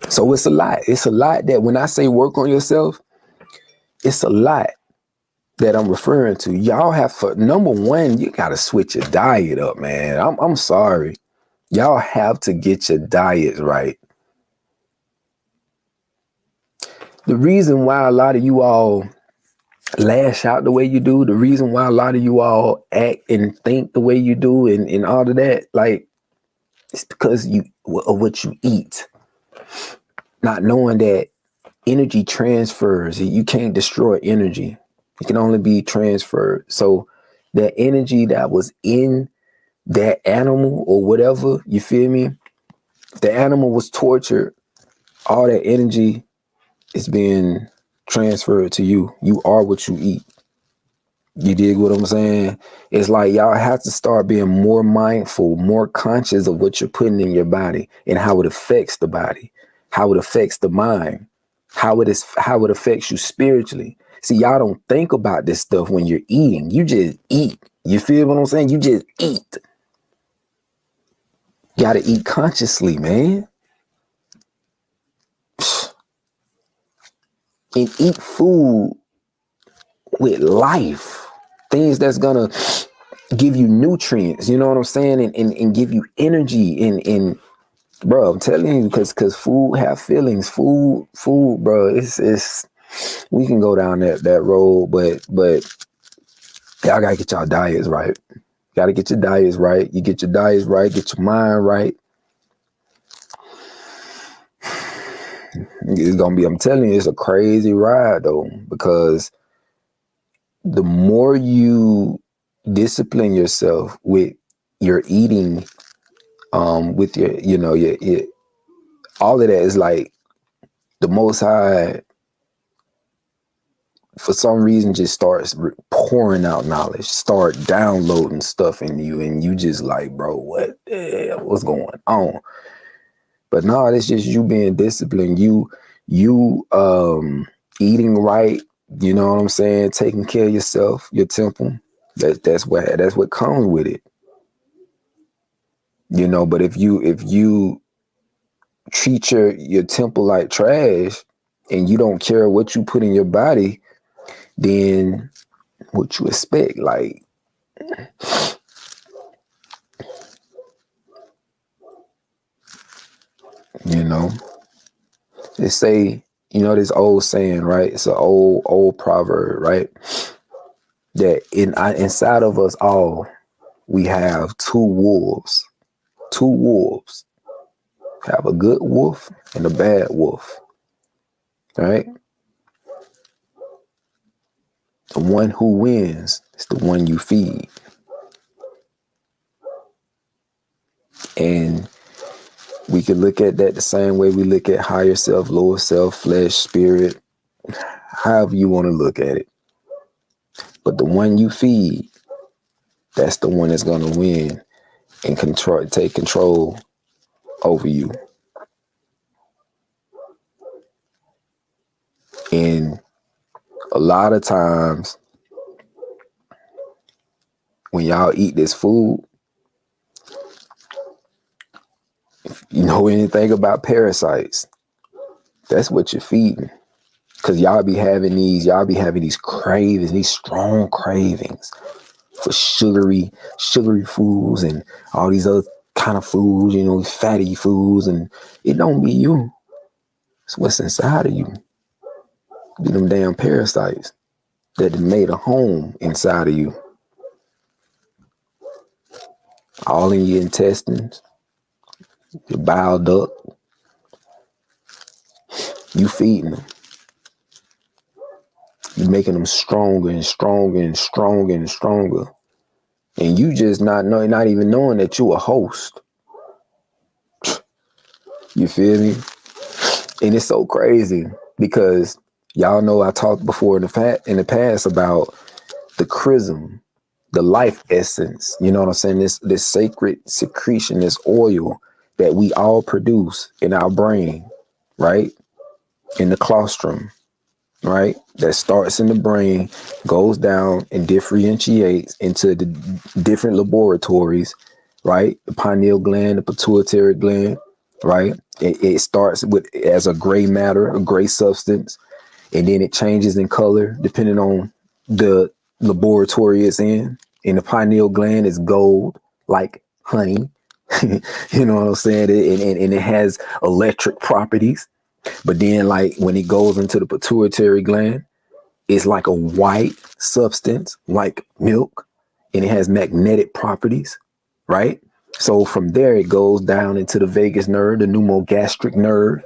So it's a lot. It's a lot that when I say work on yourself, it's a lot that I'm referring to. Y'all have number one, you gotta switch your diet up, man. I'm sorry. Y'all have to get your diets right. The reason why a lot of you all lash out the way you do, the reason why a lot of you all act and think the way you do and all of that, like, it's because of what you eat. Not knowing that energy transfers. You can't destroy energy. It can only be transferred. So that energy that was in that animal or whatever, you feel me? If the animal was tortured, all that energy is being transferred to you. You are what you eat. You dig what I'm saying? It's like y'all have to start being more mindful, more conscious of what you're putting in your body and how it affects the body, how it affects the mind, how it affects you spiritually. See, y'all don't think about this stuff when you're eating. You just eat. You feel what I'm saying? You just eat. got to eat consciously, man. And eat food with life. Things that's gonna give you nutrients, you know what I'm saying? And give you energy and bro, I'm telling you, because food have feelings. Food, bro, it's we can go down that road, but y'all gotta get y'all diets right. Gotta get your diets right. You get your diets right, get your mind right. It's gonna be, I'm telling you, it's a crazy ride though, because the more you discipline yourself with your eating, with your, you know, your all of that is like the Most High, for some reason, just starts pouring out knowledge, start downloading stuff in you, and you just like, bro, what the hell, what's going on? But no, it's just you being disciplined, you eating right, you know what I'm saying, taking care of yourself, your temple. That's what comes with it. You know, but if you treat your temple like trash and you don't care what you put in your body, then what you expect? Like, you know, they say, you know, this old saying, right? It's an old proverb, right? That inside of us all, we have two wolves. Two wolves. Have a good wolf and a bad wolf. Right? The one who wins is the one you feed. And we can look at that the same way we look at higher self, lower self, flesh, spirit, however you want to look at it. But the one you feed, that's the one that's going to win and take control over you. And a lot of times when y'all eat this food, if you know anything about parasites, that's what you're feeding. Because y'all be having these cravings, these strong cravings for sugary foods and all these other kind of foods, you know, fatty foods, and it don't be you. It's what's inside of you. Be them damn parasites that made a home inside of you. All in your intestines, your bile duct. You feeding them. You making them stronger and stronger and stronger and stronger. And you just not even knowing that you a host. You feel me? And it's so crazy because y'all know I talked before in the past about the chrism, the life essence. You know what I'm saying? This sacred secretion, this oil that we all produce in our brain, right? In the claustrum, right? That starts in the brain, goes down and differentiates into the different laboratories, right? The pineal gland, the pituitary gland, right? It starts as a gray matter, a gray substance, and then it changes in color depending on the laboratory it's in. In the pineal gland, it's gold, like honey. You know what I'm saying? And it has electric properties. But then, like, when it goes into the pituitary gland, it's like a white substance, like milk, and it has magnetic properties, right? So from there, it goes down into the vagus nerve, the pneumogastric nerve,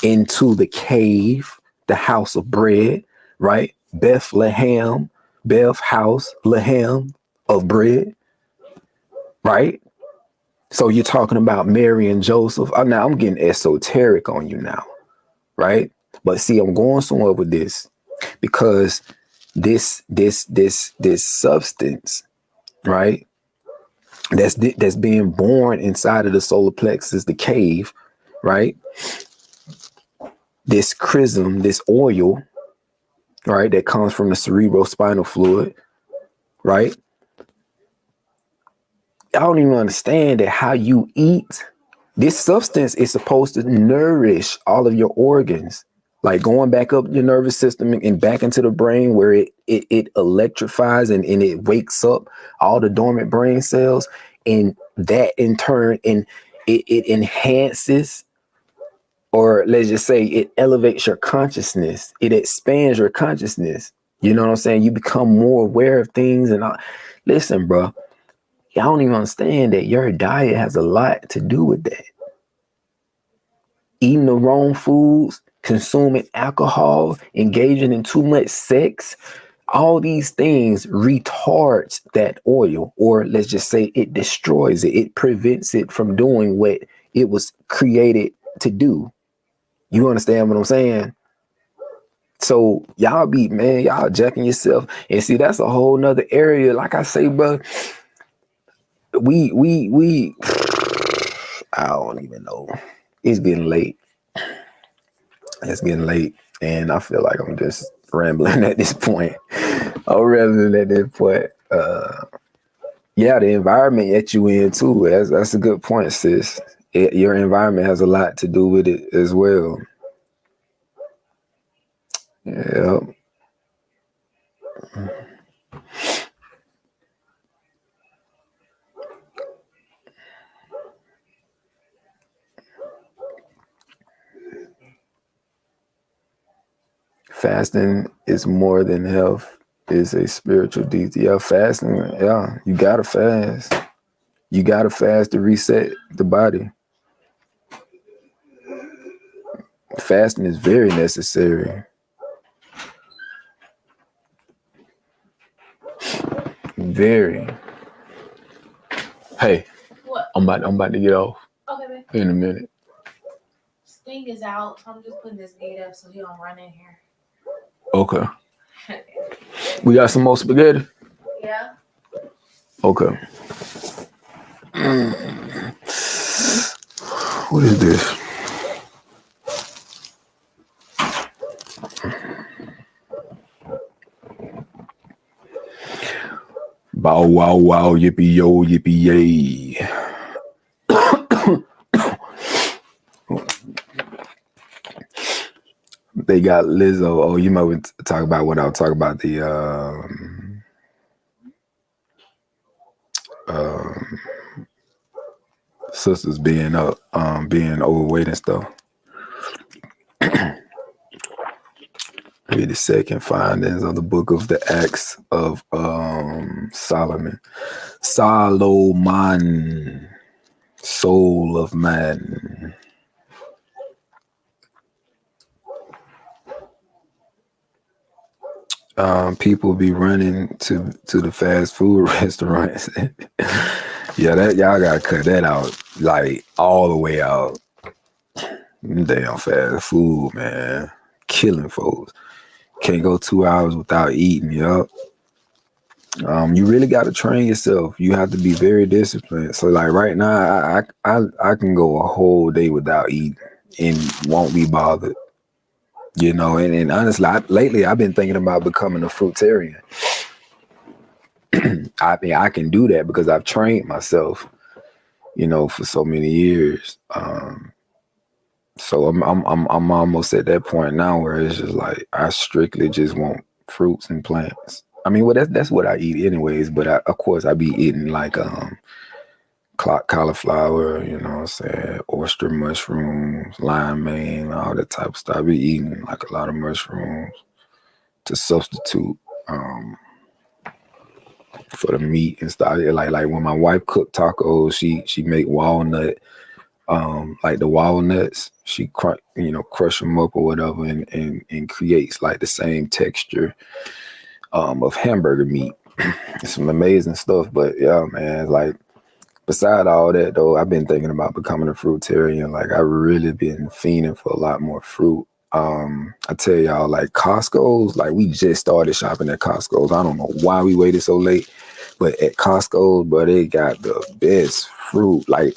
into the cave, the house of bread, right? Bethlehem, Beth house, Lehem of bread, right? So you're talking about Mary and Joseph. Now I'm getting esoteric on you now, right? But see, I'm going somewhere with this because this substance, right? That's being born inside of the solar plexus, the cave, right? This chrism, this oil, right, that comes from the cerebrospinal fluid, right? I don't even understand that how you eat. This substance is supposed to nourish all of your organs, like going back up your nervous system and back into the brain where it electrifies and it wakes up all the dormant brain cells. And that in turn, and it enhances, or let's just say it elevates your consciousness. It expands your consciousness. You know what I'm saying? You become more aware of things. And listen, bro, y'all don't even understand that your diet has a lot to do with that. Eating the wrong foods, consuming alcohol, engaging in too much sex, all these things retards that oil, or let's just say it destroys it. It prevents it from doing what it was created to do. You understand what I'm saying? So y'all y'all jacking yourself. And see, that's a whole nother area. Like I say, bro, we I don't even know. It's getting late. It's getting late. And I feel like I'm just rambling at this point. I'm rambling at this point. Yeah, the environment that you in too. That's a good point, sis. Your environment has a lot to do with it as well. Yeah. Fasting is more than health. It's a spiritual deity. Yeah, fasting. Yeah, you gotta fast. You gotta fast to reset the body. Fasting is very necessary. Very. Hey, What? I'm about to get off Okay, babe. in a minute. Sting is out, so I'm just putting this gate up so he don't run in here. Okay. We got some more spaghetti? Yeah. Okay. What is this? Bow wow wow yippee yo yippee yay. They got Lizzo. Oh, you might talk about what I'll talk about the sisters being being overweight and stuff. Read the second findings of the book of the Acts of Solomon. Solomon, soul of man. People be running to the fast food restaurants. Yeah, that y'all gotta cut that out, like all the way out. Damn fast food, man, killing folks. Can't go 2 hours without eating. Yup. You really got to train yourself. You have to be very disciplined. So, like right now, I can go a whole day without eating and won't be bothered. You know, and honestly, lately I've been thinking about becoming a fruitarian. I mean, I can do that because I've trained myself, you know, for so many years. So I'm almost at that point now where it's just like I strictly just want fruits and plants. I mean, well, that's what I eat anyways. But of course, I be eating like cauliflower, you know what I'm saying, oyster mushrooms, lime main, all that type of stuff. I be eating like a lot of mushrooms to substitute for the meat and stuff. Like when my wife cook tacos, she make walnut, like the walnuts, she crush them up or whatever and creates like the same texture of hamburger meat. Some amazing stuff. But yeah, man, like beside all that though, I've been thinking about becoming a fruitarian. Like I've really been fiending for a lot more fruit. I tell y'all, like Costco's, like we just started shopping at Costco's. I don't know why we waited so late, but at Costco's, bro, they got the best fruit. Like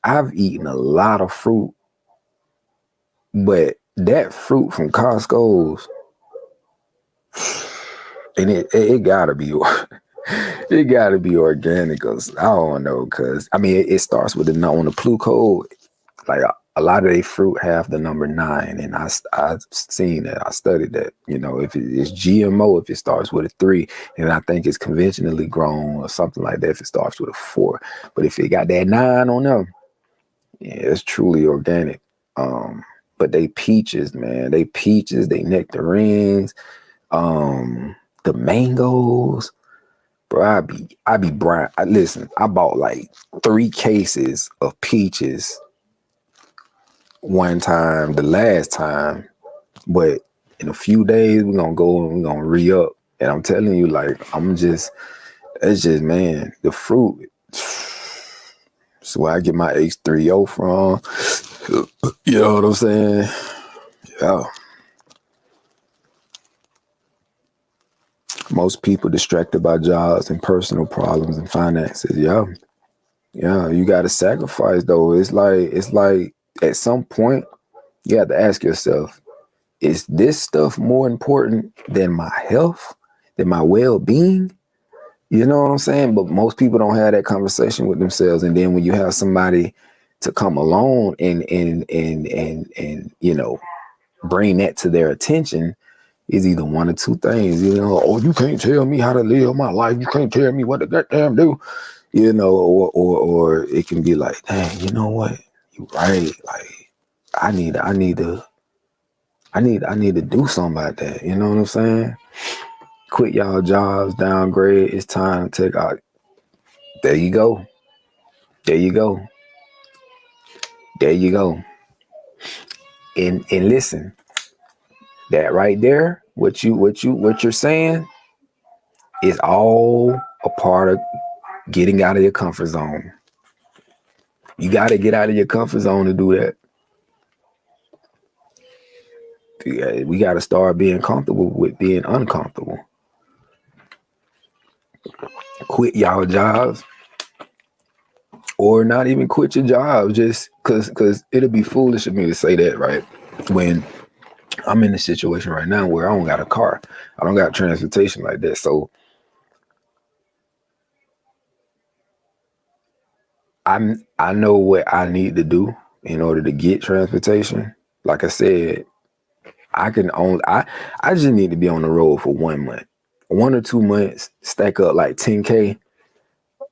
I've eaten a lot of fruit, but that fruit from Costco's, and it gotta be It gotta be organic, 'cause I don't know, cause I mean it starts with on the Plu code. Like a lot of they fruit have the number 9, and I've seen that. I studied that. You know, if it's GMO, if it starts with a 3, and I think it's conventionally grown or something like that, if it starts with a 4. But if it got that 9 on them, yeah, it's truly organic. But they peaches, man. They peaches, they nectarines, the mangoes. Bro, I be Brian. Listen, I bought like 3 cases of peaches one time, the last time, but in a few days we're gonna go and we're gonna re-up. And I'm telling you, like, it's just, man, the fruit. That's where I get my H3O from. You know what I'm saying? Yeah. Most people distracted by jobs and personal problems and finances. Yeah. Yeah, you gotta sacrifice though. It's like at some point you have to ask yourself, is this stuff more important than my health, than my well-being? You know what I'm saying? But most people don't have that conversation with themselves. And then when you have somebody to come along and you know, bring that to their attention, is either one or two things. You know, oh, you can't tell me how to live my life. You can't tell me what to goddamn do. You know, or it can be like, dang, you know what? You're right. Like, I need to do something about that. You know what I'm saying? Quit y'all jobs, downgrade. It's time to take out. There you go. There you go. There you go. And listen, that right there, what you're saying is all a part of getting out of your comfort zone. You got to get out of your comfort zone to do that. We got to start being comfortable with being uncomfortable. Quit y'all jobs, or not even quit your job, just because it'll be foolish of me to say that, right? When I'm in a situation right now where I don't got a car, I don't got transportation like that. So I know what I need to do in order to get transportation. Like I said, I just need to be on the road for 1 month. 1 or 2 months, stack up like 10K.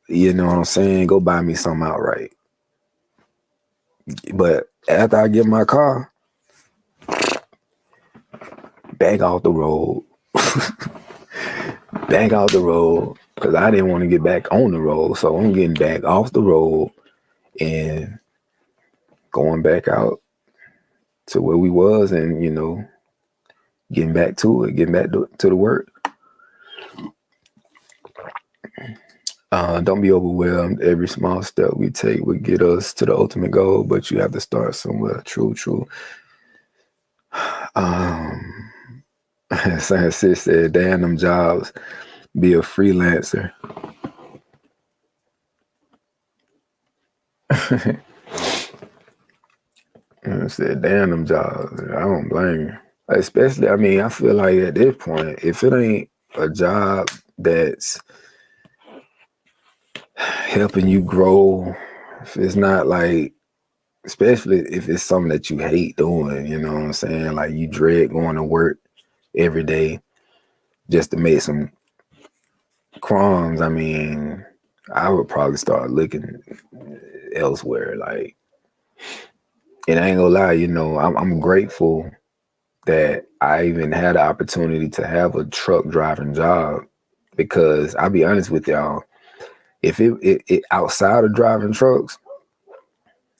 You know what I'm saying? Go buy me something outright. But after I get my car, back off the road. Back off the road. Because I didn't want to get back on the road. So I'm getting back off the road and going back out to where we was, and, you know, getting back to it, getting back to the work. Don't be overwhelmed. Every small step we take will get us to the ultimate goal, but you have to start somewhere. True. Science sis said, damn them jobs, be a freelancer. I said, damn them jobs. I don't blame you. Especially, I mean, I feel like at this point, if it ain't a job that's helping you grow, if it's not like, especially if it's something that you hate doing, you know what I'm saying? Like you dread going to work every day just to make some crumbs. I mean, I would probably start looking elsewhere. Like, and I ain't gonna lie, you know, I'm grateful that I even had the opportunity to have a truck driving job, because I'll be honest with y'all, if it outside of driving trucks,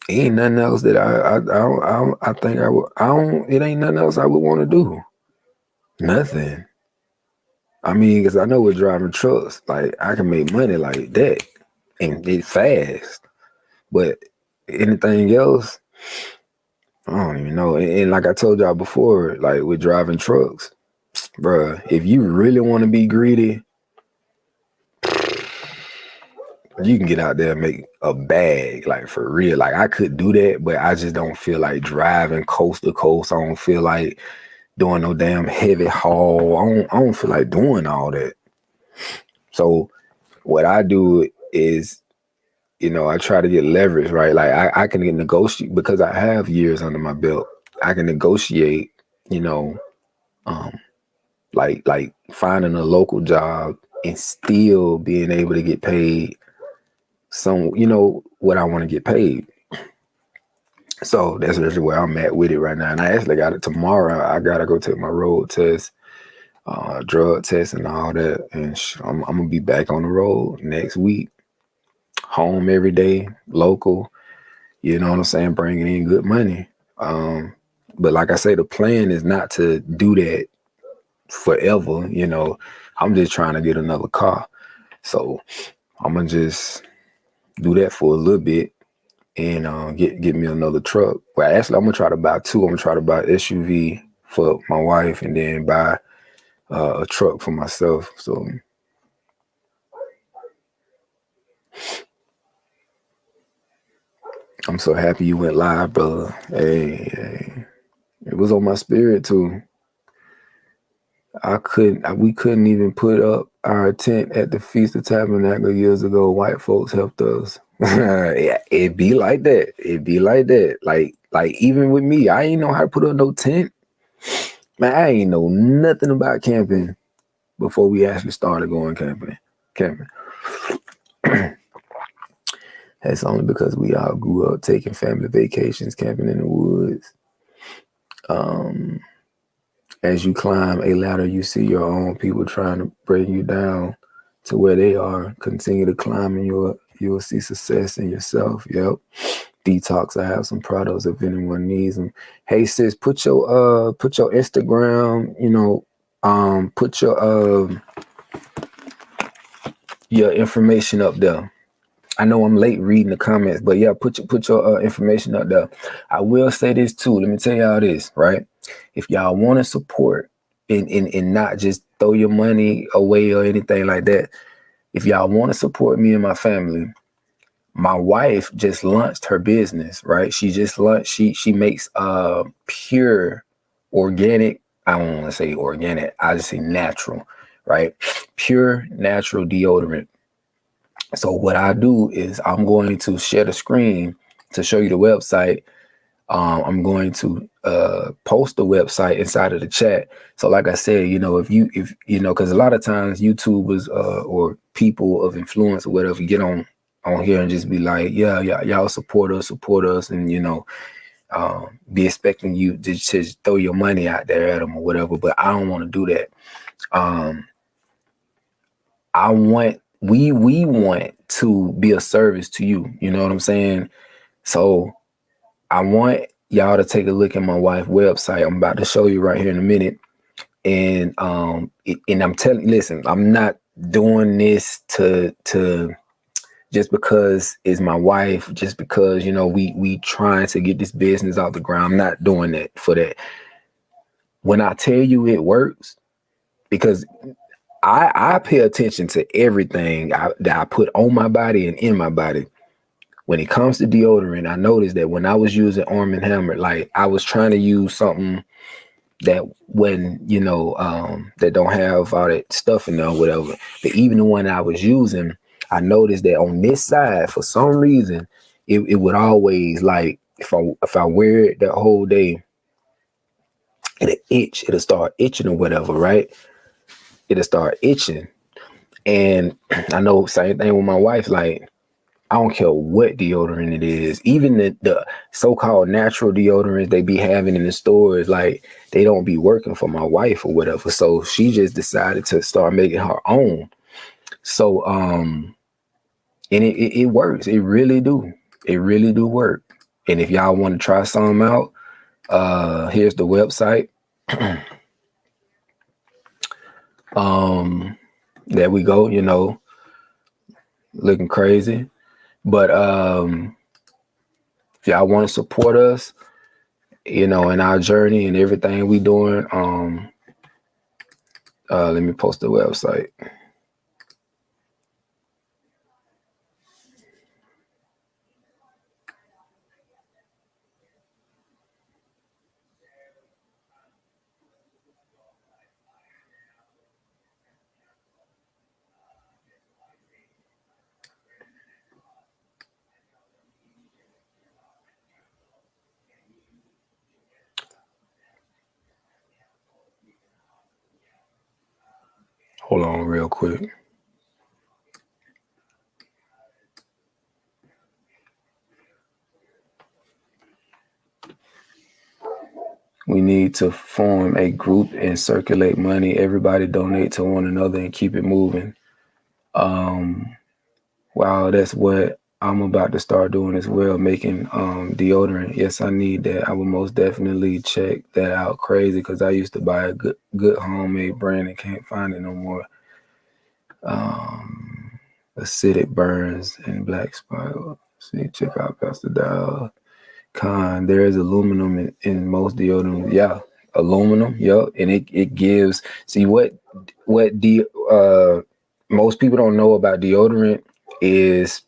ain't nothing else that I think I would. It ain't nothing else I would want to do. Nothing. I mean, because I know with driving trucks, like I can make money like that and it fast. But anything else, I don't even know. And like I told y'all before, like with driving trucks, bruh, if you really want to be greedy, you can get out there and make a bag, like for real. Like I could do that, but I just don't feel like driving coast to coast. I don't feel like doing no damn heavy haul. I don't feel like doing all that. So what I do is, I try to get leverage, right? Like I can negotiate because I have years under my belt. I can negotiate, um, like finding a local job and still being able to get paid what I want to get paid. So that's really where I'm at with it right now. And I actually got it tomorrow. I gotta go take my road test, drug test, and all that. And I'm gonna be back on the road next week. Home every day, local. You know what I'm saying? Bringing in good money. But like I say, the plan is not to do that forever. I'm just trying to get another car. So I'm gonna just do that for a little bit and get me another truck. Well, actually, I'm gonna try to buy two. I'm gonna try to buy SUV for my wife and then buy a truck for myself. So I'm so happy you went live, brother. Hey, it was on my spirit too. We couldn't even put up our tent at the Feast of Tabernacle years ago. White folks helped us. Yeah, it be like that. It be like that. Like even with me, I ain't know how to put up no tent. Man, I ain't know nothing about camping before we actually started going camping. That's only because we all grew up taking family vacations, camping in the woods. As you climb a ladder, you see your own people trying to bring you down to where they are. Continue to climb and you'll see success in yourself. Yep. Detox. I have some products if anyone needs them. Hey sis, put your Instagram, put your information up there. I know I'm late reading the comments, but yeah, put your information up there. I will say this too. Let me tell y'all this, right? If y'all want to support and not just throw your money away or anything like that, if y'all want to support me and my family, my wife just launched her business, right? She just launched, she makes pure organic, I don't want to say organic, I just say natural, right? Pure natural deodorant. So what I do is I'm going to share the screen to show you the website. I'm going to post the website inside of the chat. So like I said, if because a lot of times YouTubers or people of influence or whatever get on here and just be like, yeah, y'all support us, and be expecting you to just throw your money out there at them or whatever. But I don't want to do that. We want to be a service to you. You know what I'm saying? So I want y'all to take a look at my wife's website. I'm about to show you right here in a minute. And and I'm telling you, listen, I'm not doing this to just because it's my wife, just because we trying to get this business off the ground. I'm not doing that for that. When I tell you it works, because I pay attention to everything that I put on my body and in my body. When it comes to deodorant, I noticed that when I was using Arm & Hammer, like I was trying to use something that that don't have all that stuff in there or whatever. But even the one I was using, I noticed that on this side, for some reason, it would always, like, if I wear it that whole day, it'll start itching or whatever, right? It'll start itching. And I know same thing with my wife, like, I don't care what deodorant it is. Even the so-called natural deodorants they be having in the stores, like, they don't be working for my wife or whatever. So she just decided to start making her own. So and it works. It really do. It really do work. And if y'all want to try some out, here's the website. There we go, looking crazy. But if y'all want to support us, in our journey and everything we doing, let me post the website. Hold on real quick. We need to form a group and circulate money. Everybody donate to one another and keep it moving. Wow, that's what I'm about to start doing as well, making deodorant. Yes, I need that. I will most definitely check that out. Crazy, because I used to buy a good homemade brand and can't find it no more. Acidic burns and black spot. See, check out Pastor Dial. There is aluminum in most deodorants. Yeah, aluminum. Yep, and it gives. See what most people don't know about deodorant is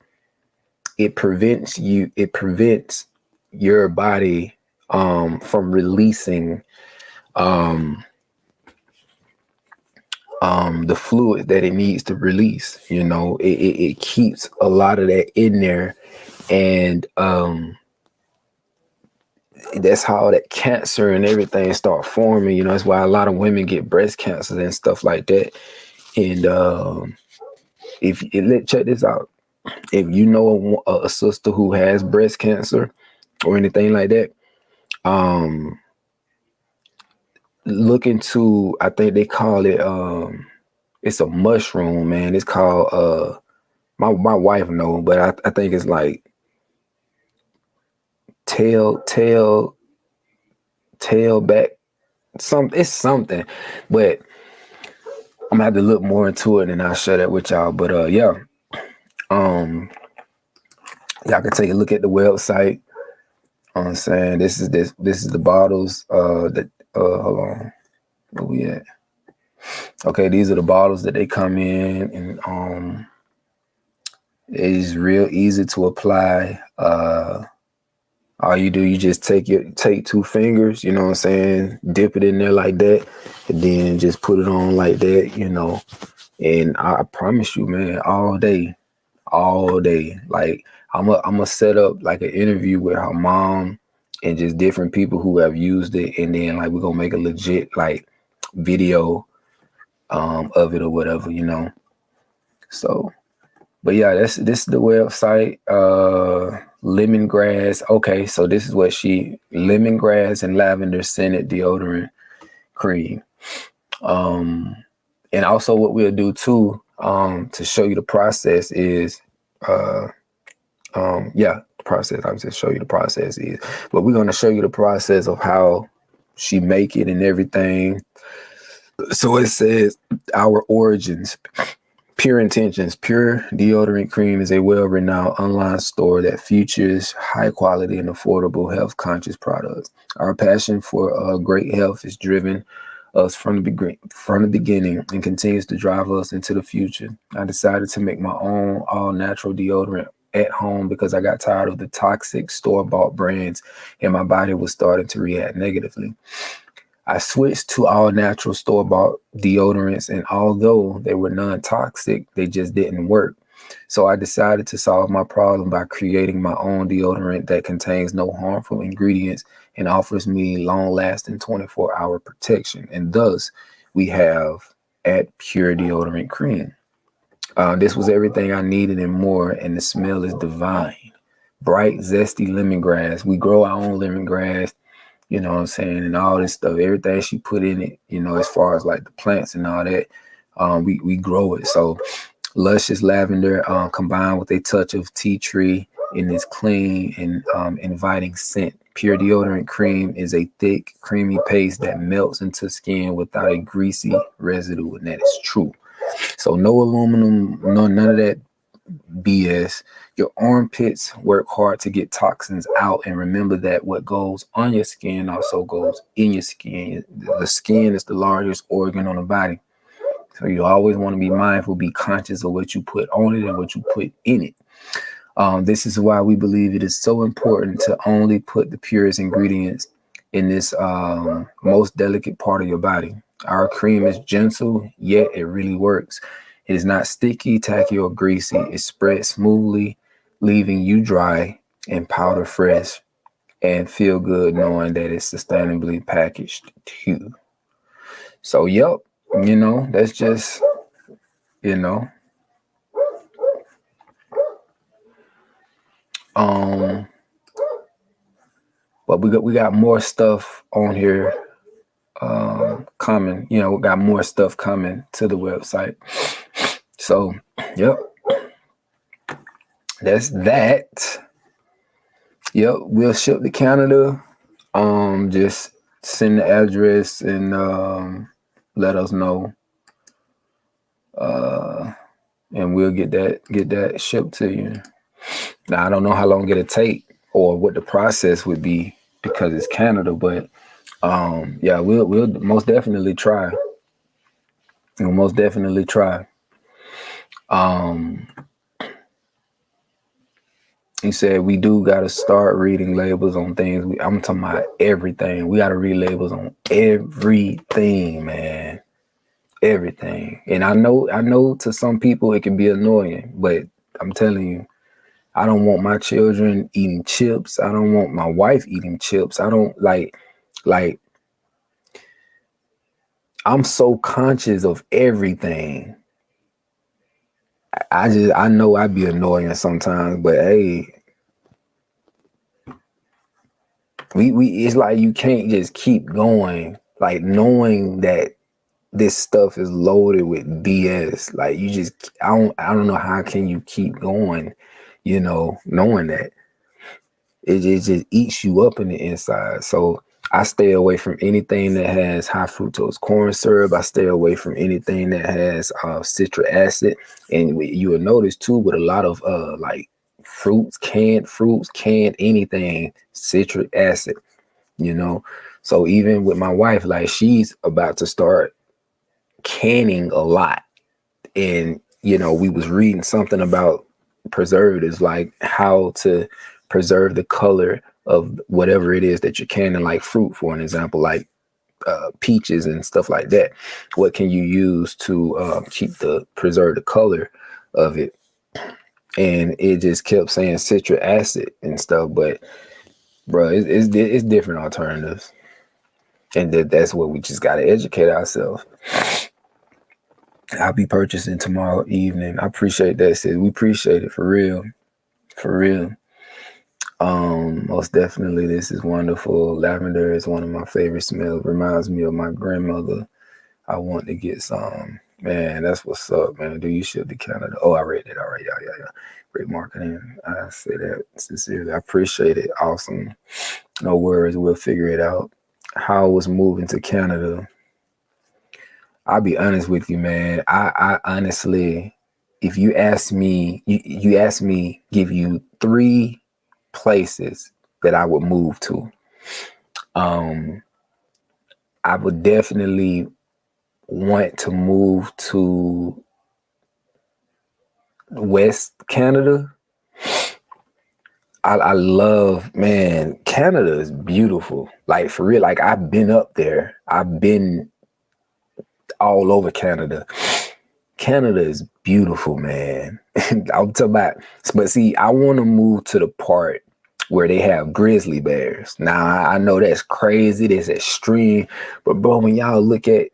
it prevents your body from releasing the fluid that it needs to release. You know, it keeps a lot of that in there, and that's how that cancer and everything start forming. You know, that's why a lot of women get breast cancer and stuff like that. And check this out. If you know a sister who has breast cancer or anything like that, look into, I think they call it, it's a mushroom, man. It's called, my wife knows, but I think it's like tailback, it's something, but I'm gonna have to look more into it and I'll share that with y'all. But yeah, y'all can take a look at the website. I'm saying this is the bottles that hold on, where we at? Okay, these are the bottles that they come in, and it is real easy to apply. All you do, you just take 2 fingers, you know what I'm saying, dip it in there like that, and then just put it on like that, you know. And I promise you, man, all day. Like I'm gonna set up like an interview with her mom and just different people who have used it, and then like we're gonna make a legit like video of it or whatever, you know. So, but yeah, this is the website. Lemongrass. Okay, so this is what lemongrass and lavender scented deodorant cream. And also what we'll do too, to show you the process is, the process. I'm just show you the process is, but we're going to show you the process of how she make it and everything. So it says our origins. Pure Intentions Pure Deodorant Cream is a well-renowned online store that features high-quality and affordable health-conscious products. Our passion for great health is driven us from the beginning and continues to drive us into the future. I decided to make my own all-natural deodorant at home because I got tired of the toxic store-bought brands and my body was starting to react negatively. I switched to all natural store-bought deodorants, and although they were non-toxic, they just didn't work. So I decided to solve my problem by creating my own deodorant that contains no harmful ingredients and offers me long-lasting 24-hour protection. And thus, we have at Pure Deodorant Cream. This was everything I needed and more, and the smell is divine. Bright, zesty lemongrass. We grow our own lemongrass. You know what I'm saying? And all this stuff, everything she put in it, you know, as far as like the plants and all that, we grow it. So luscious lavender combined with a touch of tea tree in this clean and inviting scent. Pure Deodorant Cream is a thick, creamy paste that melts into skin without a greasy residue, and that is true. So no aluminum, none of that BS. Your armpits work hard to get toxins out, and remember that what goes on your skin also goes in your skin. The skin is the largest organ on the body, so you always want to be mindful, be conscious of what you put on it and what you put in it. This is why we believe it is so important to only put the purest ingredients in this most delicate part of your body. Our cream is gentle, yet it really works. It is not sticky, tacky, or greasy. It spreads smoothly, leaving you dry and powder fresh and feel good knowing that it's sustainably packaged too. So, yep, you know, that's just you know. But we got more stuff on here coming. You know, we got more stuff coming to the website. So, yep. That's that. Yep, we'll ship to Canada. Just send the address and let us know. And we'll get that shipped to you. Now I don't know how long it'll take or what the process would be because it's Canada, but yeah, we'll most definitely try. We'll most definitely try. He said we do got to start reading labels on things. I'm talking about everything. We got to read labels on everything, man. Everything. And I know to some people it can be annoying, but I'm telling you, I don't want my children eating chips. I don't want my wife eating chips. I don't like I'm so conscious of everything. I know I'd be annoying sometimes, but hey, we it's like you can't just keep going, like knowing that this stuff is loaded with BS. Like you just I don't know how can you keep going, you know, knowing that. It just eats you up in the inside. So I stay away from anything that has high fructose corn syrup. I stay away from anything that has citric acid. And you will notice too with a lot of like canned anything, citric acid, you know. So even with my wife, like she's about to start canning a lot. And, you know, we was reading something about preservatives, like how to preserve the color of whatever it is that you're canning, like fruit, for an example, like peaches and stuff like that. What can you use to preserve the color of it? And it just kept saying citric acid and stuff, but bro, it's different alternatives. And that's what we just got to educate ourselves. I'll be purchasing tomorrow evening. I appreciate that, sis. We appreciate it for real. For real. Most definitely this is wonderful. Lavender is one of my favorite smells. Reminds me of my grandmother. I want to get some. Man, that's what's up, man. Do you ship to Canada? Oh, I read it already. Yeah. Great marketing. I say that sincerely. I appreciate it. Awesome. No worries. We'll figure it out. How was moving to Canada? I'll be honest with you, man. I honestly, if you ask me, you ask me, give you 3 places that I would move to. I would definitely want to move to West Canada. I love, man, Canada is beautiful. Like for real, like I've been up there. I've been all over Canada. Canada is beautiful, man. I'm talking about, but see, I want to move to the part where they have grizzly bears. Now I know that's crazy, that's extreme, but bro, when y'all look at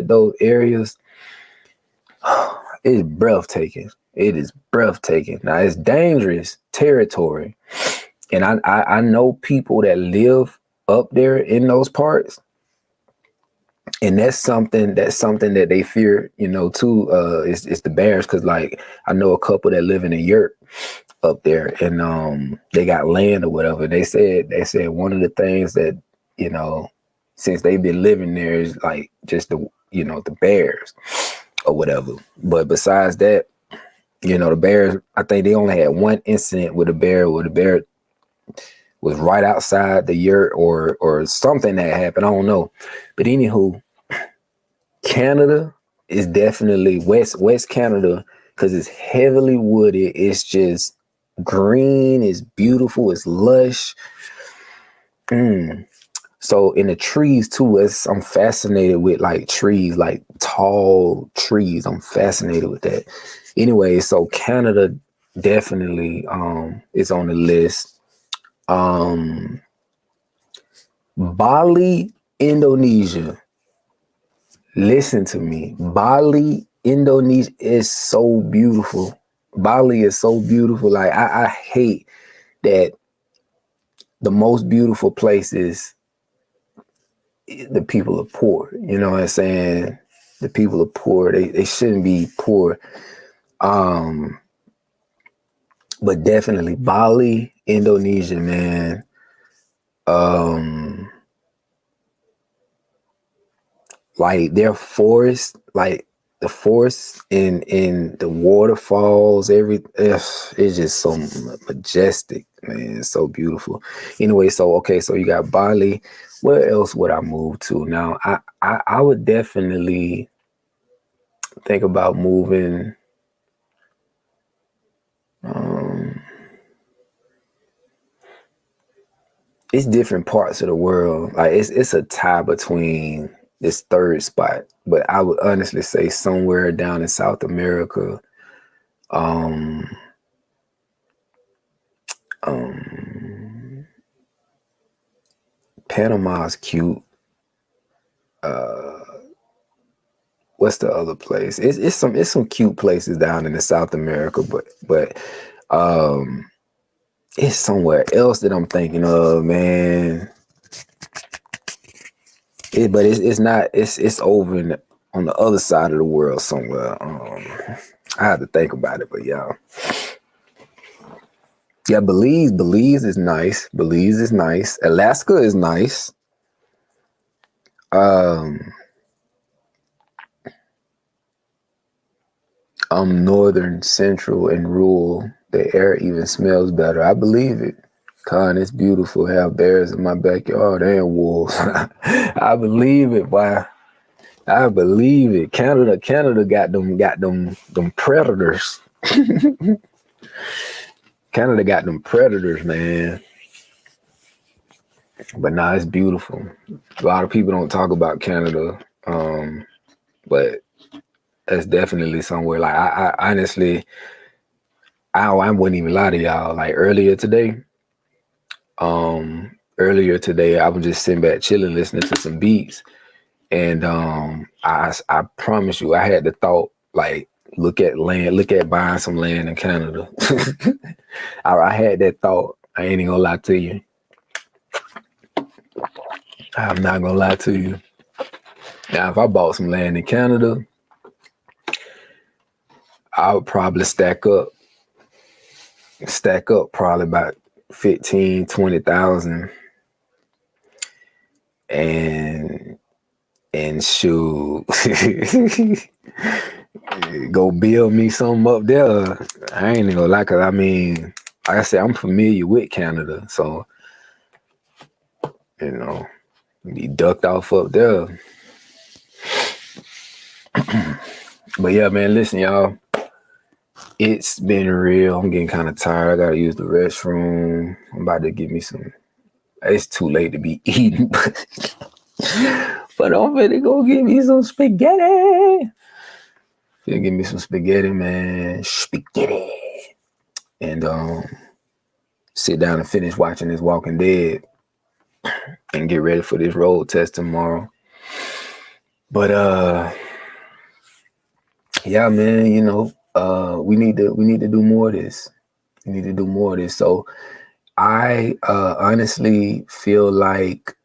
those areas, it's breathtaking. It is breathtaking. Now it's dangerous territory, and I know people that live up there in those parts. And that's something that they fear, you know, too. It's the bears, because like I know a couple that live in a yurt up there, and they got land or whatever. They said one of the things that, you know, since they've been living there is like just the bears or whatever. But besides that, you know, the bears, I think they only had one incident with a bear where the bear was right outside the yurt or something that happened. I don't know. But anywho, Canada is definitely West Canada, because it's heavily wooded. It's just green. It's beautiful. It's lush. So in the trees too, I'm fascinated with like trees, like tall trees. I'm fascinated with that. Anyway, so Canada definitely is on the list. Bali, Indonesia. Listen to me. Bali, Indonesia is so beautiful. Bali is so beautiful. Like I hate that the most beautiful places, the people are poor. You know what I'm saying? The people are poor. They shouldn't be poor. But definitely Bali, Indonesia, man. Like their forest, like the forest in the waterfalls, it's just so majestic, man. It's so beautiful. Anyway, so okay, so you got Bali. Where else would I move to? Now, I would definitely think about moving. It's different parts of the world. Like it's a tie between this third spot, but I would honestly say somewhere down in South America. Um, Panama's cute. What's the other place? It's some cute places down in the South America, but it's somewhere else that I'm thinking of, man. But it's not. It's over on the other side of the world somewhere. I have to think about it, but yeah. Yeah, Belize is nice. Belize is nice. Alaska is nice. Northern, central, and rural. The air even smells better. I believe it. Con, it's beautiful. Have bears in my backyard and wolves. I believe it. Why? I believe it. Canada got them predators. Canada got them predators, man. But nah, it's beautiful. A lot of people don't talk about Canada, but that's definitely somewhere. Like I honestly, I wouldn't even lie to y'all. Like earlier today, I was just sitting back chilling, listening to some beats, and I promise you, I had the thought like, look at buying some land in Canada. I had that thought. I ain't even gonna lie to you. I'm not gonna lie to you. Now, if I bought some land in Canada, I would probably stack up probably about 15, 20,000 and shoot, go build me something up there. I ain't even gonna lie, 'cause I mean, like I said, I'm familiar with Canada, so you know, be ducked off up there. But yeah, man, listen, y'all. It's been real. I'm getting kind of tired. I gotta use the restroom. I'm about to get me some. It's too late to be eating, but I'm finna go get me some spaghetti. Finna get me some spaghetti, man. Spaghetti. And sit down and finish watching this Walking Dead and get ready for this road test tomorrow. But yeah, man, you know, we need to do more of this. We need to do more of this. So I honestly feel like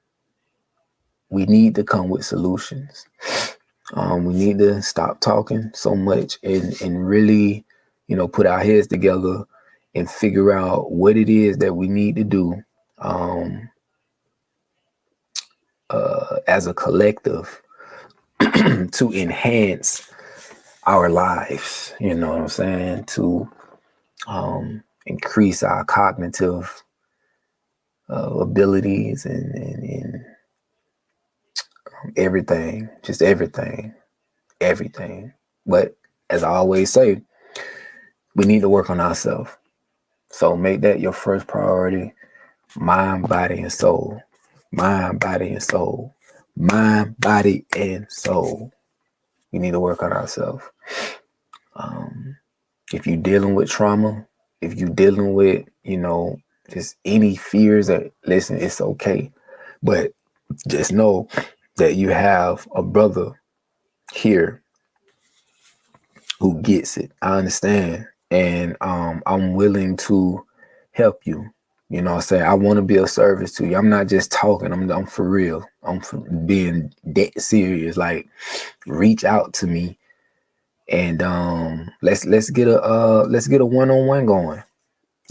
we need to come with solutions. We need to stop talking so much and really, you know, put our heads together and figure out what it is that we need to do as a collective to enhance our lives. You know what I'm saying? To increase our cognitive abilities and everything, just everything. But as I always say, we need to work on ourselves. So make that your first priority. Mind, body, and soul. Mind, body, and soul. Mind, body, and soul. We need to work on ourselves. If you're dealing with trauma, if you're dealing with, you know, just any fears, that listen, it's okay. But just know that you have a brother here who gets it. I understand. And I'm willing to help you. You know what I'm saying? I want to be of service to you. I'm not just talking. I'm for real. I'm for being dead serious. Like, reach out to me, and let's get a one-on-one going.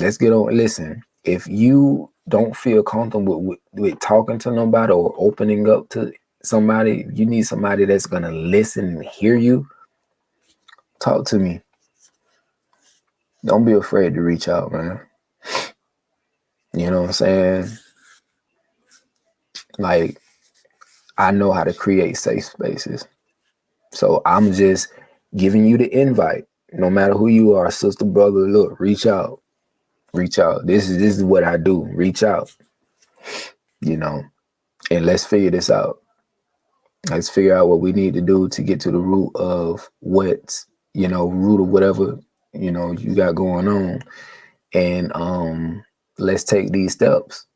Let's get on. Listen, if you don't feel comfortable with talking to nobody or opening up to somebody, you need somebody that's gonna listen and hear you. Talk to me. Don't be afraid to reach out, man. You know what I'm saying? Like, I know how to create safe spaces. So I'm just giving you the invite. No matter who you are, sister, brother, look, reach out. Reach out. This is what I do. Reach out. You know, and let's figure this out. Let's figure out what we need to do to get to the root of what's, root of whatever, you got going on. And let's take these steps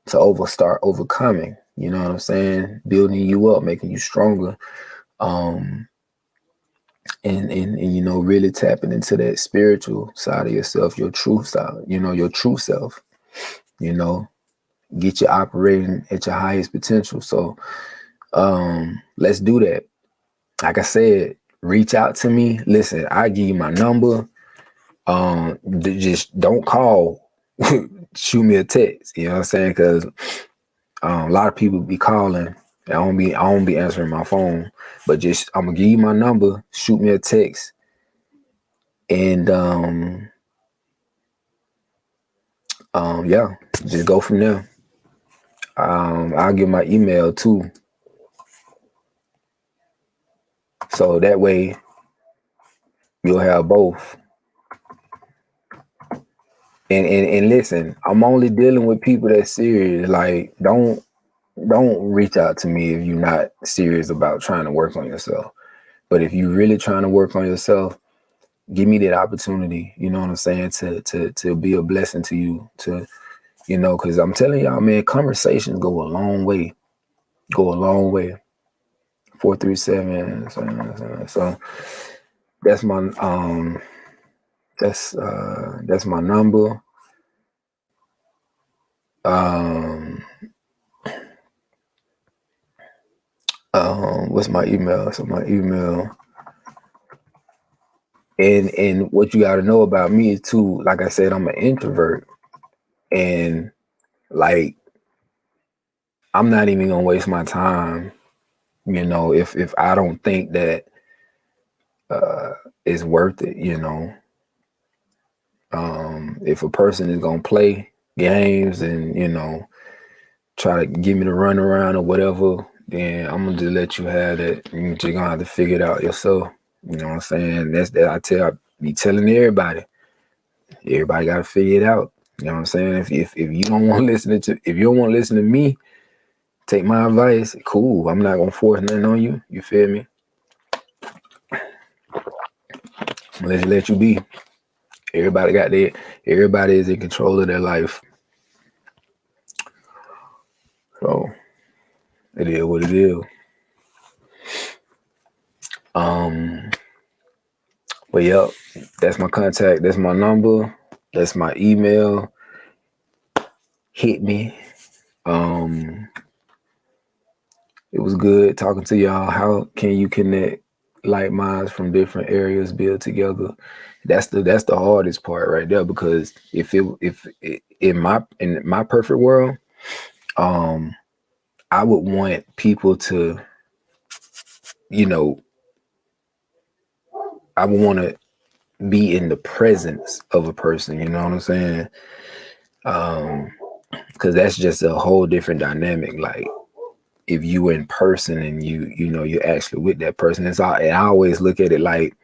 to start overcoming, you know what I'm saying? Building you up, making you stronger. And really tapping into that spiritual side of yourself, your true side, your true self, get you operating at your highest potential. So let's do that. Like I said, reach out to me. Listen, I give you my number. Just don't call. Shoot me a text. You know what I'm saying? Because a lot of people be calling. I don't be answering my phone. But just I'm gonna give you my number. Shoot me a text. And yeah, just go from there. I'll give my email too. So that way you'll have both. And listen, I'm only dealing with people that's serious. Like, don't reach out to me if you're not serious about trying to work on yourself. But if you're really trying to work on yourself, give me that opportunity, you know what I'm saying, to be a blessing to you, because I'm telling y'all, man, conversations go a long way. 437. So that's my that's my number. What's my email? So my email. And what you got to know about me is too, like I said, I'm an introvert, and like, I'm not even gonna waste my time, if I don't think that it's worth it, if a person is gonna play games and try to give me the runaround or whatever, then I'm gonna just let you have that. You're just gonna have to figure it out yourself. You know what I'm saying? That's that I be telling everybody. Everybody gotta figure it out. You know what I'm saying? If you don't want to listen if you don't want to listen to me, take my advice. Cool. I'm not gonna force nothing on you. You feel me? I'm gonna let you be. Everybody is in control of their life. So it is what it is. But yep, that's my contact, that's my number, that's my email. Hit me. It was good talking to y'all. How can you connect like minds from different areas, build together? That's the hardest part right there, because if in my perfect world, I would want people to, I would want to be in the presence of a person, you know what I'm saying? Because that's just a whole different dynamic. Like, if you in person and you're actually with that person, and I always look at it like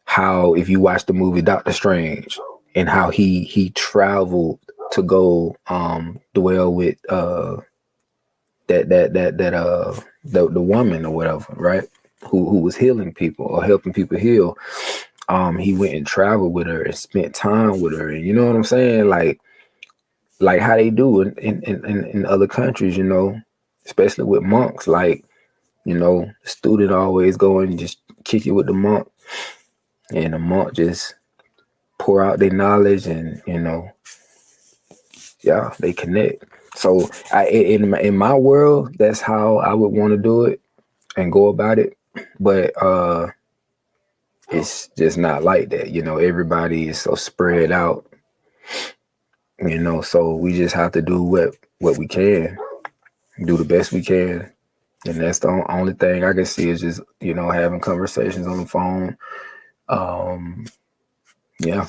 how, if you watch the movie Doctor Strange, and how he traveled to go dwell with the woman or whatever, right? Who was healing people or helping people heal. He went and traveled with her and spent time with her, and you know what I'm saying? Like how they do in other countries, especially with monks. Like, student always go and just kick it with the monk. and a month just pour out their knowledge, and yeah, they connect. So in my world, that's how I would want to do it and go about it. But it's just not like that. Everybody is so spread out. So we just have to do what we can, do the best we can. And that's the only thing I can see is just, having conversations on the phone. Yeah.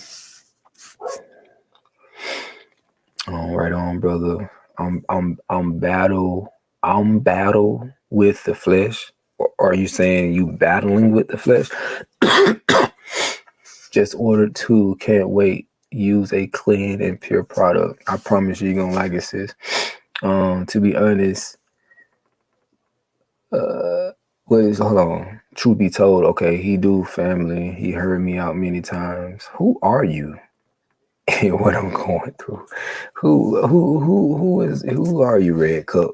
Right on, brother. I'm battle with the flesh. Or are you saying you battling with the flesh? Just ordered 2. Can't wait. Use a clean and pure product. I promise you're gonna like it, sis. To be honest, hold on. Truth be told, okay, he do family. He heard me out many times. Who are you? And what I'm going through. Who are you, Red Cup?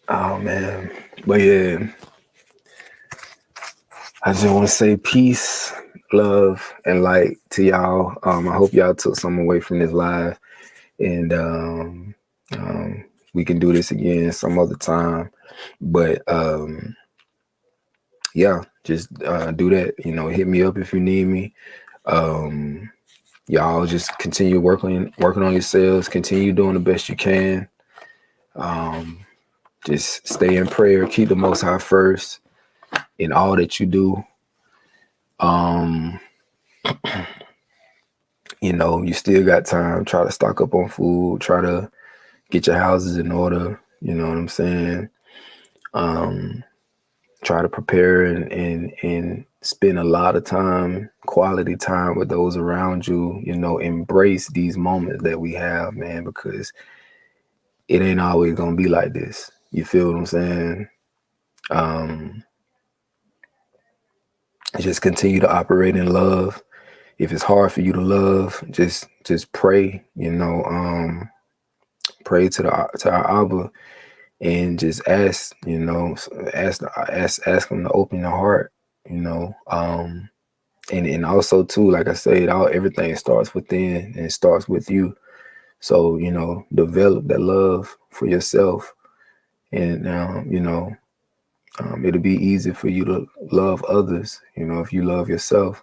Oh man. But yeah. I just want to say peace, love, and light to y'all. I hope y'all took something away from this live, and we can do this again some other time. But yeah, just do that. Hit me up if you need me. Y'all just continue working on yourselves. Continue doing the best you can. Just stay in prayer. Keep the Most High first in all that you do. You still got time. Try to stock up on food. Try to get your houses in order. You know what I'm saying? Try to prepare and spend a lot of time, quality time with those around you. Embrace these moments that we have, man, because it ain't always gonna be like this. You feel what I'm saying? Just continue to operate in love. If it's hard for you to love, just pray. Pray to our Abba and just ask. Ask him to open your heart. And also too, like I said, everything starts within and it starts with you. So develop that love for yourself, and it'll be easy for you to love others. If you love yourself.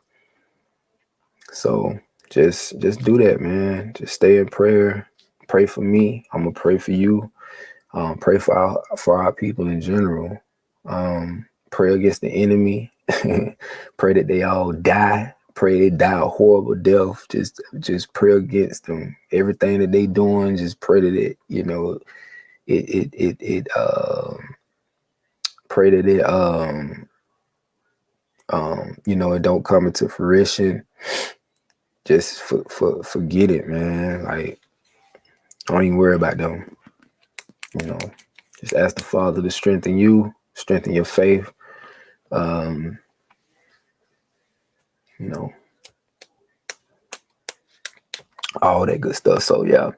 So just do that, man. Just stay in prayer. Pray for me. I'm gonna pray for you. Pray for our people in general. Pray against the enemy. Pray that they all die. Pray they die a horrible death. Just pray against them. Everything that they doing, just pray that it pray that it don't come into fruition. Just forget it, man. Like, don't even worry about them. Just ask the Father to strengthen you, strengthen your faith. All that good stuff. So yeah.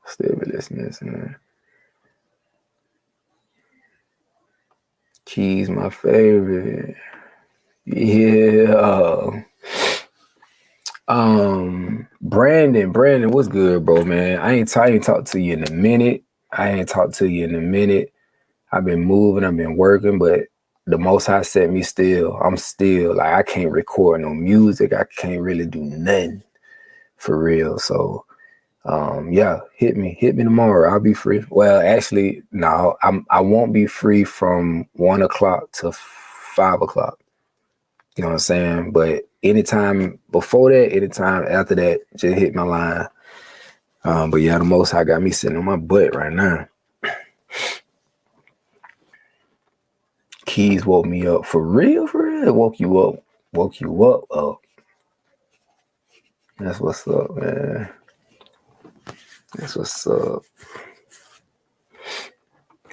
Still be listening, man. Keys, my favorite. Yeah. Brandon, what's good, bro, man? I ain't talked to you in a minute. I've been moving, I've been working, but the Most High set me still. I'm still like, I can't record no music. I can't really do nothing for real. So yeah, hit me tomorrow. I'll be free. Well, actually, no, I won't be free from 1 o'clock to 5 o'clock. You know what I'm saying? But anytime before that, anytime after that, just hit my line. But yeah, the Most High got me sitting on my butt right now. Keys woke me up. For real? Woke you up. That's what's up, man. That's what's up.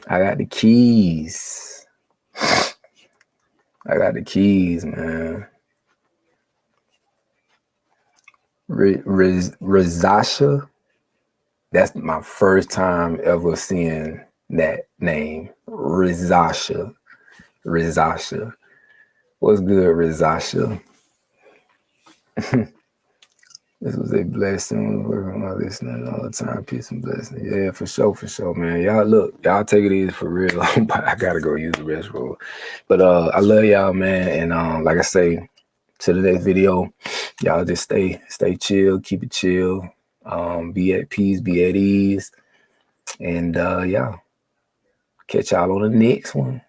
I got the keys. Man. Rizasha. That's my first time ever seeing that name, Rizasha. Rizasha. What's good, Rizasha? This was a blessing. We're on my listening all the time. Peace and blessing. Yeah, for sure, man. Y'all look, y'all take it easy for real. I gotta go use the restroom. But I love y'all, man. And like I say, to the next video, y'all just stay chill, keep it chill. Be at peace, be at ease. And yeah, catch y'all on the next one.